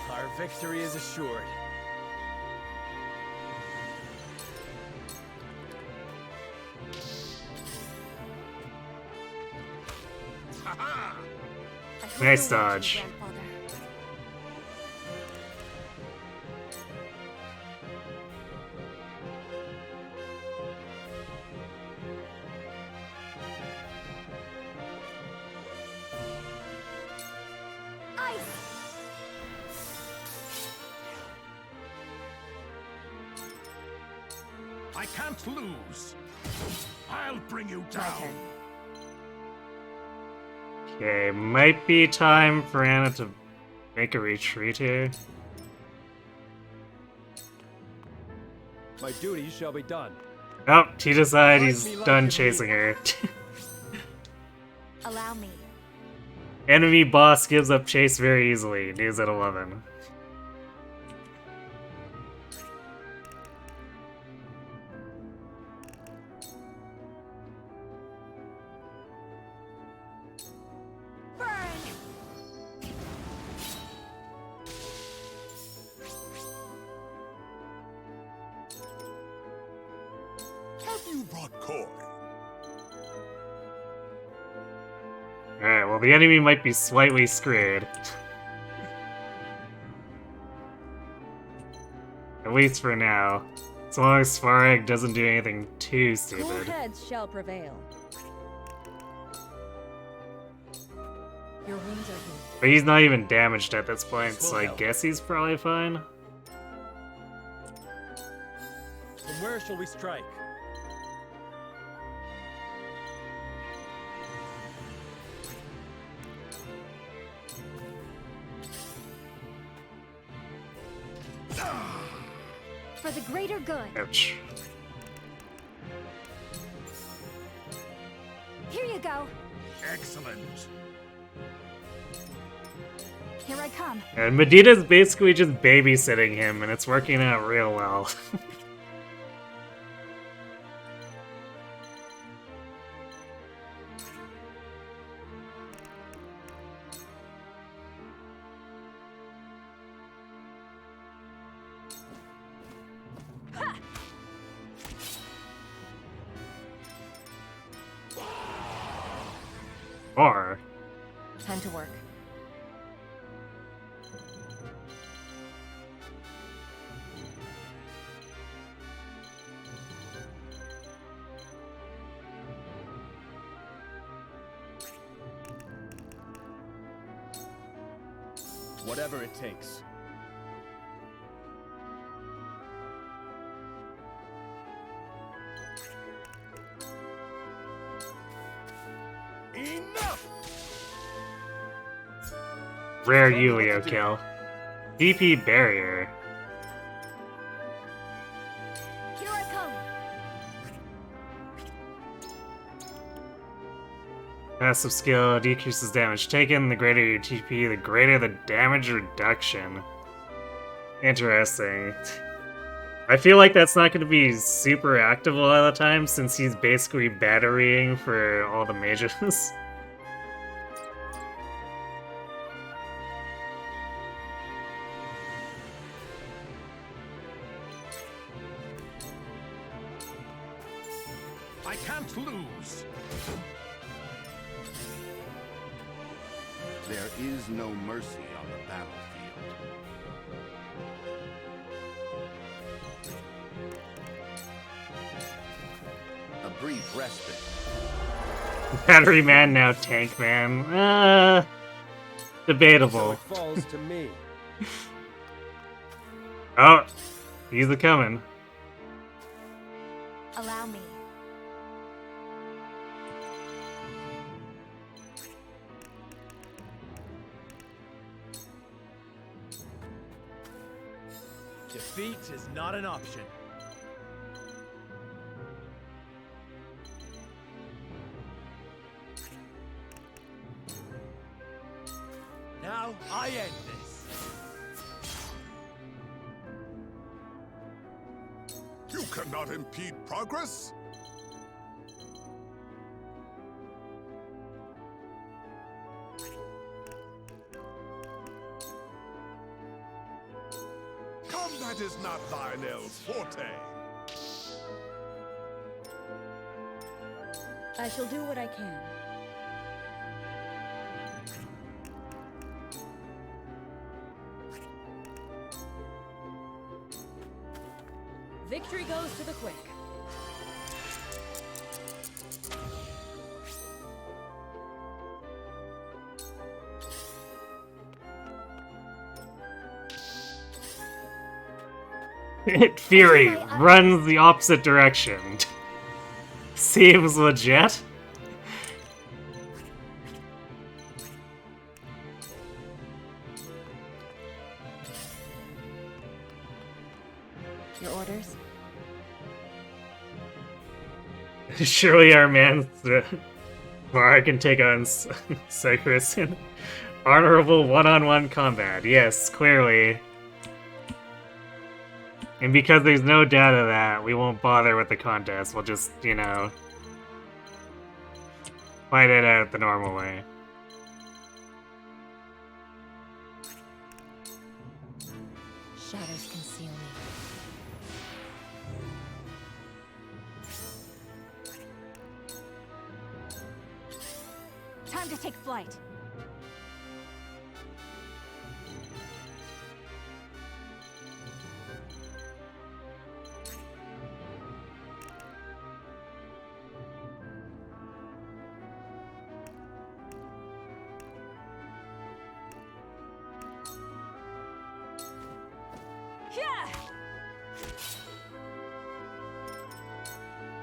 Our victory is assured. Nice dodge. I can't lose. I'll bring you down. Okay, might be time for Anna to make a retreat here. My duty shall be done. Oh, he decided he's done chasing her. Allow me. Enemy boss gives up chase very easily. News at 11. Have you brought Koi? Alright, well the enemy might be slightly screwed. At least for now. As long as Svarog doesn't do anything too Cool stupid. heads shall prevail. Your wounds are healed. But he's not even damaged at this point, so I guess he's probably fine. From where shall we strike? For the greater good. Ouch. Here you go. Excellent. Here I come. And Medita's basically just babysitting him, and it's working out real well. Or Time to work. Whatever it takes. Enough! rare Yulia kill. DP barrier. Here I come. Passive skill decreases damage taken. The greater your TP, the greater the damage reduction. Interesting. I feel like that's not going to be super active a lot of the time since he's basically batterying for all the mages. I can't lose. There is no mercy on the battlefield. A brief respite. Battery man, now tank man. Debatable. So it falls to me. Oh, he's a coming. Allow me. Defeat is not an option. Now I end this. You cannot impede progress? Combat is not thine elves' forte. I shall do what I can. Victory goes to the quick. Fury runs the opposite direction. Seems legit. Your orders? Surely our man Mara can take on Cyprus in honorable one-on-one combat. Yes, clearly. And because there's no data that, we won't bother with the contest. We'll just, you know, fight it out the normal way. Shadows conceal me. Time to take flight.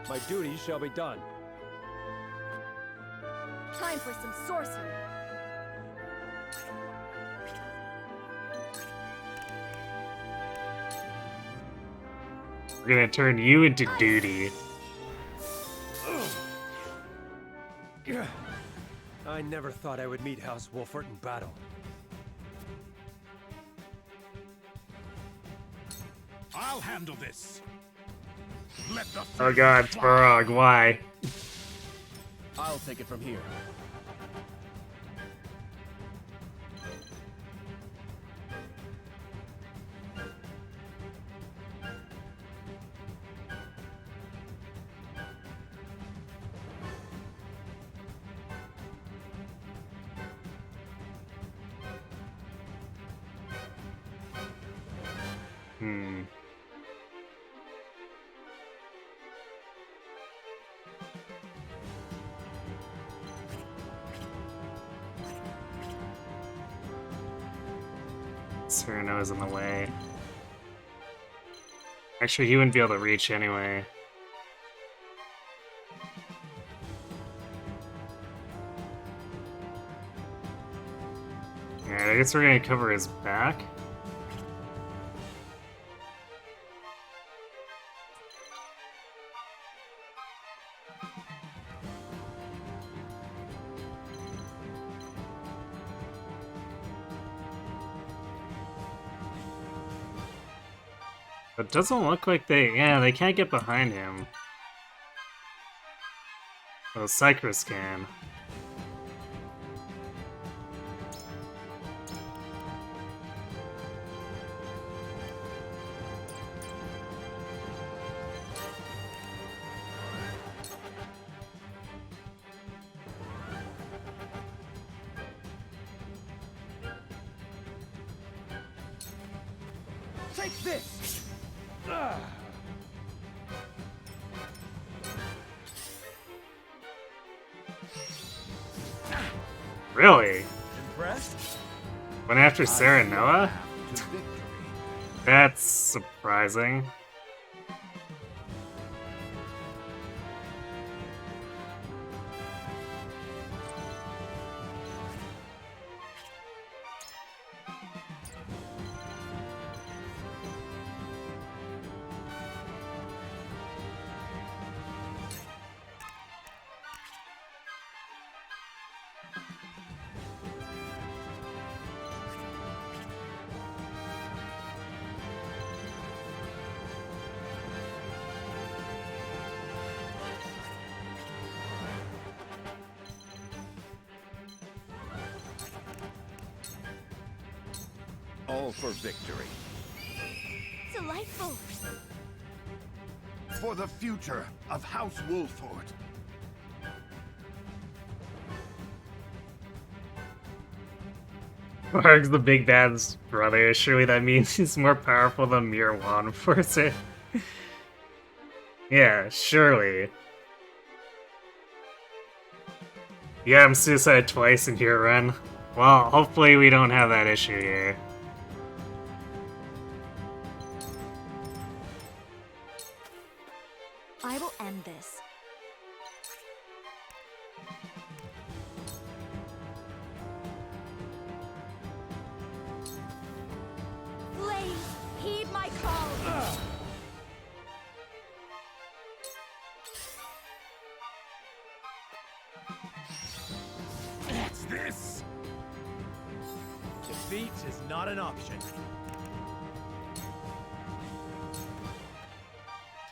My duty shall be done. Time for some sorcery. We're gonna turn you into duty. I never thought I would meet House Wolfert in battle. I'll handle this. Let the Oh god, Svarog, why? I'll take it from here. Cyrano's in the way. Actually, he wouldn't be able to reach anyway. Alright, I guess we're gonna cover his back. It doesn't look like they can't get behind him. Well, Cyprus can. Take this! Really? Impressed? Went after Serenoa? That's surprising. all for victory. Delightful. For the future of House Wolford. Varg's the big bad's brother. Surely that means he's more powerful than mere law enforcer. Yeah, surely. You got him suicide twice in your run. Well, hopefully we don't have that issue here. I will end this. Blaze, heed my call. What's this? Defeat is not an option.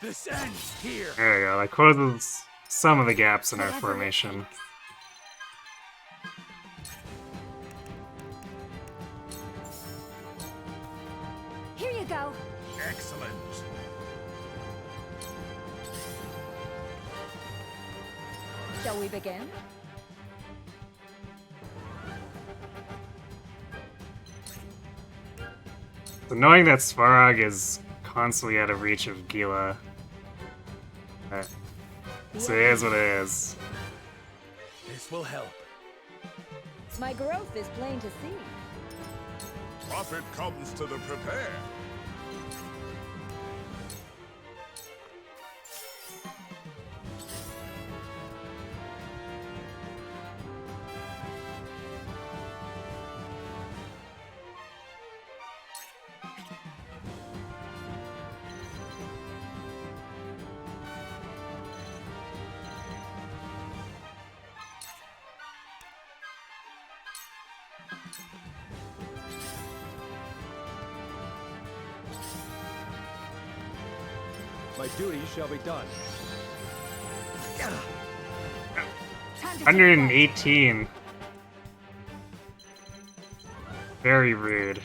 This ends here. There we go. That closes some of the gaps in our formation. Here you go. Excellent. Shall we begin? So knowing that Svarog is constantly out of reach of Gila, so it is what it is. This will help. My growth is plain to see. Profit comes to the prepared. My duty shall be done. 118. Very rude.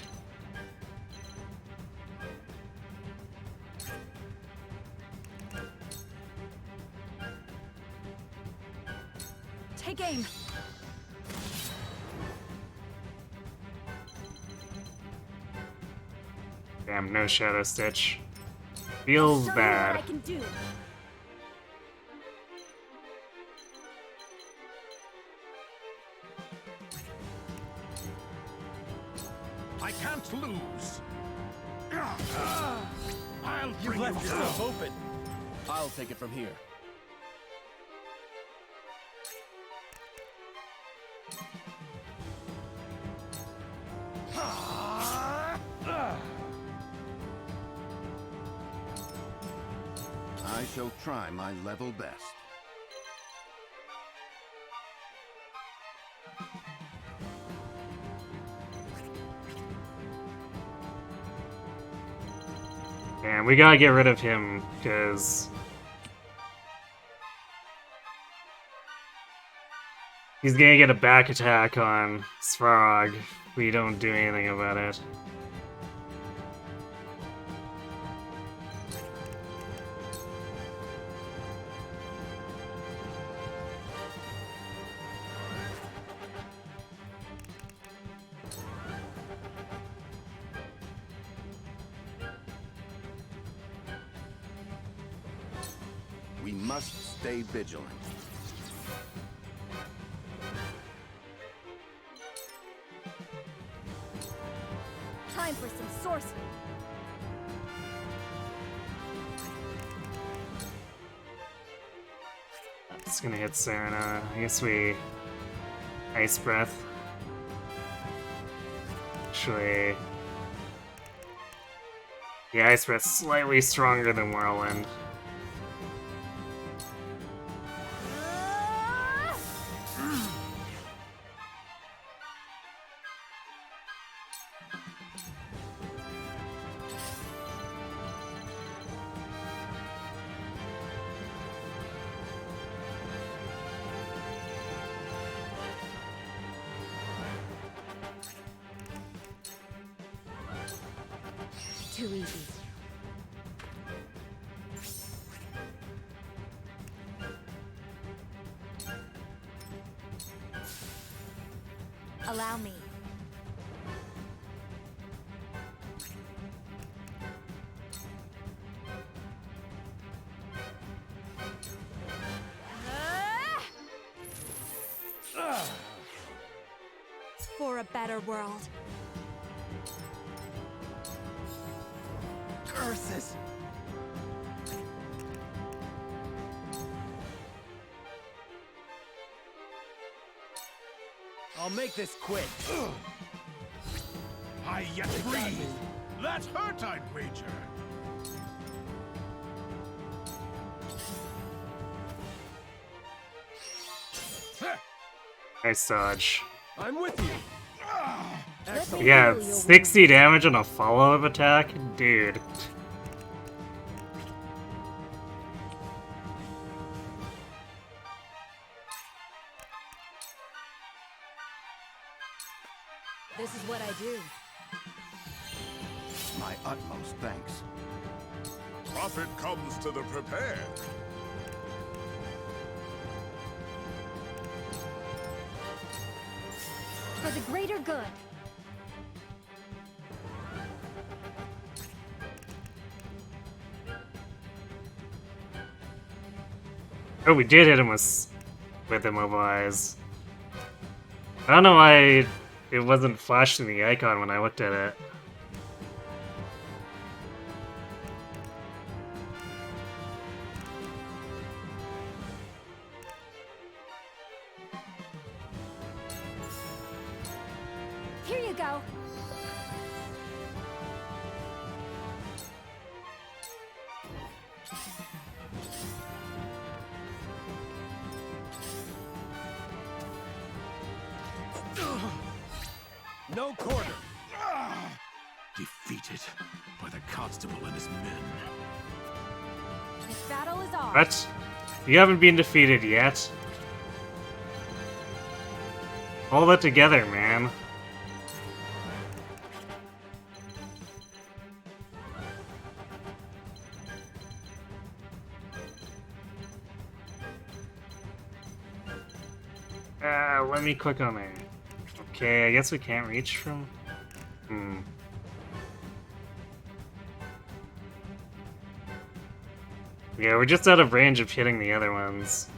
Take aim. Damn, no Shadow Stitch. Feels Show you bad. what I can do. I can't lose. I'll You've bring left you yourself down. open. I'll take it from here. I shall try my level best. And we gotta get rid of him, because he's gonna get a back attack on Svarog if we don't do anything about it. We must stay vigilant. Time for some sorcery. It's gonna hit Serena. I guess we Ice Breath. Actually, yeah, Ice Breath's slightly stronger than Whirlwind. too easy. Allow me. For a better world. Curses! I'll make this quick. I yet breathe. That's hurt, I'd wager. Nice dodge. I'm with you. Excellent. Yeah, 60 damage on a follow-up attack? Dude. This is what I do. My utmost thanks. Profit comes to the prepared. For the greater good. Oh, we did hit him with immobilize. I don't know why it wasn't flashing the icon when I looked at it. Here you go. No quarter. Defeated by the Constable and his men. This battle is ours. What? You haven't been defeated yet? Hold it together, man. Let me click on there. Okay, I guess we can't reach from... Yeah, we're just out of range of hitting the other ones.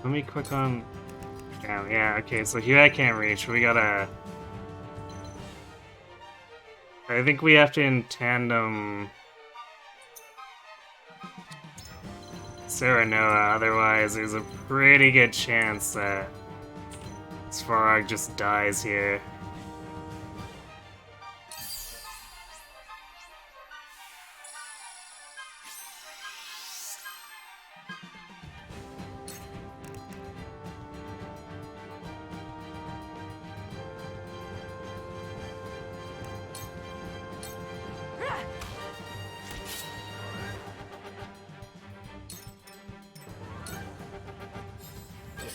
Let me click on... Yeah, okay, so here I can't reach. We gotta... I think we have to in tandem... Serenoa, otherwise there's a pretty good chance that Svarog just dies here.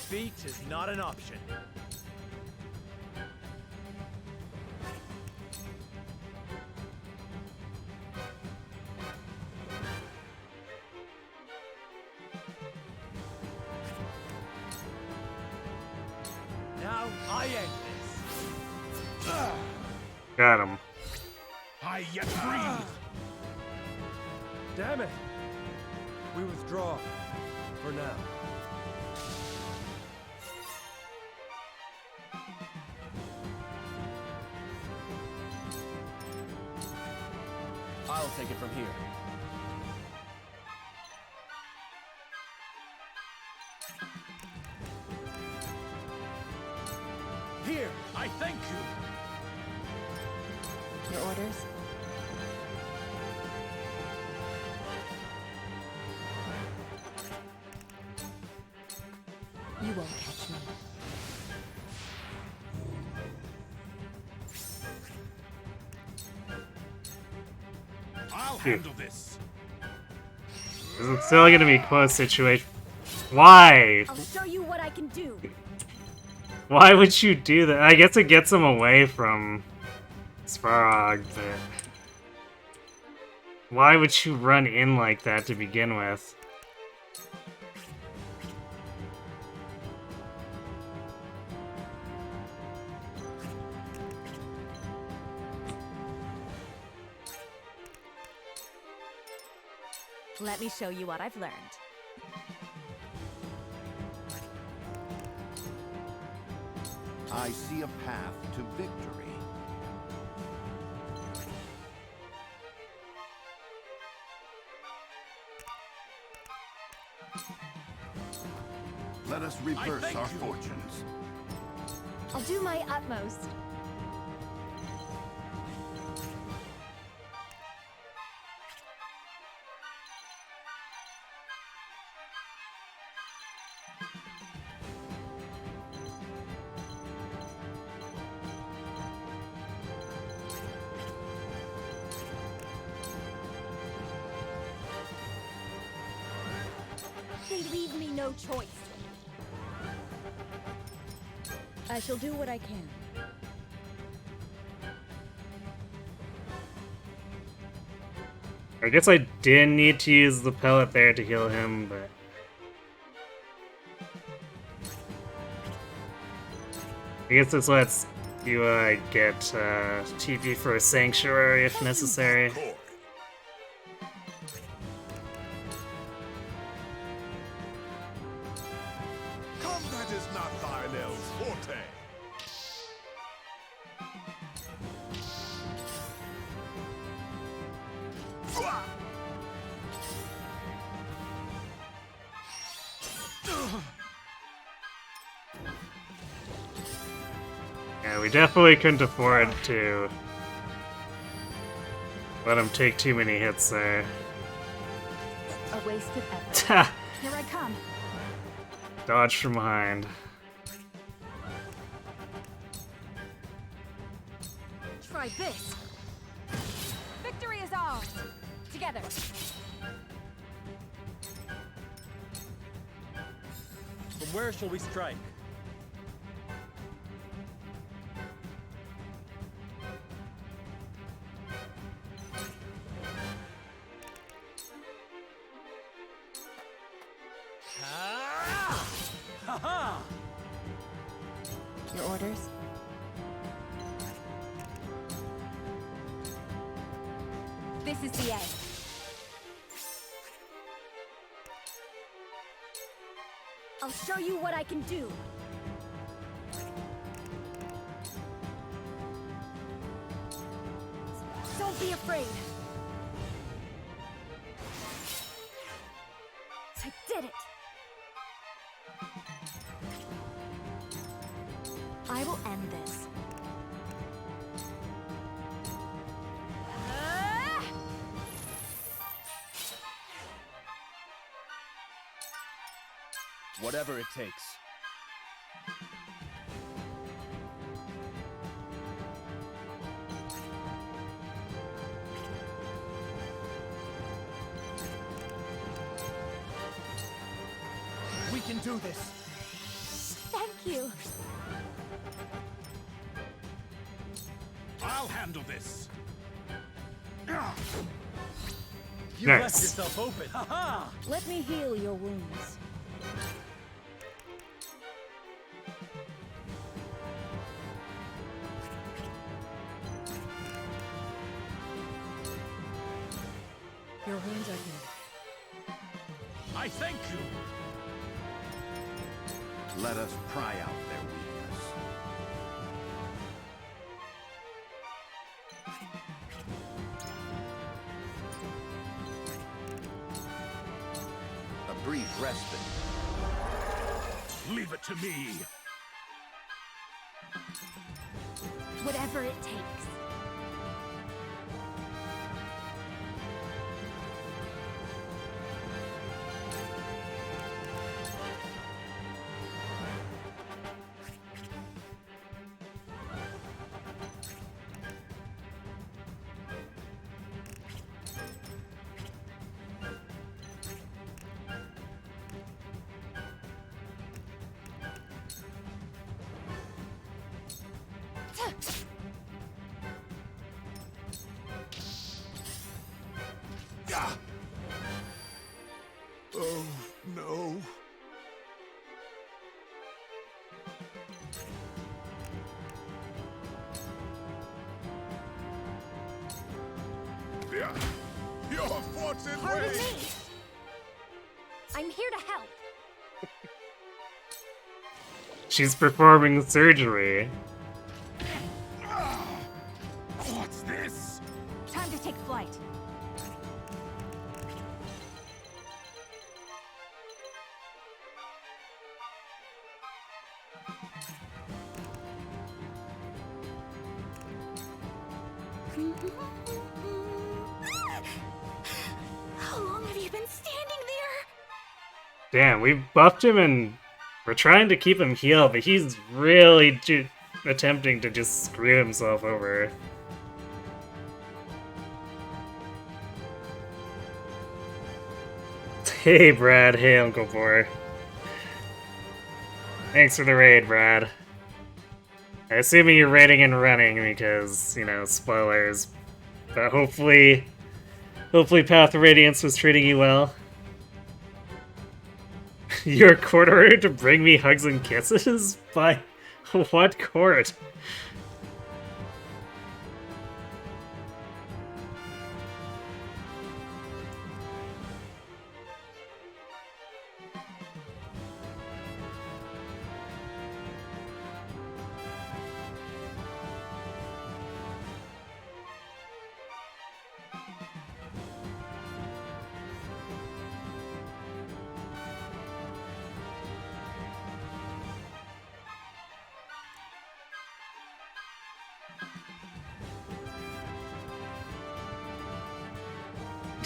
Defeat is not an option. Now I end this. Got him. I yet breathe. Damn it! We withdraw. For now. I'll take it from here. Here, I thank you. Your orders? You won't catch me. I'll handle this. Is it still gonna be a close situation? Why? I'll show you what I can do. Why would you do that? I guess it gets him away from Svarog, but why would you run in like that to begin with? Let me show you what I've learned. I see a path to victory. Let us reverse our fortunes. I'll do my utmost. They leave me no choice. I shall do what I can. I guess I didn't need to use the pellet there to heal him, but I guess this lets you get TP for a sanctuary if necessary. Combat is not Lionel's forte. Yeah, we definitely couldn't afford to let him take too many hits there. A wasted effort. Here I come. Dodge from behind. Try this. Victory is ours. Together. From where shall we strike? Your orders? This is the end. I'll show you what I can do. Don't be afraid. I did it. I will end this. Whatever it takes. We can do this. Thank you. I'll handle this. You Nice. left yourself open. Ha-ha! Let me heal your wounds. Your wounds are healed. I thank you. Let us pry out their weakness. A brief respite. Leave it to me. Whatever it takes. Oh, no. Your fortune Pardon waits. me. I'm here to help. She's performing surgery. What's this? Time to take flight. How long have you been standing there? Damn, we buffed him and we're trying to keep him healed, but he's really attempting to just screw himself over. Hey, Brad. Hey, Uncle Boar. Thanks for the raid, Brad. I assume you're raiding and running because, you know, spoilers. But hopefully Path of Radiance was treating you well. Your court order to bring me hugs and kisses? By what court?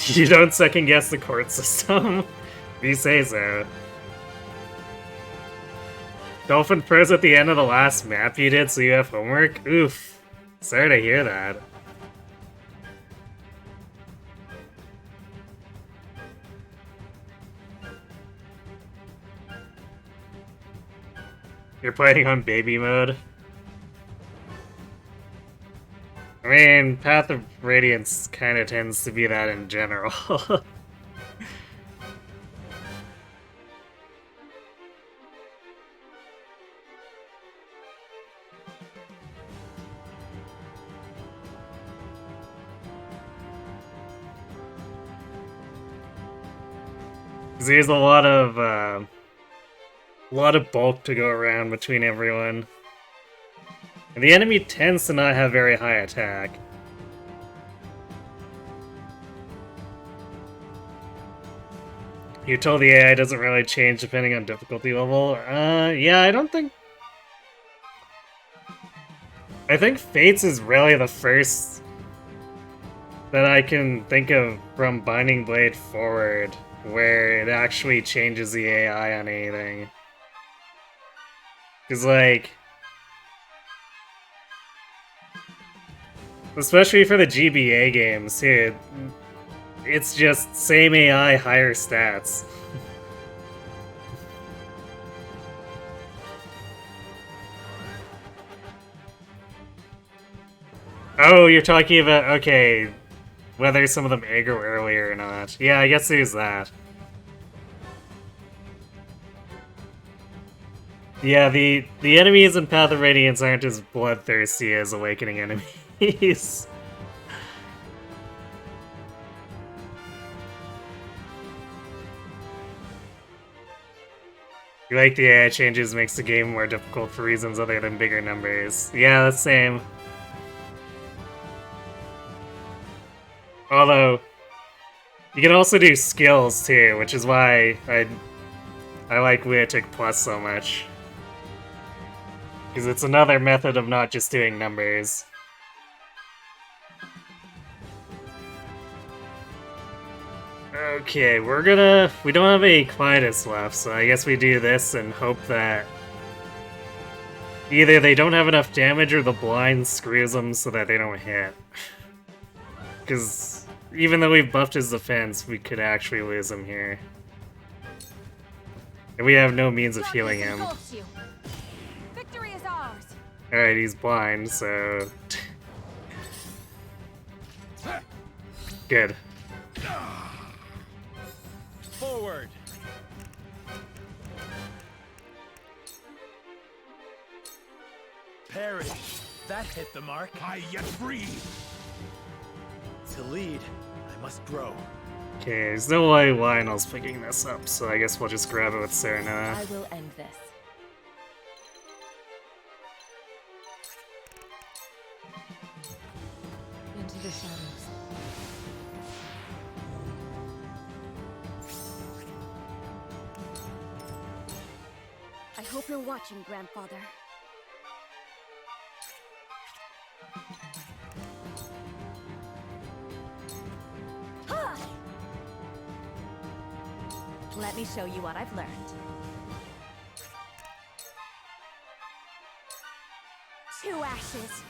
You don't second guess the court system. If you say so. Dolphin froze at the end of the last map you did, so you have homework? Oof. Sorry to hear that. You're playing on baby mode? I mean, Path of Radiance kind of tends to be that in general. There's a lot of bulk to go around between everyone. And the enemy tends to not have very high attack. You told the AI doesn't really change depending on difficulty level. Yeah, I don't think... I think Fates is really the first that I can think of from Binding Blade forward, where it actually changes the AI on anything. Because, like... especially for the GBA games, too. It's just same AI, higher stats. Oh, you're talking about, okay, whether some of them aggro earlier or not. Yeah, I guess there's that. Yeah, the enemies in Path of Radiance aren't as bloodthirsty as Awakening enemies. You like the AI changes makes the game more difficult for reasons other than bigger numbers. Yeah, the same. Although, you can also do skills too, which is why I like Lunatic Plus so much. Because it's another method of not just doing numbers. Okay, we don't have any Quietus left, so I guess we do this and hope that either they don't have enough damage or the blind screws them so that they don't hit. Because even though we've buffed his defense, we could actually lose him here. And we have no means of healing him. Victory is ours. Alright, he's blind, so... Good. Forward! Perish! That hit the mark. I yet breathe! To lead, I must grow. Okay, there's no way Lionel's picking this up, so I guess we'll just grab it with Serenoa. I will end this. Into the shadows. I hope you're watching, Grandfather. Let me show you what I've learned. Two ashes.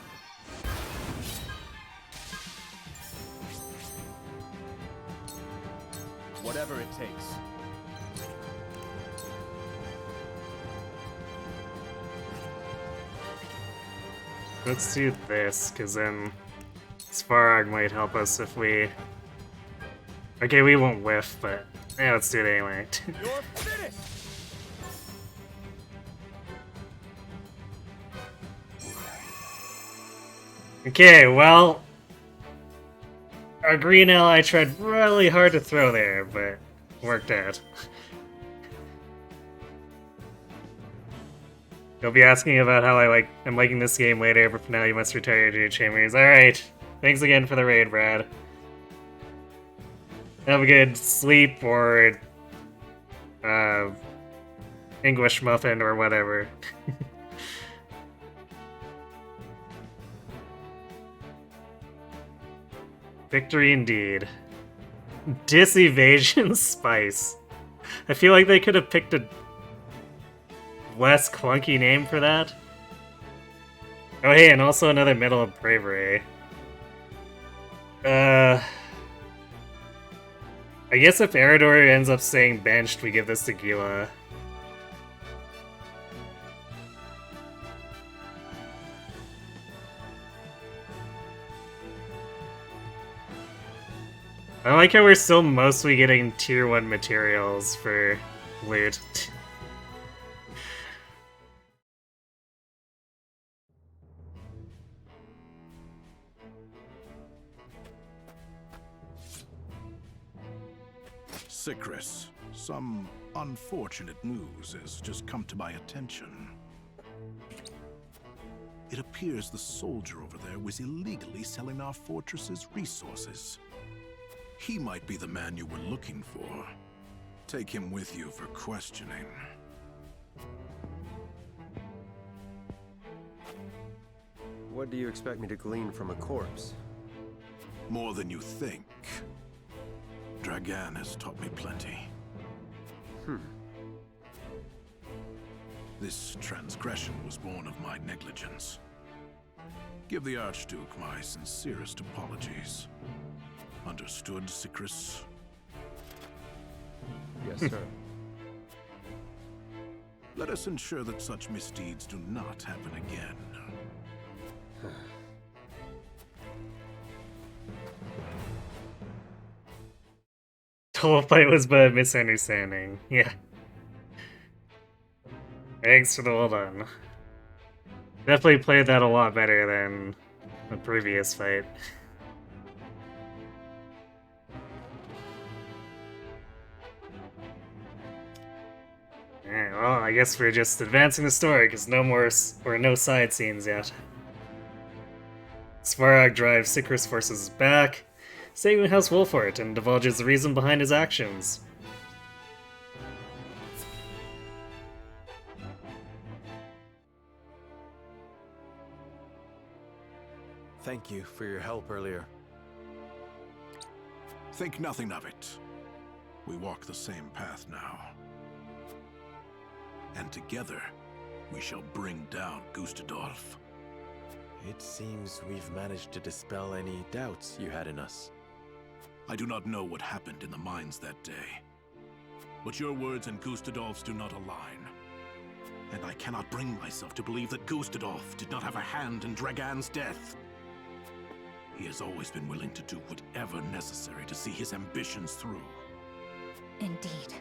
Whatever it takes. Let's do this, because then Svarog might help us if we... Okay, we won't whiff, but yeah, let's do it anyway. You're finished! Okay, well... Our green ally tried really hard to throw there, but worked out. You'll be asking about how I'm liking this game later, but for now you must retire to your chambers. Alright, thanks again for the raid, Brad. Have a good sleep or English muffin or whatever. Victory indeed. Disevasion Spice. I feel like they could have picked a less clunky name for that. Oh hey, and also another Medal of Bravery. I guess if Eredor ends up staying benched, we give this to Gila. I like how we're still mostly getting tier 1 materials for loot. Sicris, some unfortunate news has just come to my attention. It appears the soldier over there was illegally selling our fortress's resources. He might be the man you were looking for. Take him with you for questioning. What do you expect me to glean from a corpse? More than you think. Dragan has taught me plenty. This transgression was born of my negligence. Give the Archduke my sincerest apologies. Understood, Sicris? Yes, sir. Let us ensure that such misdeeds do not happen again. The whole fight was but a misunderstanding. Yeah. Thanks for the well done. Definitely played that a lot better than the previous fight. Alright, well, I guess we're just advancing the story, because no side scenes yet. Svarog drives Sicris forces back, saving House Wolfort, and divulges the reason behind his actions. Thank you for your help earlier. Think nothing of it. We walk the same path now. And together, we shall bring down Gustadolf. It seems we've managed to dispel any doubts you had in us. I do not know what happened in the mines that day, but your words and Gustadolf's do not align. And I cannot bring myself to believe that Gustadolf did not have a hand in Dragan's death. He has always been willing to do whatever necessary to see his ambitions through. Indeed.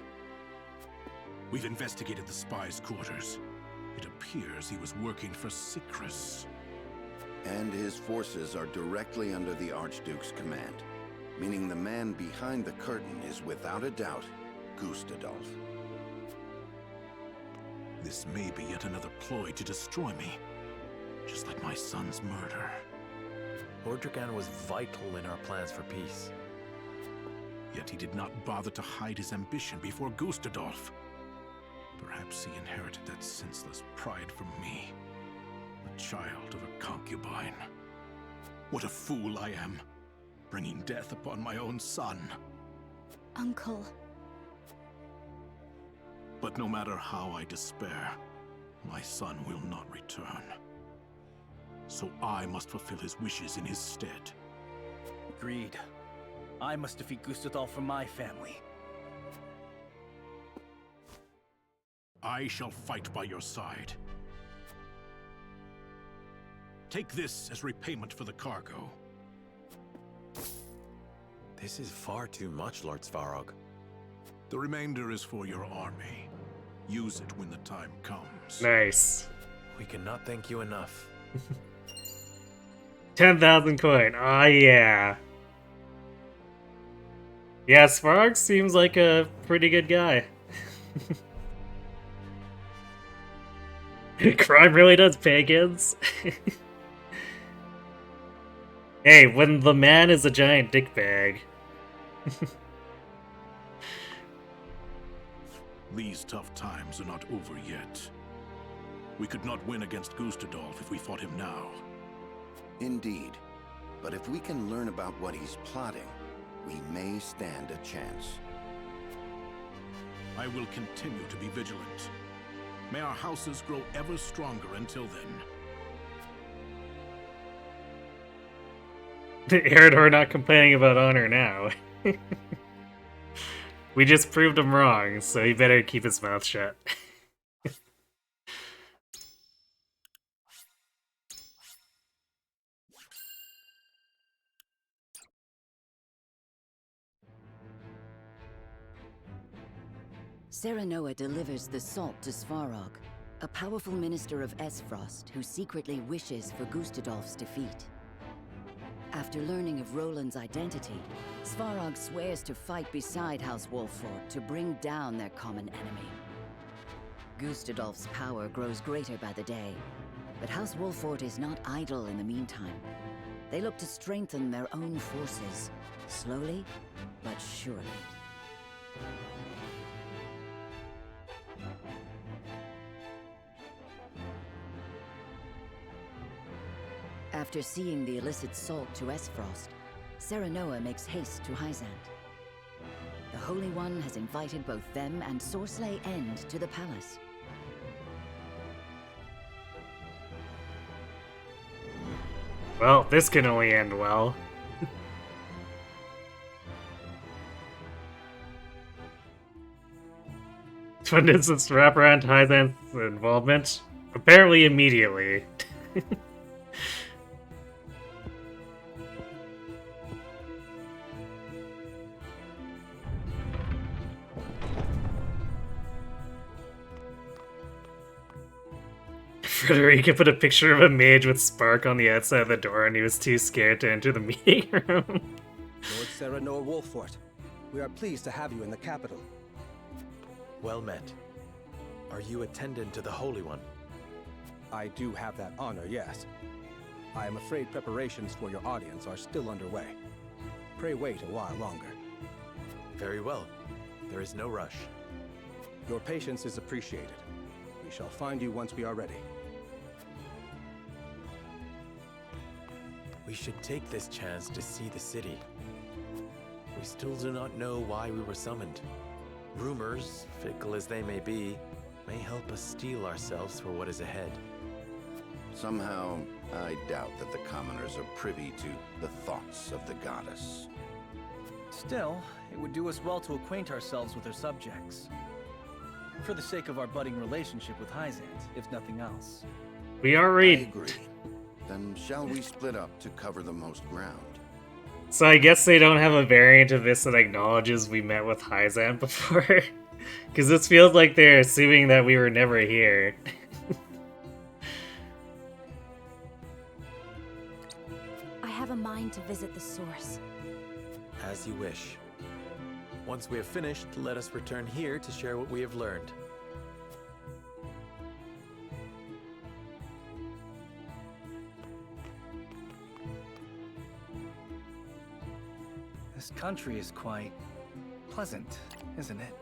We've investigated the spy's quarters. It appears he was working for Sikris. And his forces are directly under the Archduke's command, meaning the man behind the curtain is without a doubt Gustadolf. This may be yet another ploy to destroy me, just like my son's murder. Lord Dragan was vital in our plans for peace. Yet he did not bother to hide his ambition before Gustadolf. Perhaps he inherited that senseless pride from me, a child of a concubine. What a fool I am, bringing death upon my own son. Uncle. But no matter how I despair, my son will not return. So I must fulfill his wishes in his stead. Agreed. I must defeat Gustadolf for my family. I shall fight by your side. Take this as repayment for the cargo. This is far too much, Lord Svarog. The remainder is for your army. Use it when the time comes. Nice. We cannot thank you enough. 10,000 coin. Ah, yeah. Yeah, Svarog seems like a pretty good guy. Crime really does pay, kids. Hey, when the man is a giant dickbag. These tough times are not over yet. We could not win against Gustadolf if we fought him now. Indeed. But if we can learn about what he's plotting, we may stand a chance. I will continue to be vigilant. May our houses grow ever stronger until then. Eredor not complaining about honor now. We just proved him wrong, so he better keep his mouth shut. Serenoa delivers the salt to Svarog, a powerful minister of Esfrost who secretly wishes for Gustadolf's defeat. After learning of Roland's identity, Svarog swears to fight beside House Wolffort to bring down their common enemy. Gustadolf's power grows greater by the day, but House Wolffort is not idle in the meantime. They look to strengthen their own forces, slowly but surely. After seeing the illicit salt to Esfrost, Serenoa makes haste to Hyzant. The Holy One has invited both them and Sorsley End to the palace. Well, this can only end well. When does this wrap around Hyzant's involvement? Apparently immediately. Frederica put a picture of a mage with Spark on the outside of the door and he was too scared to enter the meeting room. Lord Serenoa Wolffort, we are pleased to have you in the capital. Well met. Are you attendant to the Holy One? I do have that honor, yes. I am afraid preparations for your audience are still underway. Pray wait a while longer. Very well. There is no rush. Your patience is appreciated. We shall find you once we are ready. We should take this chance to see the city. We still do not know why we were summoned. Rumors, fickle as they may be, may help us steel ourselves for what is ahead. Somehow, I doubt that the commoners are privy to the thoughts of the goddess. Still, it would do us well to acquaint ourselves with her subjects. For the sake of our budding relationship with Hyzant, if nothing else. We I already... agree. Then shall we split up to cover the most ground? So I guess they don't have a variant of this that acknowledges we met with Hyzant before? Because this feels like they're assuming that we were never here. I have a mind to visit the source. As you wish. Once we have finished, let us return here to share what we have learned. This country is quite pleasant, isn't it?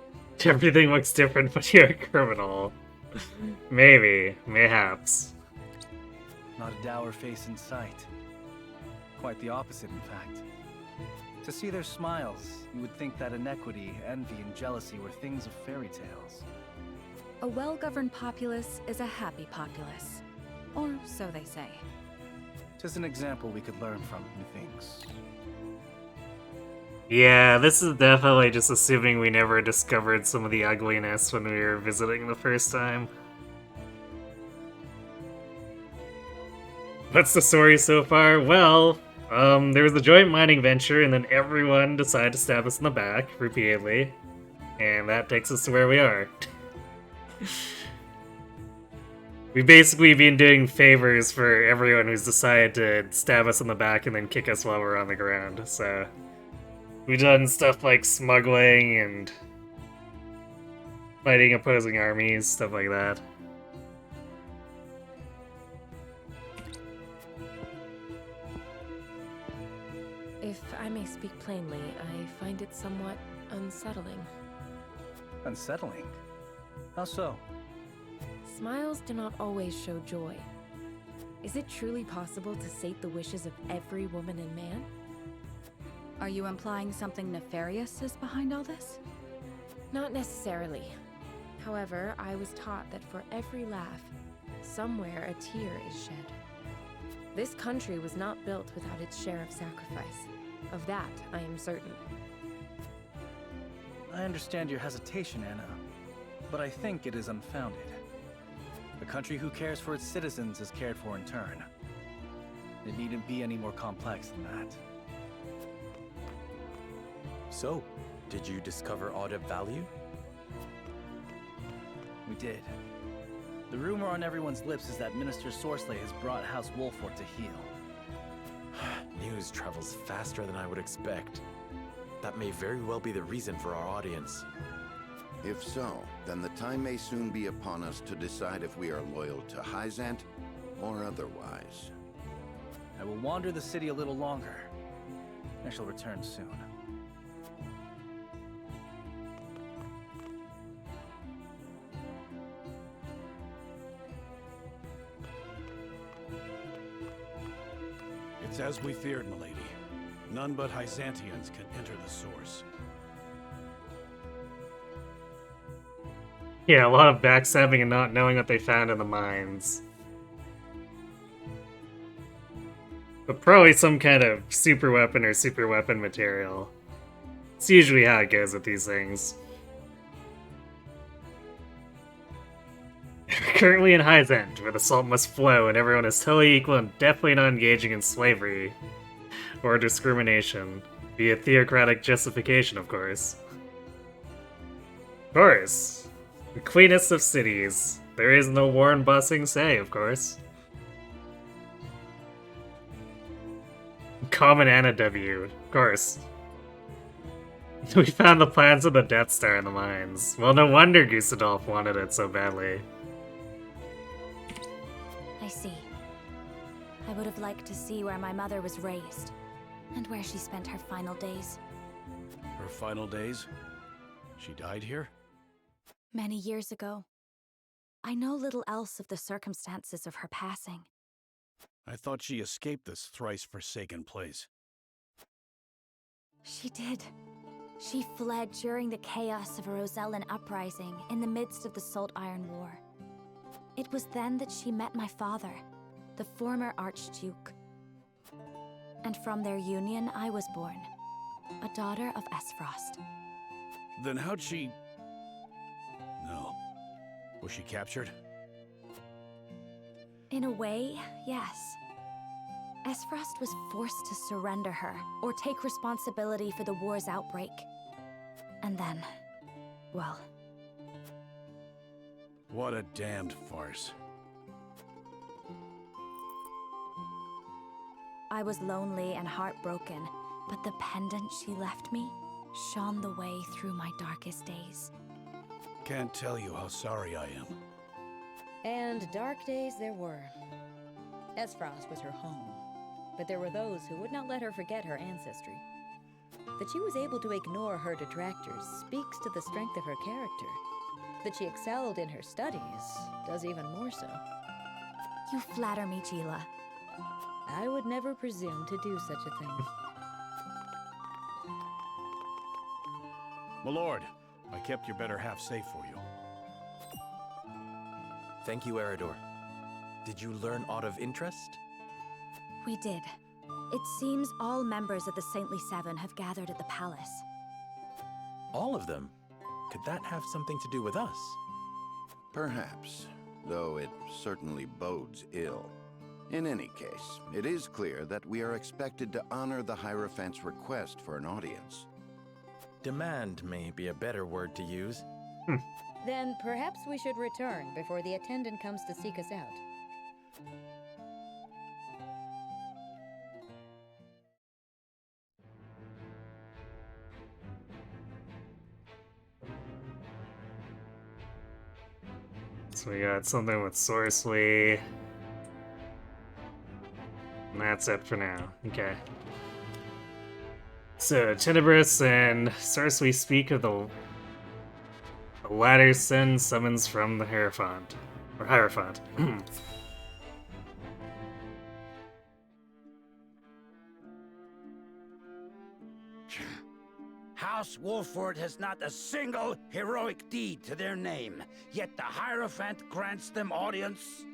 Everything looks different but you're a criminal. Maybe. Mayhaps. Not a dour face in sight. Quite the opposite, in fact. To see their smiles, you would think that inequity, envy, and jealousy were things of fairy tales. A well-governed populace is a happy populace. Or so they say. Just an example we could learn from, methinks. Yeah, this is definitely just assuming we never discovered some of the ugliness when we were visiting the first time. What's the story so far? Well, there was a joint mining venture and then everyone decided to stab us in the back repeatedly. And that takes us to where we are. We've basically been doing favors for everyone who's decided to stab us in the back and then kick us while we're on the ground, so... We've done stuff like smuggling and fighting opposing armies, stuff like that. If I may speak plainly, I find it somewhat unsettling. Unsettling? How so? Smiles do not always show joy. Is it truly possible to sate the wishes of every woman and man? Are you implying something nefarious is behind all this? Not necessarily. However, I was taught that for every laugh, somewhere a tear is shed. This country was not built without its share of sacrifice. Of that, I am certain. I understand your hesitation, Anna, but I think it is unfounded. A country who cares for its citizens is cared for in turn. It needn't be any more complex than that. So, did you discover aught of value? We did. The rumor on everyone's lips is that Minister Sorsley has brought House Wolfort to heel. News travels faster than I would expect. That may very well be the reason for our audience. If so, then the time may soon be upon us to decide if we are loyal to Hyzant or otherwise. I will wander the city a little longer. I shall return soon. It's as we feared, milady. None but Hyzantians can enter the source. Yeah, a lot of backstabbing and not knowing what they found in the mines. But probably some kind of super weapon or super weapon material. It's usually how it goes with these things. We're currently in Hyzant, where the salt must flow and everyone is totally equal and definitely not engaging in slavery or discrimination. Via theocratic justification, of course. Of course. The cleanest of cities. There is no war and busing say, of course. Common Anna W, of course. We found the plans of the Death Star in the mines. Well, no wonder Gustadolf wanted it so badly. I see. I would have liked to see where my mother was raised, and where she spent her final days. Her final days? She died here? Many years ago. I know little else of the circumstances of her passing. I thought she escaped this thrice-forsaken place. She did. She fled during the chaos of a Rosellan uprising in the midst of the Salt Iron War. It was then that she met my father, the former Archduke. And from their union, I was born, a daughter of Esfrost. Then how'd she... No, Was she captured? In a way, yes. Esfrost was forced to surrender her, or take responsibility for the war's outbreak. And then, well... What a damned farce. I was lonely and heartbroken, but the pendant she left me shone the way through my darkest days. Can't tell you how sorry I am. And dark days there were. Esfrost was her home, but there were those who would not let her forget her ancestry. That she was able to ignore her detractors speaks to the strength of her character. That she excelled in her studies does even more so. You flatter me, Jila. I would never presume to do such a thing. My lord, I kept your better half safe for you. Thank you, Eredor. Did you learn aught of interest? We did. It seems all members of the Saintly Seven have gathered at the palace. All of them? Could that have something to do with us? Perhaps, though it certainly bodes ill. In any case, it is clear that we are expected to honor the Hierophant's request for an audience. Demand may be a better word to use. Then perhaps we should return before the attendant comes to seek us out. So we got something with Sorcery. And that's it for now. Okay. So, Tenebris and Sorcery speak of the latter's sin summons from the Hierophant. Or Hierophant. House Wolford has not a single heroic deed to their name, yet the Hierophant grants them audience?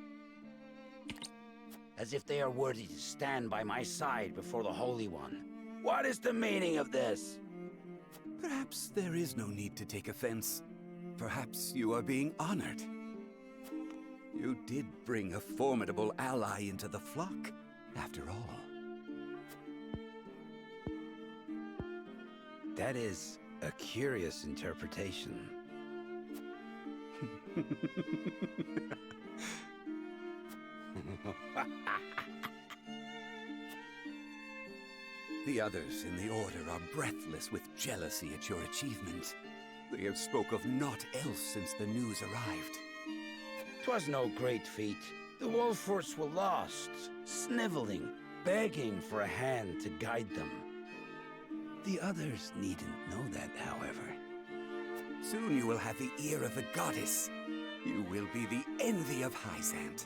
As if they are worthy to stand by my side before the Holy One. What is the meaning of this? Perhaps there is no need to take offense. Perhaps you are being honored. You did bring a formidable ally into the flock, after all. That is a curious interpretation. The others in the Order are breathless with jealousy at your achievement. They have spoke of naught else since the news arrived. 'Twas no great feat. The Wolforts were lost, sniveling, begging for a hand to guide them. The others needn't know that, however. Soon you will have the ear of the goddess. You will be the envy of Hyzant.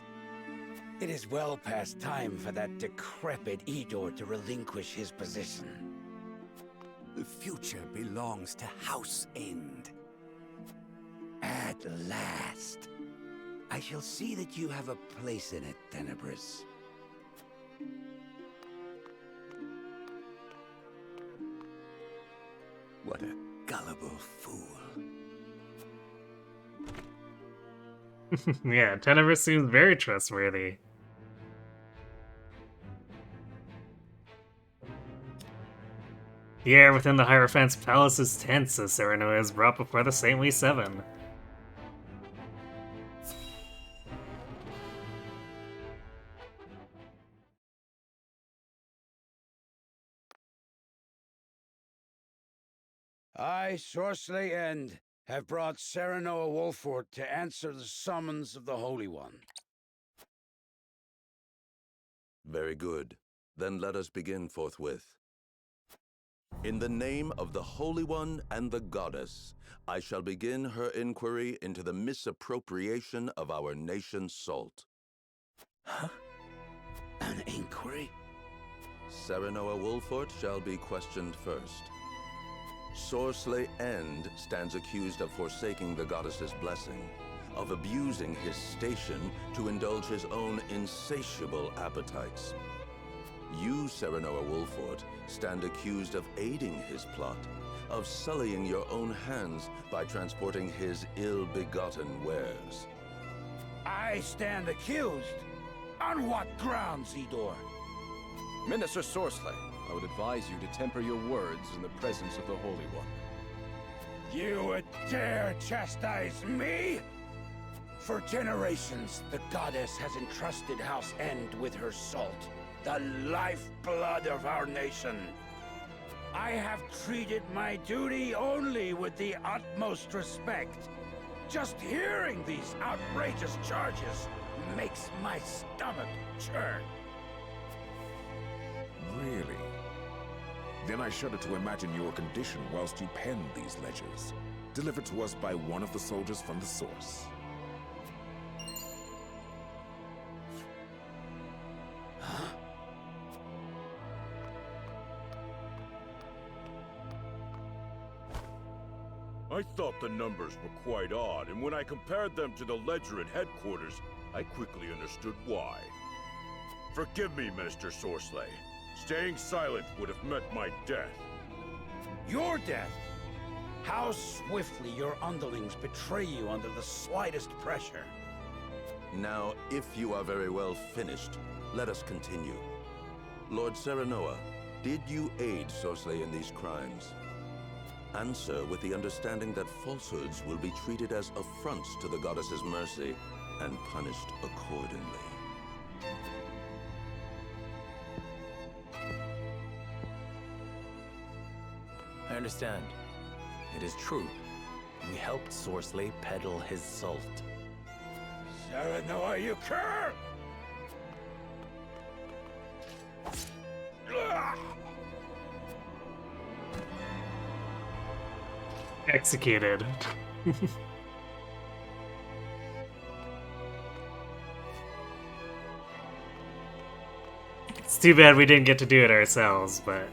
It is well past time for that decrepit Edor to relinquish his position. The future belongs to House End. At last. I shall see that you have a place in it, Tenebris. What a gullible fool. Yeah, Tenebris seems very trustworthy. The air within the Hierophant's palace is tense as Serenoa is brought before the Saintly Seven. I, Sorcery End, have brought Serenoa Wolford to answer the summons of the Holy One. Very good. Then let us begin forthwith. In the name of the Holy One and the Goddess, I shall begin her inquiry into the misappropriation of our nation's salt. Huh? An inquiry? Serenoa Wolford shall be questioned first. Sorcery End stands accused of forsaking the goddess's blessing, of abusing his station to indulge his own insatiable appetites. You, Serenoa Wolford, stand accused of aiding his plot, of sullying your own hands by transporting his ill-begotten wares. I stand accused? On what grounds, Idor? Minister Sorsley, I would advise you to temper your words in the presence of the Holy One. You would dare chastise me? For generations, the goddess has entrusted House End with her salt, the lifeblood of our nation. I have treated my duty only with the utmost respect. Just hearing these outrageous charges makes my stomach churn. Really? Then I shudder to imagine your condition whilst you pen these ledgers, delivered to us by one of the soldiers from the Source. I thought the numbers were quite odd, and when I compared them to the ledger at headquarters, I quickly understood why. Forgive me, Minister Sorsley. Staying silent would have meant my death. Your death? How swiftly your underlings betray you under the slightest pressure. Now, if you are very well finished, let us continue. Lord Serenoa, did you aid Sorsley in these crimes? Answer with the understanding that falsehoods will be treated as affronts to the goddess's mercy and punished accordingly. I understand. It is true. We helped Sorsley peddle his salt. Serenoa, you cur! Executed. It's too bad we didn't get to do it ourselves, but...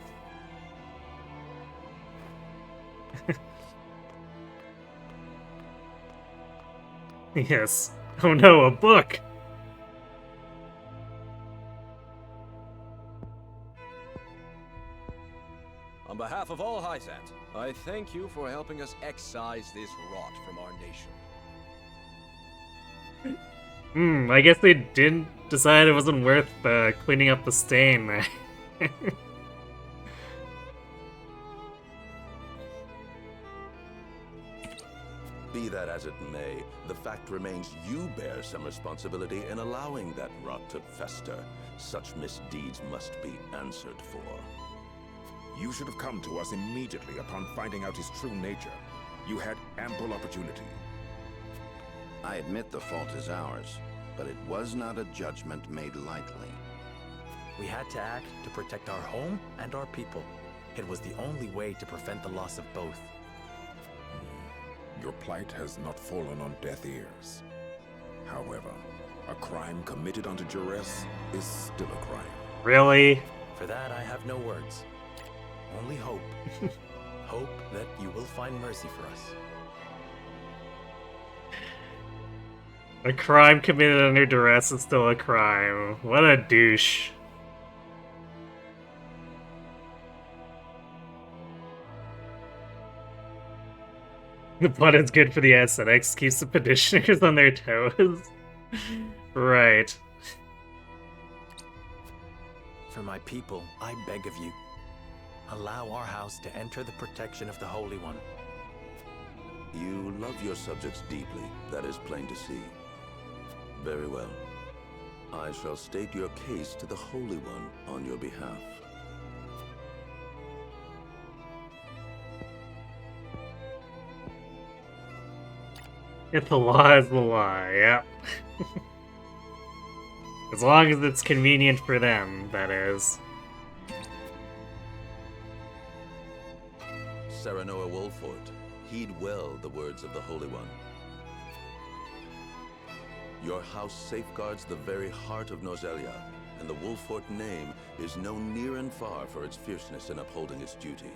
Yes. Oh no, a book! On behalf of all Hyzant, I thank you for helping us excise this rot from our nation. I guess they didn't decide it wasn't worth cleaning up the stain there. Be that as it may, the fact remains you bear some responsibility in allowing that rot to fester. Such misdeeds must be answered for. You should have come to us immediately upon finding out his true nature. You had ample opportunity. I admit the fault is ours, but it was not a judgment made lightly. We had to act to protect our home and our people. It was the only way to prevent the loss of both. Your plight has not fallen on deaf ears. However, a crime committed under duress is still a crime. Really? For that, I have no words. Only hope. Hope that you will find mercy for us. A crime committed under duress is still a crime. What a douche. The blood is good for the aesthetics, keeps the petitioners on their toes. Right. For my people, I beg of you, allow our house to enter the protection of the Holy One. You love your subjects deeply, that is plain to see. Very well. I shall state your case to the Holy One on your behalf. If the law is the law, yep. As long as it's convenient for them, that is. Serenoa Wolfort, heed well the words of the Holy One. Your house safeguards the very heart of Nozelia, and the Wolfort name is known near and far for its fierceness in upholding its duty.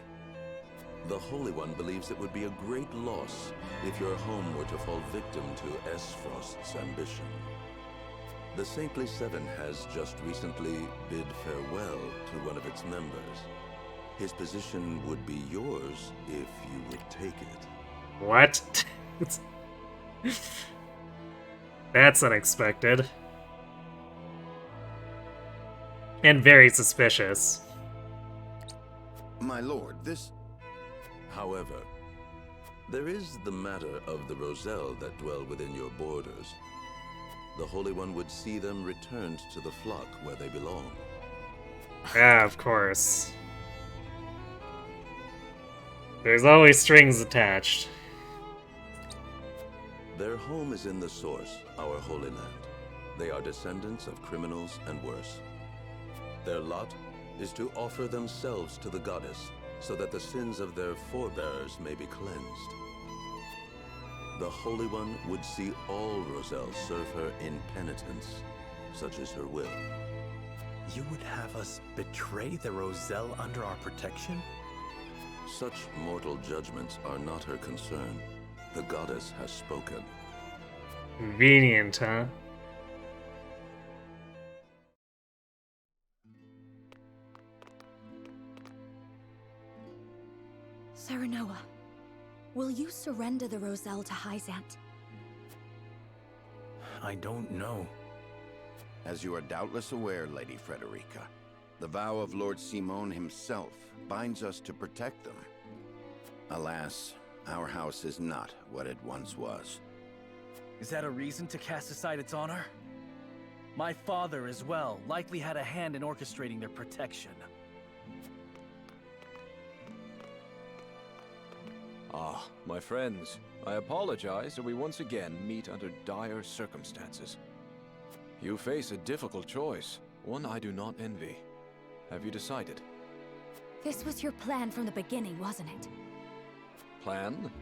The Holy One believes it would be a great loss if your home were to fall victim to Esfrost's ambition. The Saintly Seven has just recently bid farewell to one of its members. His position would be yours if you would take it. What? That's unexpected. And very suspicious. My lord, this... However, there is the matter of the Roselle that dwell within your borders. The Holy One would see them returned to the flock where they belong. Ah, of course. There's always strings attached. Their home is in the Source, our Holy Land. They are descendants of criminals and worse. Their lot is to offer themselves to the goddess, so that the sins of their forebears may be cleansed. The Holy One would see all Roselle serve her in penitence, such is her will. You would have us betray the Roselle under our protection? Such mortal judgments are not her concern. The goddess has spoken. Convenient, huh? Serenoa, will you surrender the Roselle to Hyzant? I don't know. As you are doubtless aware, Lady Frederica, the vow of Lord Simon himself binds us to protect them. Alas, our house is not what it once was. Is that a reason to cast aside its honor? My father, as well, likely had a hand in orchestrating their protection. Ah, my friends, I apologize that we once again meet under dire circumstances. You face a difficult choice, one I do not envy. Have you decided? This was your plan from the beginning, wasn't it? Plan?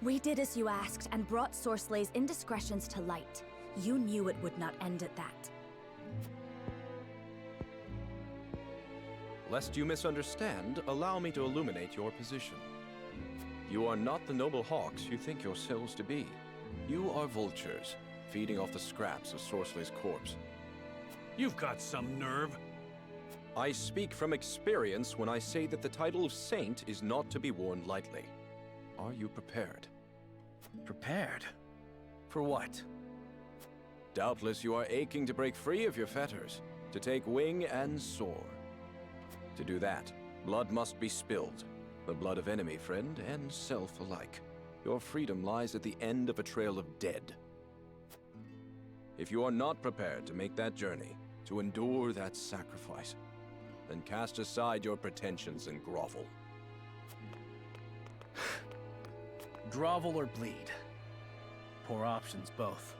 We did as you asked and brought Sorslay's indiscretions to light. You knew it would not end at that. Lest you misunderstand, allow me to illuminate your position. You are not the noble hawks you think yourselves to be. You are vultures, feeding off the scraps of Sorslay's corpse. You've got some nerve. I speak from experience when I say that the title of Saint is not to be worn lightly. Are you prepared? Prepared? For what? Doubtless you are aching to break free of your fetters, to take wing and soar. To do that, blood must be spilled. The blood of enemy, friend, and self alike. Your freedom lies at the end of a trail of dead. If you are not prepared to make that journey, to endure that sacrifice, then cast aside your pretensions and grovel. Grovel or bleed? Poor options, both.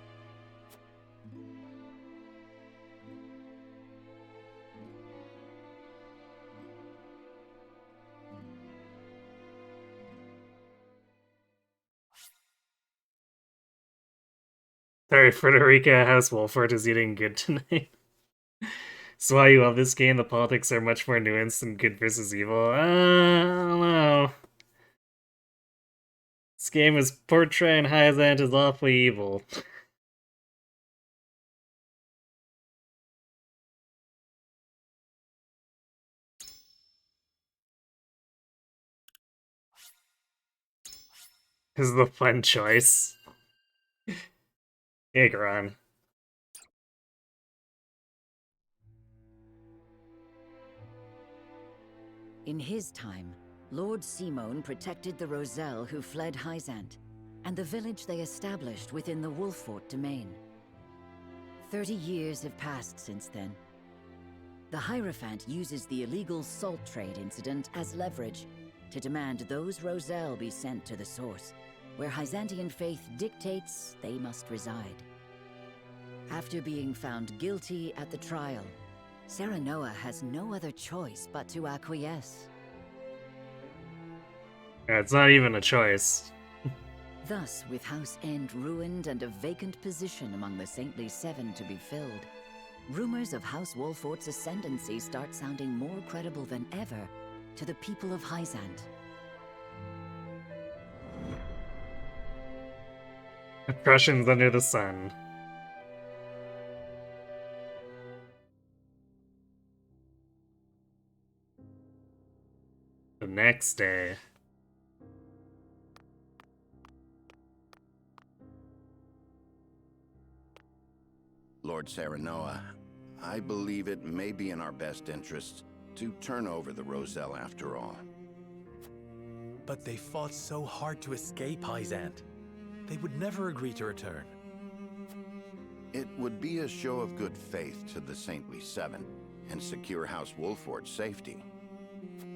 Sorry, Frederica House Wolford is eating good tonight. So why you love this game? The politics are much more nuanced than good versus evil. I don't know. This game is portraying Hyzant as awfully evil. This is the fun choice. Aegon. In his time, Lord Simon protected the Roselle who fled Hyzant, and the village they established within the Wolffort domain. 30 years have passed since then. The Hierophant uses the illegal salt trade incident as leverage to demand those Roselle be sent to the Source, where Hyzantian faith dictates they must reside. After being found guilty at the trial, Serenoa has no other choice but to acquiesce. Yeah, it's not even a choice. Thus, with House End ruined and a vacant position among the Saintly Seven to be filled, rumors of House Wolfort's ascendancy start sounding more credible than ever to the people of Hyzant. Oppressions under the sun. The next day. Lord Serenoa. I believe it may be in our best interests to turn over the Roselle after all. But they fought so hard to escape, Hyzant. They would never agree to return. It would be a show of good faith to the Saintly Seven and secure House Wolford's safety.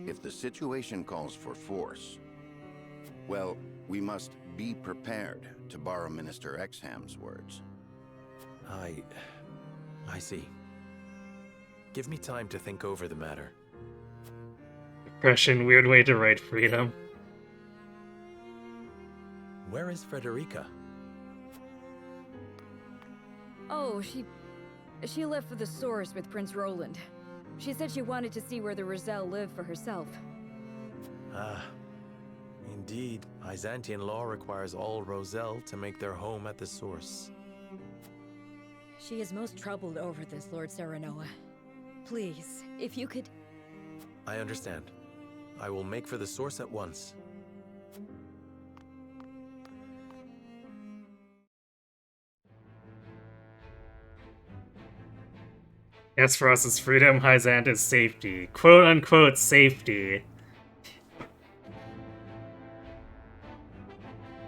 If the situation calls for force, well, we must be prepared, to borrow Minister Exham's words. I see. Give me time to think over the matter. Depression, weird way to write freedom. Where is Frederica? Oh, she left for the source with Prince Roland. She said she wanted to see where the Roselle lived for herself. Ah, indeed. Hyzantian law requires all Roselle to make their home at the source. She is most troubled over this, Lord Serenoa. Please, if you could... I understand. I will make for the source at once. Aesfrost is freedom, Hyzant is safety. Quote unquote safety.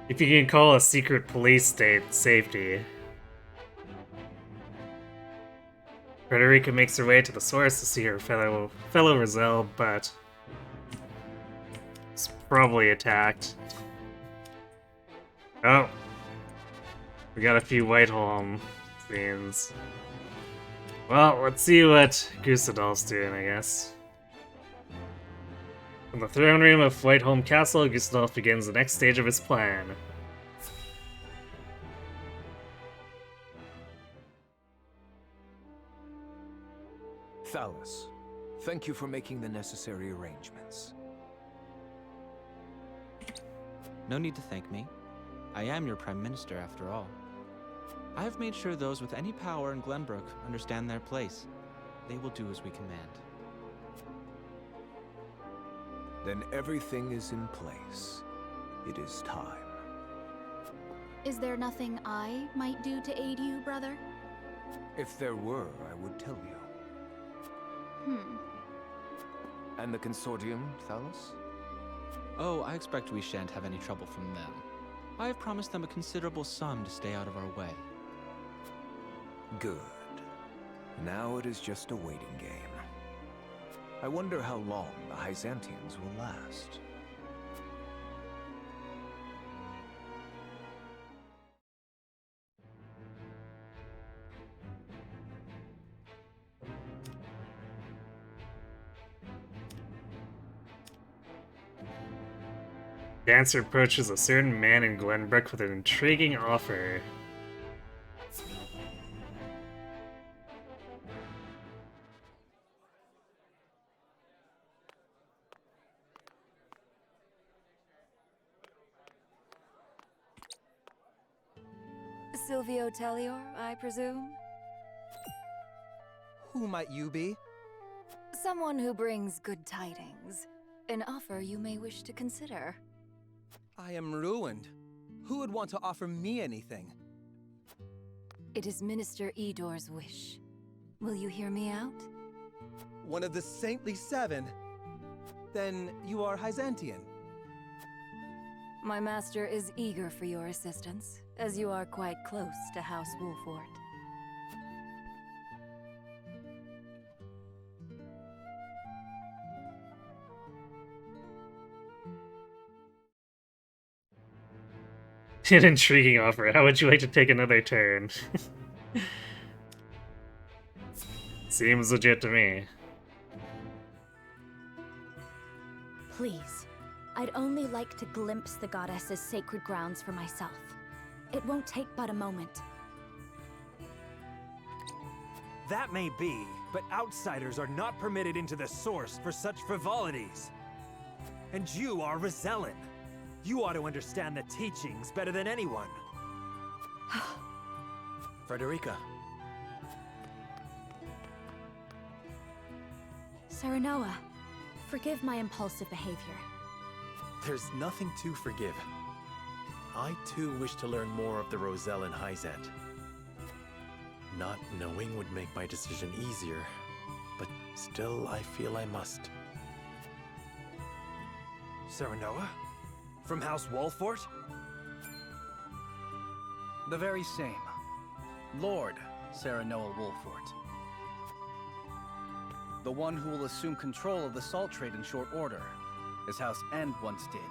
If you can call a secret police state safety. Frederica makes her way to the source to see her fellow Roselle, but is probably attacked. Oh. We got a few Whiteholm scenes. Well, let's see what Gustadolf's doing, I guess. From the throne room of Whiteholm Castle, Gustadolf begins the next stage of his plan. Thalus, thank you for making the necessary arrangements. No need to thank me. I am your Prime Minister, after all. I have made sure those with any power in Glenbrook understand their place. They will do as we command. Then everything is in place. It is time. Is there nothing I might do to aid you, brother? If there were, I would tell you. And the Consortium, Thalus? Oh, I expect we shan't have any trouble from them. I have promised them a considerable sum to stay out of our way. Good. Now it is just a waiting game. I wonder how long the Hyzantians will last. Dancer approaches a certain man in Glenbrook with an intriguing offer. Silvio Tellior, I presume? Who might you be? Someone who brings good tidings. An offer you may wish to consider. I am ruined. Who would want to offer me anything? It is Minister Edor's wish. Will you hear me out? One of the Saintly Seven? Then you are Hyzantian. My master is eager for your assistance, as you are quite close to House Wolford. An intriguing offer. How would you like to take another turn? Seems legit to me. Please. I'd only like to glimpse the goddess's sacred grounds for myself. It won't take but a moment. That may be, but outsiders are not permitted into the source for such frivolities. And you are Rosellan. You ought to understand the teachings better than anyone. Frederica. Serenoa, forgive my impulsive behavior. There's nothing to forgive. I too wish to learn more of the Roselle and Hyzant. Not knowing would make my decision easier, but still I feel I must. Serenoa? From House Wolfort? The very same. Lord Serenoa Wolfort. The one who will assume control of the salt trade in short order, as House End once did.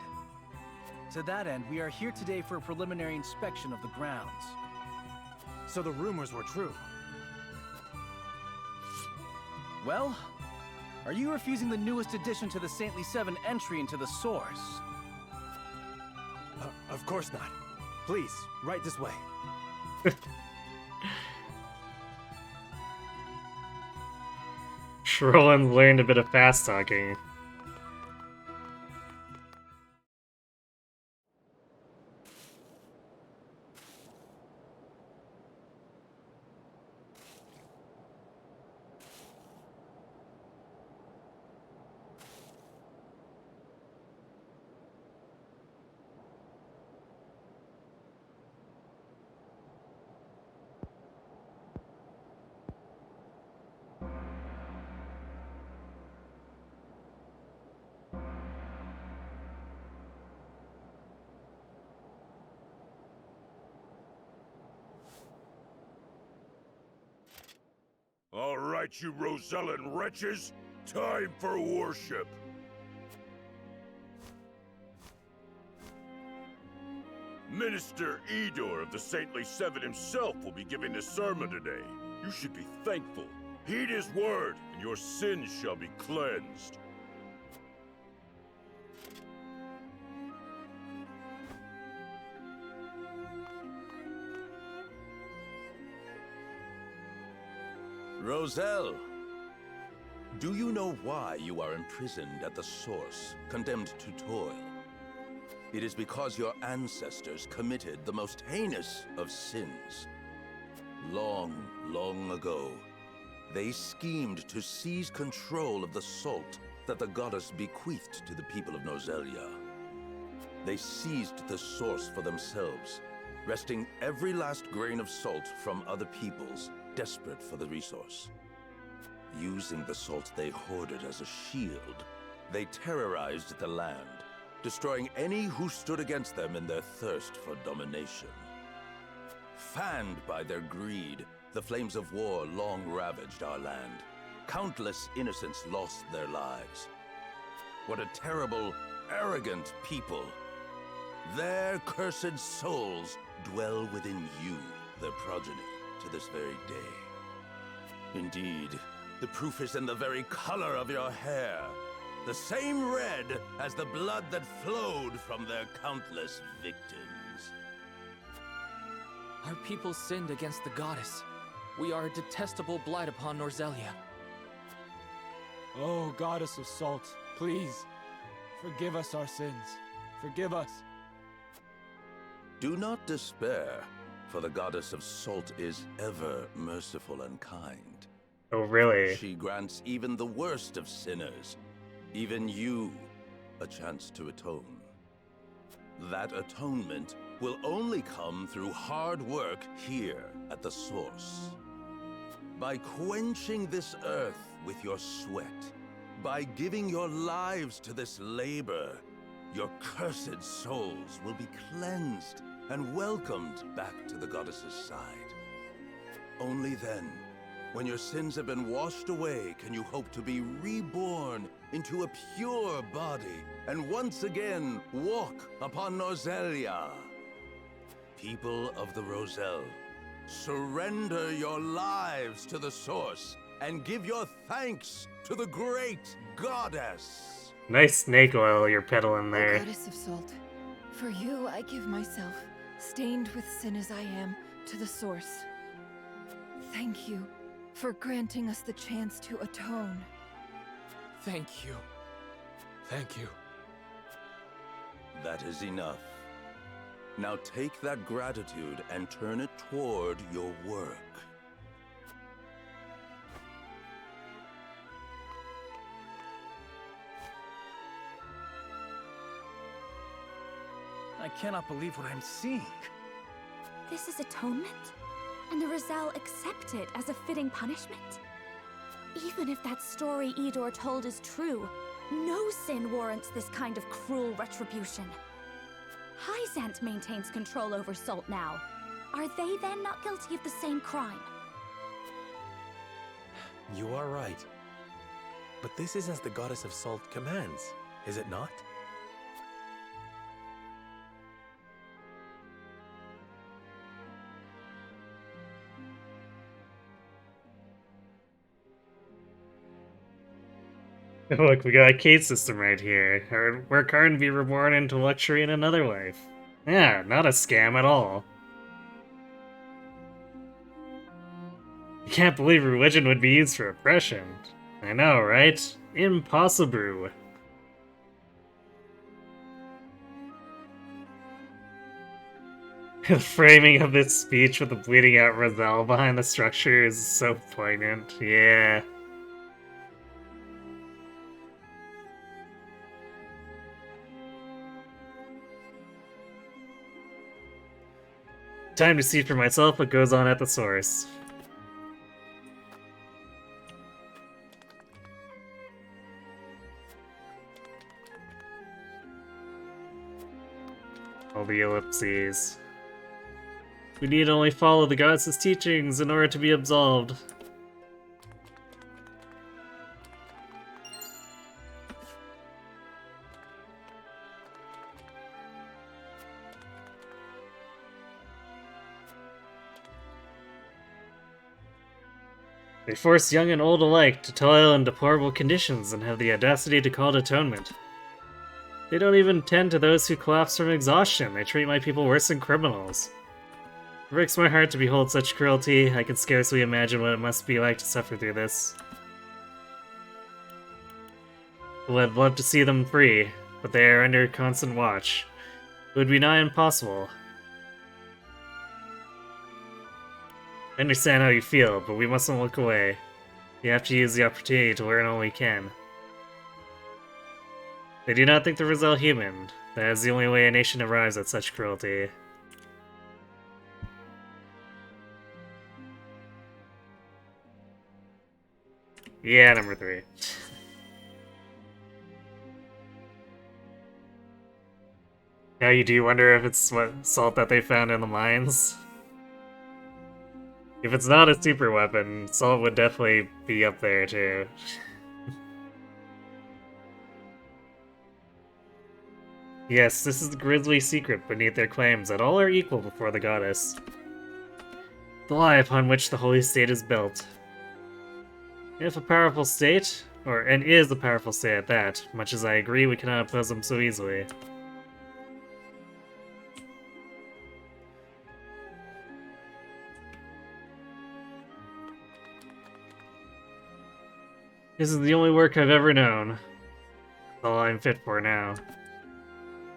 To that end, we are here today for a preliminary inspection of the grounds. So the rumors were true. Well, are you refusing the newest addition to the Saintly Seven entry into the source? Of course not. Please, right this way. Roland learned a bit of fast talking. All right, you Rosellan wretches! Time for worship! Minister Edor of the Saintly Seven himself will be giving the sermon today. You should be thankful. Heed his word, and your sins shall be cleansed. Roselle, do you know why you are imprisoned at the Source, condemned to toil? It is because your ancestors committed the most heinous of sins. Long, long ago, they schemed to seize control of the salt that the goddess bequeathed to the people of Nozelia. They seized the Source for themselves, wresting every last grain of salt from other peoples, desperate for the resource. Using the salt they hoarded as a shield, they terrorized the land, destroying any who stood against them in their thirst for domination. Fanned by their greed, the flames of war long ravaged our land. Countless innocents lost their lives. What a terrible, arrogant people. Their cursed souls dwell within you, their progeny, to this very day. Indeed, the proof is in the very color of your hair. The same red as the blood that flowed from their countless victims. Our people sinned against the goddess. We are a detestable blight upon Nozelia. Oh, goddess of salt, please, forgive us our sins. Forgive us. Do not despair, for the goddess of salt is ever merciful and kind. Oh, really? She grants even the worst of sinners, even you, a chance to atone. That atonement will only come through hard work here at the Source. By quenching this earth with your sweat, by giving your lives to this labor, your cursed souls will be cleansed and welcomed back to the goddess's side. Only then, when your sins have been washed away, can you hope to be reborn into a pure body and once again walk upon Nozelia. People of the Roselle, surrender your lives to the Source and give your thanks to the great goddess. Nice snake oil you're peddling there. Goddess of salt, for you I give myself, stained with sin as I am, to the Source. Thank you for granting us the chance to atone. Thank you. Thank you. That is enough. Now take that gratitude and turn it toward your work. I cannot believe what I'm seeing. This is atonement? and the Rizal accept it as a fitting punishment? Even if that story Idor told is true, no sin warrants this kind of cruel retribution. Hyzant maintains control over Salt now. Are they then not guilty of the same crime? You are right. But this is as the Goddess of Salt commands, is it not? Look, we got a case system right here. Where Karn be reborn into luxury in another life. Yeah, not a scam at all. I can't believe religion would be used for oppression. I know, right? Impossible. The framing of this speech with the bleeding out Rizal behind the structure is so poignant. Yeah. Time to see for myself what goes on at the source. All the ellipses. We need only follow the goddess's teachings in order to be absolved. They force young and old alike to toil in deplorable conditions and have the audacity to call it atonement. They don't even tend to those who collapse from exhaustion. They treat my people worse than criminals. It breaks my heart to behold such cruelty. I can scarcely imagine what it must be like to suffer through this. Well, I'd love to see them free, but they are under constant watch. It would be nigh impossible. I understand how you feel, but we mustn't look away. We have to use the opportunity to learn all we can. They do not think the Rizal human. That is the only way a nation arrives at such cruelty. Yeah, number 3. Now you do wonder if it's what salt that they found in the mines? If it's not a super weapon, salt would definitely be up there too. Yes, this is the grisly secret beneath their claims that all are equal before the goddess. The lie upon which the holy state is built. If a powerful state, and is a powerful state at that, much as I agree we cannot oppose them so easily. This is the only work I've ever known. That's all I'm fit for now.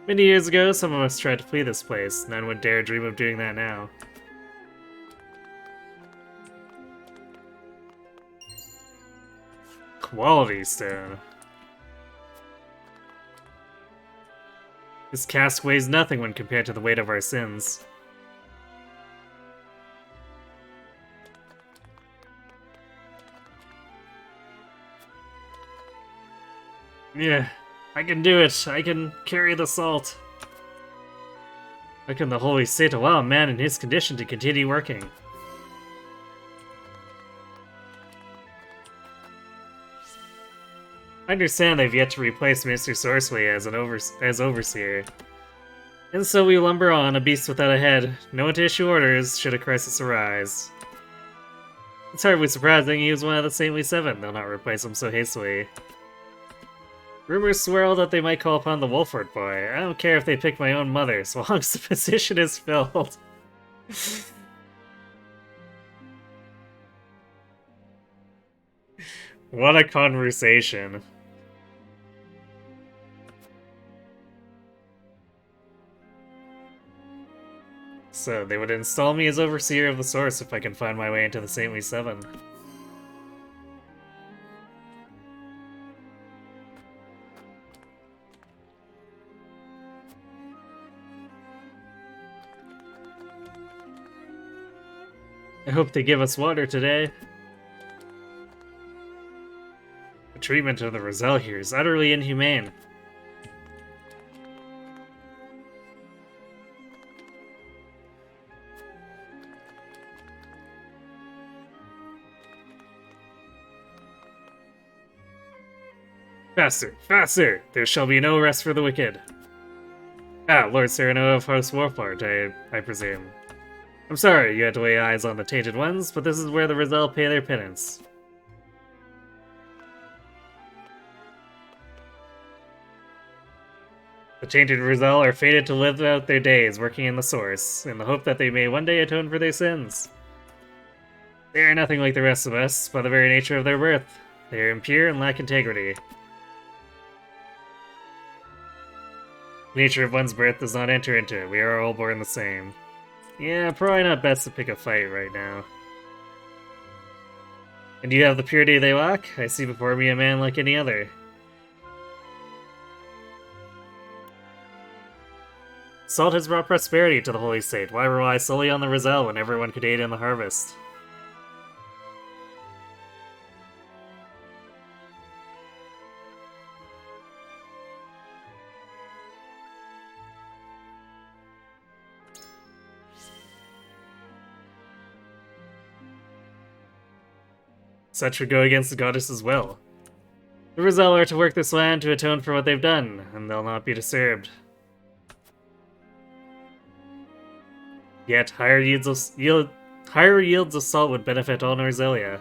Many years ago, some of us tried to flee this place. None would dare dream of doing that now. Quality stone. This cask weighs nothing when compared to the weight of our sins. Yeah, I can do it. I can carry the salt. How can the holy state allow a man in his condition to continue working? I understand they've yet to replace Mr. Sorcery as overseer. And so we lumber on, a beast without a head, no one to issue orders should a crisis arise. It's hardly surprising he was one of the Saintly Seven. They'll not replace him so hastily. Rumors swirl that they might call upon the Wolford boy. I don't care if they pick my own mother, so long as the position is filled. What a conversation. So, they would install me as overseer of the source if I can find my way into the Saintly Seven. I hope they give us water today. The treatment of the Roselle here is utterly inhumane. Faster! Faster! There shall be no rest for the wicked. Ah, Lord Cyrano of House Warpart, I presume. I'm sorry you had to lay eyes on the Tainted Ones, but this is where the Roselle pay their penance. The Tainted Roselle are fated to live out their days working in the Source, in the hope that they may one day atone for their sins. They are nothing like the rest of us, by the very nature of their birth. They are impure and lack integrity. The nature of one's birth does not enter into it. We are all born the same. Yeah, probably not best to pick a fight right now. And do you have the purity they lack? I see before me a man like any other. Salt has brought prosperity to the Holy State. Why rely solely on the Roselle when everyone could aid in the harvest? Such would go against the goddess's will. The Roselle are to work this land to atone for what they've done, and they'll not be disturbed. Yet, higher yields of salt would benefit all Norzelia.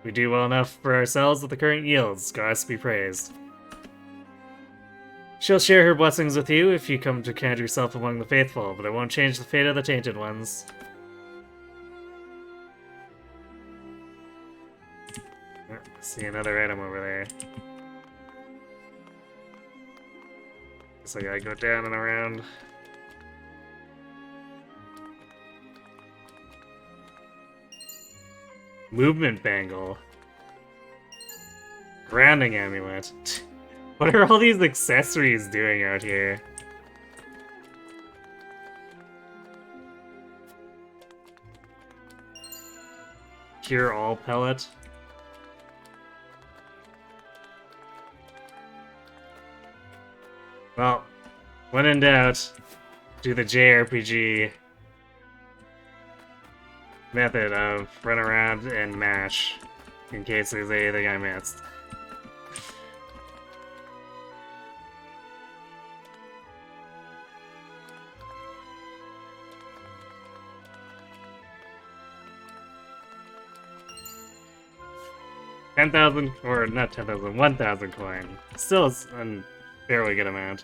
We do well enough for ourselves with the current yields, goddess be praised. She'll share her blessings with you if you come to count yourself among the faithful, but it won't change the fate of the Tainted Ones. See another item over there. So I gotta go down and around. Movement bangle. Grounding amulet. What are all these accessories doing out here? Cure all pellet. Well, when in doubt, do the JRPG method of run around and mash, in case there's anything I missed. $10,000, or not 10,000, 1,000 coin. Still a fairly good amount.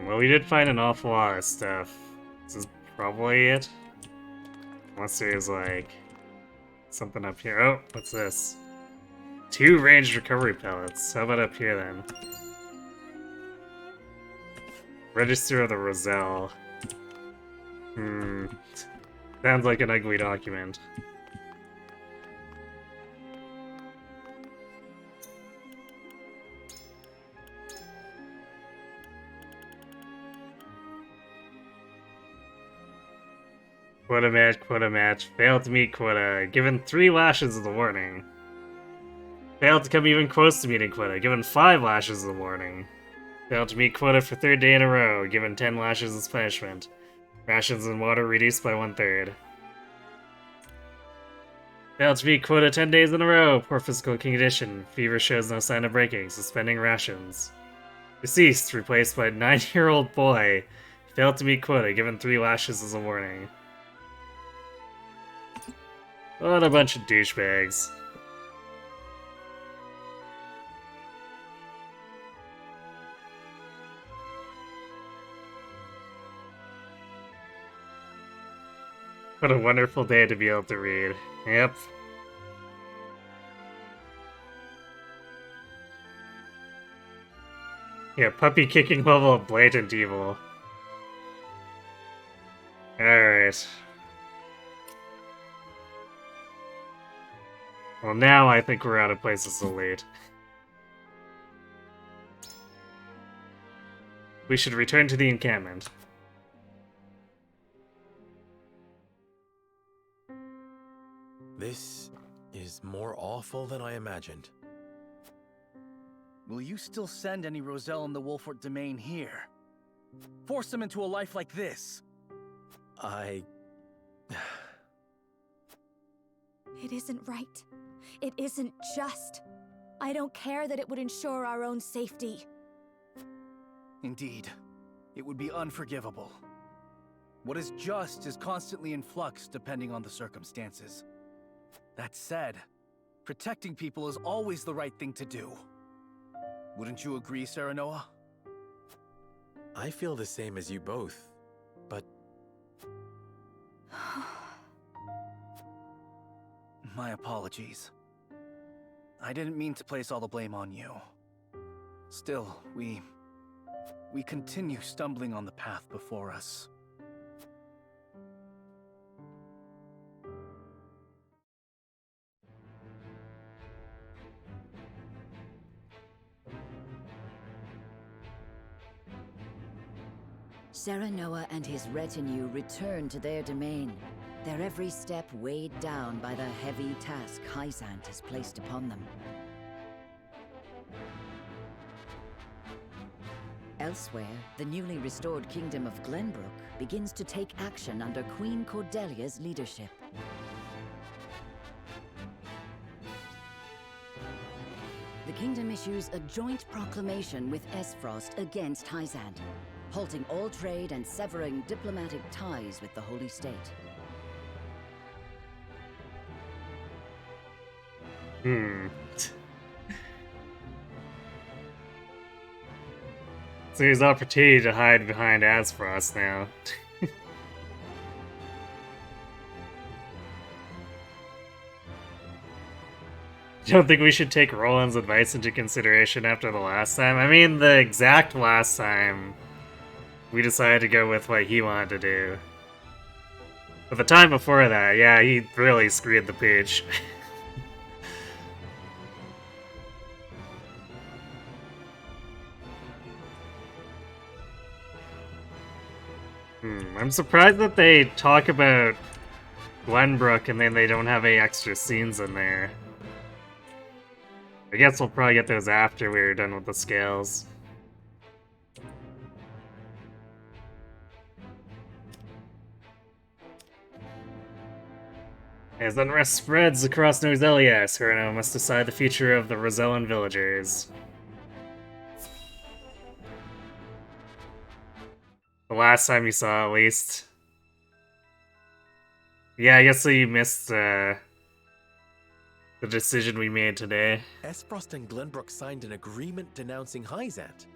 Well, we did find an awful lot of stuff. This is probably it. Unless there's, like, something up here. Oh, what's this? 2 ranged recovery pellets. How about up here, then? Register of the Roselle. Sounds like an ugly document. Quota match. Failed to meet quota. Given 3 lashes of the warning. Failed to come even close to meeting quota. Given 5 lashes of the warning. Failed to meet quota for 3rd day in a row. Given 10 lashes as punishment. Rations and water reduced by 1/3. Failed to meet quota 10 days in a row. Poor physical condition. Fever shows no sign of breaking. Suspending rations. Deceased. Replaced by a 9-year-old boy. Failed to meet quota. Given 3 lashes as a warning. What a bunch of douchebags. What a wonderful day to be able to read. Yep. Yeah, puppy kicking level of blatant evil. Alright. Well, now I think we're out of places to lead. We should return to the encampment. This is more awful than I imagined. Will you still send any Roselle in the Wolfort domain here? Force them into a life like this? It isn't right. It isn't just. I don't care that it would ensure our own safety. Indeed, it would be unforgivable. What is just is constantly in flux depending on the circumstances. That said, protecting people is always the right thing to do. Wouldn't you agree, Serenoa? I feel the same as you both, but... My apologies. I didn't mean to place all the blame on you. Still, we continue stumbling on the path before us. Serenoa and his retinue return to their domain, their every step weighed down by the heavy task Hyzant has placed upon them. Elsewhere, the newly restored kingdom of Glenbrook begins to take action under Queen Cordelia's leadership. The kingdom issues a joint proclamation with Esfrost against Hyzant, halting all trade and severing diplomatic ties with the Holy State. So there's opportunity to hide behind Asfrost now. Don't think we should take Roland's advice into consideration after the last time? I mean, the exact last time, we decided to go with what he wanted to do. But the time before that, yeah, he really screwed the pooch. I'm surprised that they talk about Glenbrook and then they don't have any extra scenes in there. I guess we'll probably get those after we're done with the scales. As unrest spreads across Norzelia, Sereno must decide the future of the Rosellan villagers. The last time you saw, at least. Yeah, I guess so you missed, the decision we made today. Esfrost and Glenbrook signed an agreement denouncing Hyzant.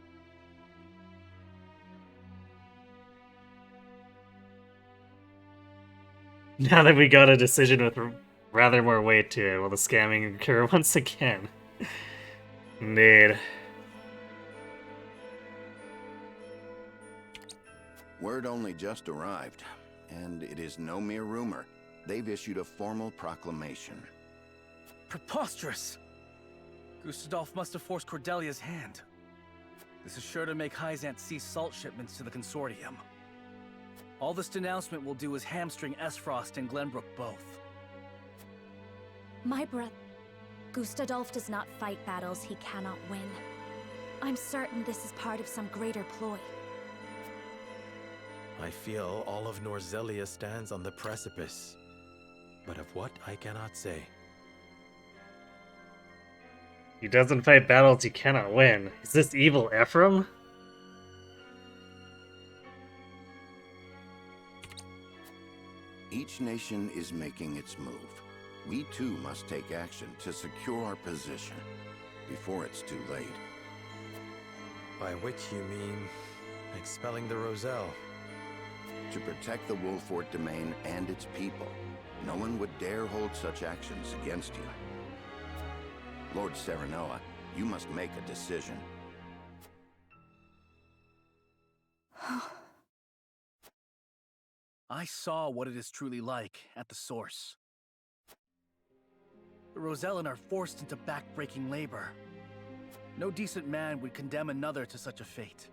Now that we got a decision with rather more weight to it, will the scamming occur once again? Indeed. Word only just arrived, and it is no mere rumor. They've issued a formal proclamation. Preposterous! Gustadolf must have forced Cordelia's hand. This is sure to make Hyzant cease salt shipments to the Consortium. All this denouncement will do is hamstring Esfrost and Glenbrook both. My brother, Gustadolf does not fight battles he cannot win. I'm certain this is part of some greater ploy. I feel all of Norzelia stands on the precipice, but of what I cannot say. He doesn't fight battles he cannot win. Is this evil Ephraim? Each nation is making its move. We too must take action to secure our position before it's too late. By which you mean expelling the Roselle? to protect the Wolfort domain and its people. No one would dare hold such actions against you. Lord Serenoa, you must make a decision. I saw what it is truly like at the source. The Rosellan are forced into back-breaking labor. No decent man would condemn another to such a fate.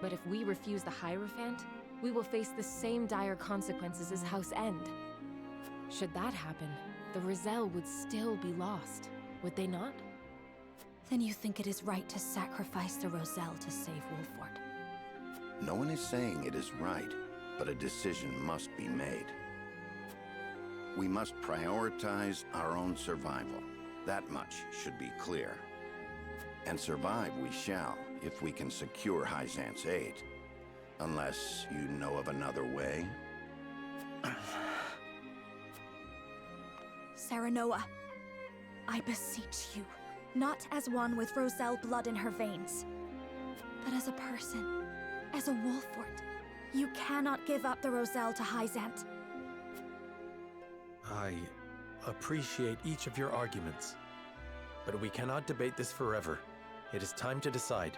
But if we refuse the Hierophant, we will face the same dire consequences as House End. Should that happen, the Roselle would still be lost, would they not? Then you think it is right to sacrifice the Roselle to save Wolfort? No one is saying it is right, but a decision must be made. We must prioritize our own survival. That much should be clear. And survive we shall, if we can secure Hyzant's aid. Unless you know of another way? Serenoa, I beseech you, not as one with Roselle blood in her veins, but as a person, as a Wolfort. You cannot give up the Roselle to Hyzant. I appreciate each of your arguments, but we cannot debate this forever. It is time to decide.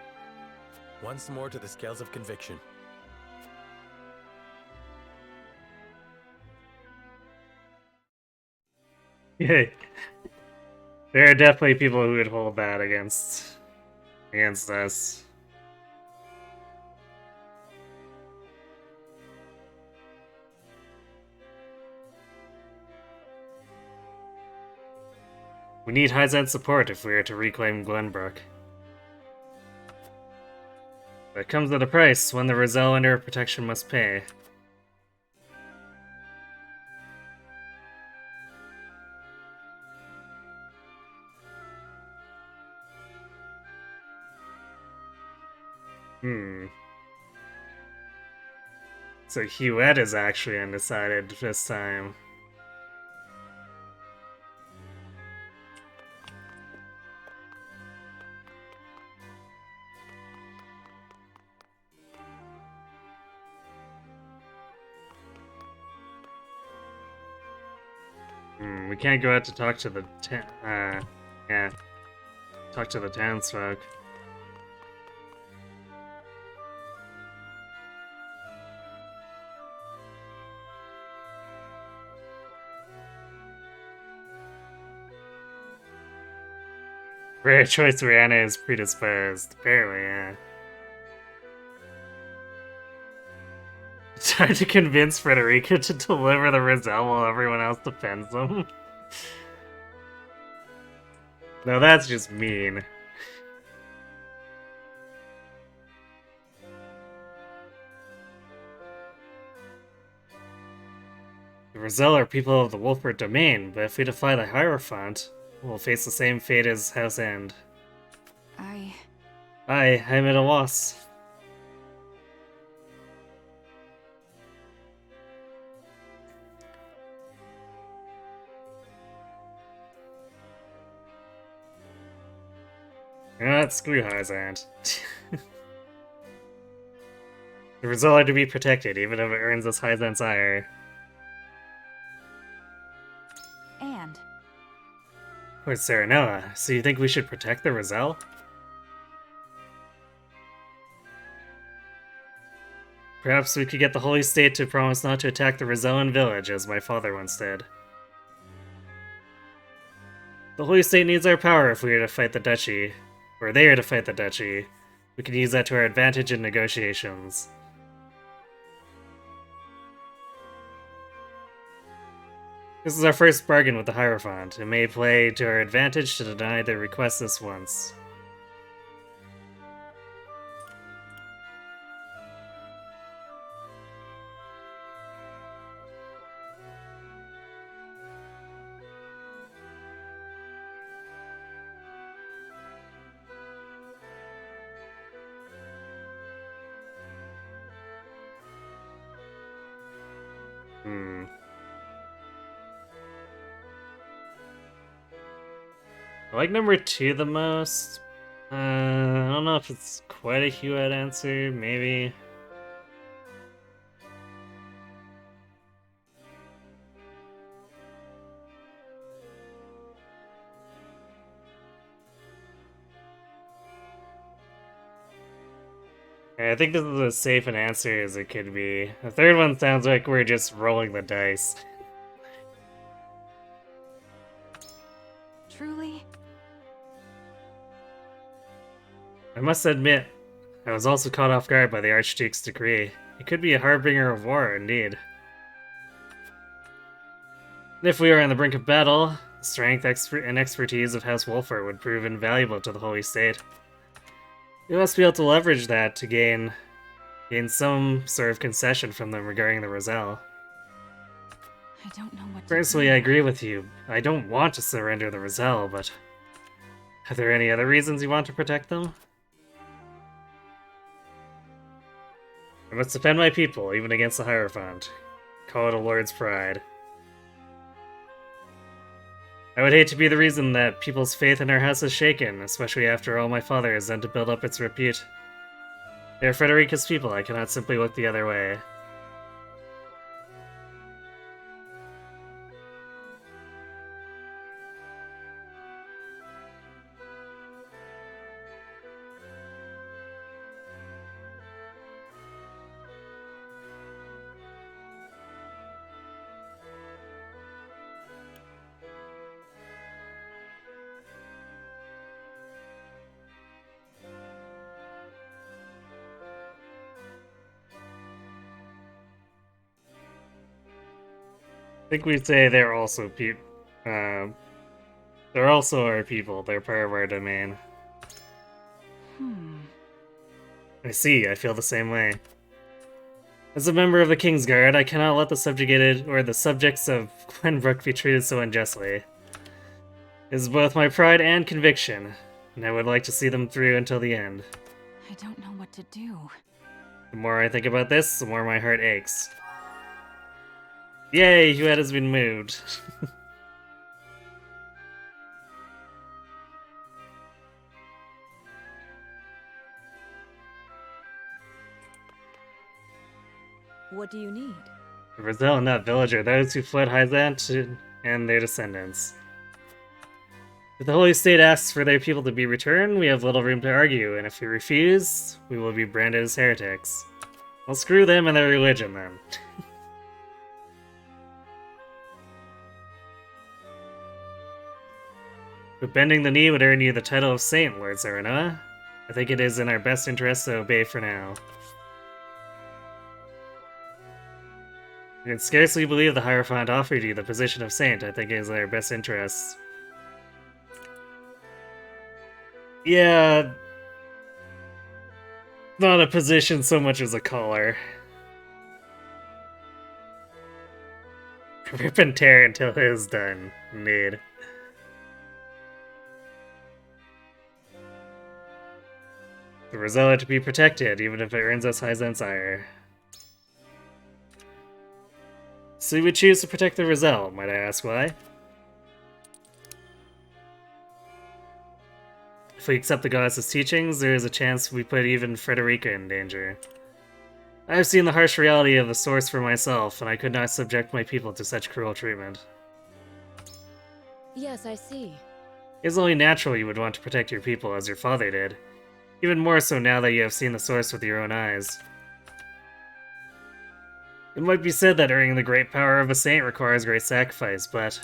Once more to the scales of conviction. Yeah. There are definitely people who would hold that against us. We need Hyzant's support if we are to reclaim Glenbrook. That comes at a price, one the Roselle under protection must pay. So Huette is actually undecided this time. We can't go out to talk to the talk to the townsfolk. Rare choice Rihanna is predisposed. Apparently, yeah. It's hard to convince Frederica to deliver the Roselle while everyone else defends them. No, that's just mean. The Roselle are people of the Wolfort domain, but if we defy the Hierophant, we'll face the same fate as House End. I'm at a loss. You know what? Screw Hyzant. The Roselle are to be protected, even if it earns us Hyzant's ire. And? Where's Serenoa? So you think we should protect the Roselle? Perhaps we could get the Holy State to promise not to attack the Rosellan village, as my father once did. The Holy State needs our power if we are to fight the Duchy. Or they are to fight the Duchy. We can use that to our advantage in negotiations. This is our first bargain with the Hierophant. It may play to our advantage to deny their request this once. I like number 2 the most. I don't know if it's quite a Huette answer, maybe. I think this is as safe an answer as it could be. The third one sounds like we're just rolling the dice. Truly? I must admit, I was also caught off guard by the Archduke's decree. It could be a harbinger of war, indeed. If we were on the brink of battle, the strength and expertise of House Wolford would prove invaluable to the Holy State. We must be able to leverage that to gain some sort of concession from them regarding the Roselle. I don't know what Personally, I agree with you. I don't want to surrender the Roselle, but are there any other reasons you want to protect them? I must defend my people, even against the Hierophant. Call it a Lord's pride. I would hate to be the reason that people's faith in our house is shaken, especially after all my father has done to build up its repute. They are Frederica's people, I cannot simply look the other way. I think we'd say they're also they're also our people. They're part of our domain. I see. I feel the same way. As a member of the Kingsguard, I cannot let the subjugated or the subjects of Glenbrook be treated so unjustly. It is both my pride and conviction, and I would like to see them through until the end. I don't know what to do. The more I think about this, the more my heart aches. Yay, Huet has been moved. What do you need? The Roselle and that village are those who fled Hyzant and their descendants. If the Holy State asks for their people to be returned, we have little room to argue, and if we refuse, we will be branded as heretics. Well, screw them and their religion, then. But bending the knee would earn you the title of Saint, Lord Serenoa. I think it is in our best interest to obey for now. I can scarcely believe the Hierophant offered you the position of Saint. I think it is in our best interests. Yeah... Not a position so much as a collar. Rip and tear until it is done, indeed. The Rosella to be protected, even if it earns us Hyzant's ire. So you would choose to protect the Roselle, might I ask why? If we accept the goddess's teachings, there is a chance we put even Frederica in danger. I have seen the harsh reality of the source for myself, and I could not subject my people to such cruel treatment. Yes, I see. It is only natural you would want to protect your people as your father did. Even more so now that you have seen the source with your own eyes. It might be said that earning the great power of a saint requires great sacrifice, but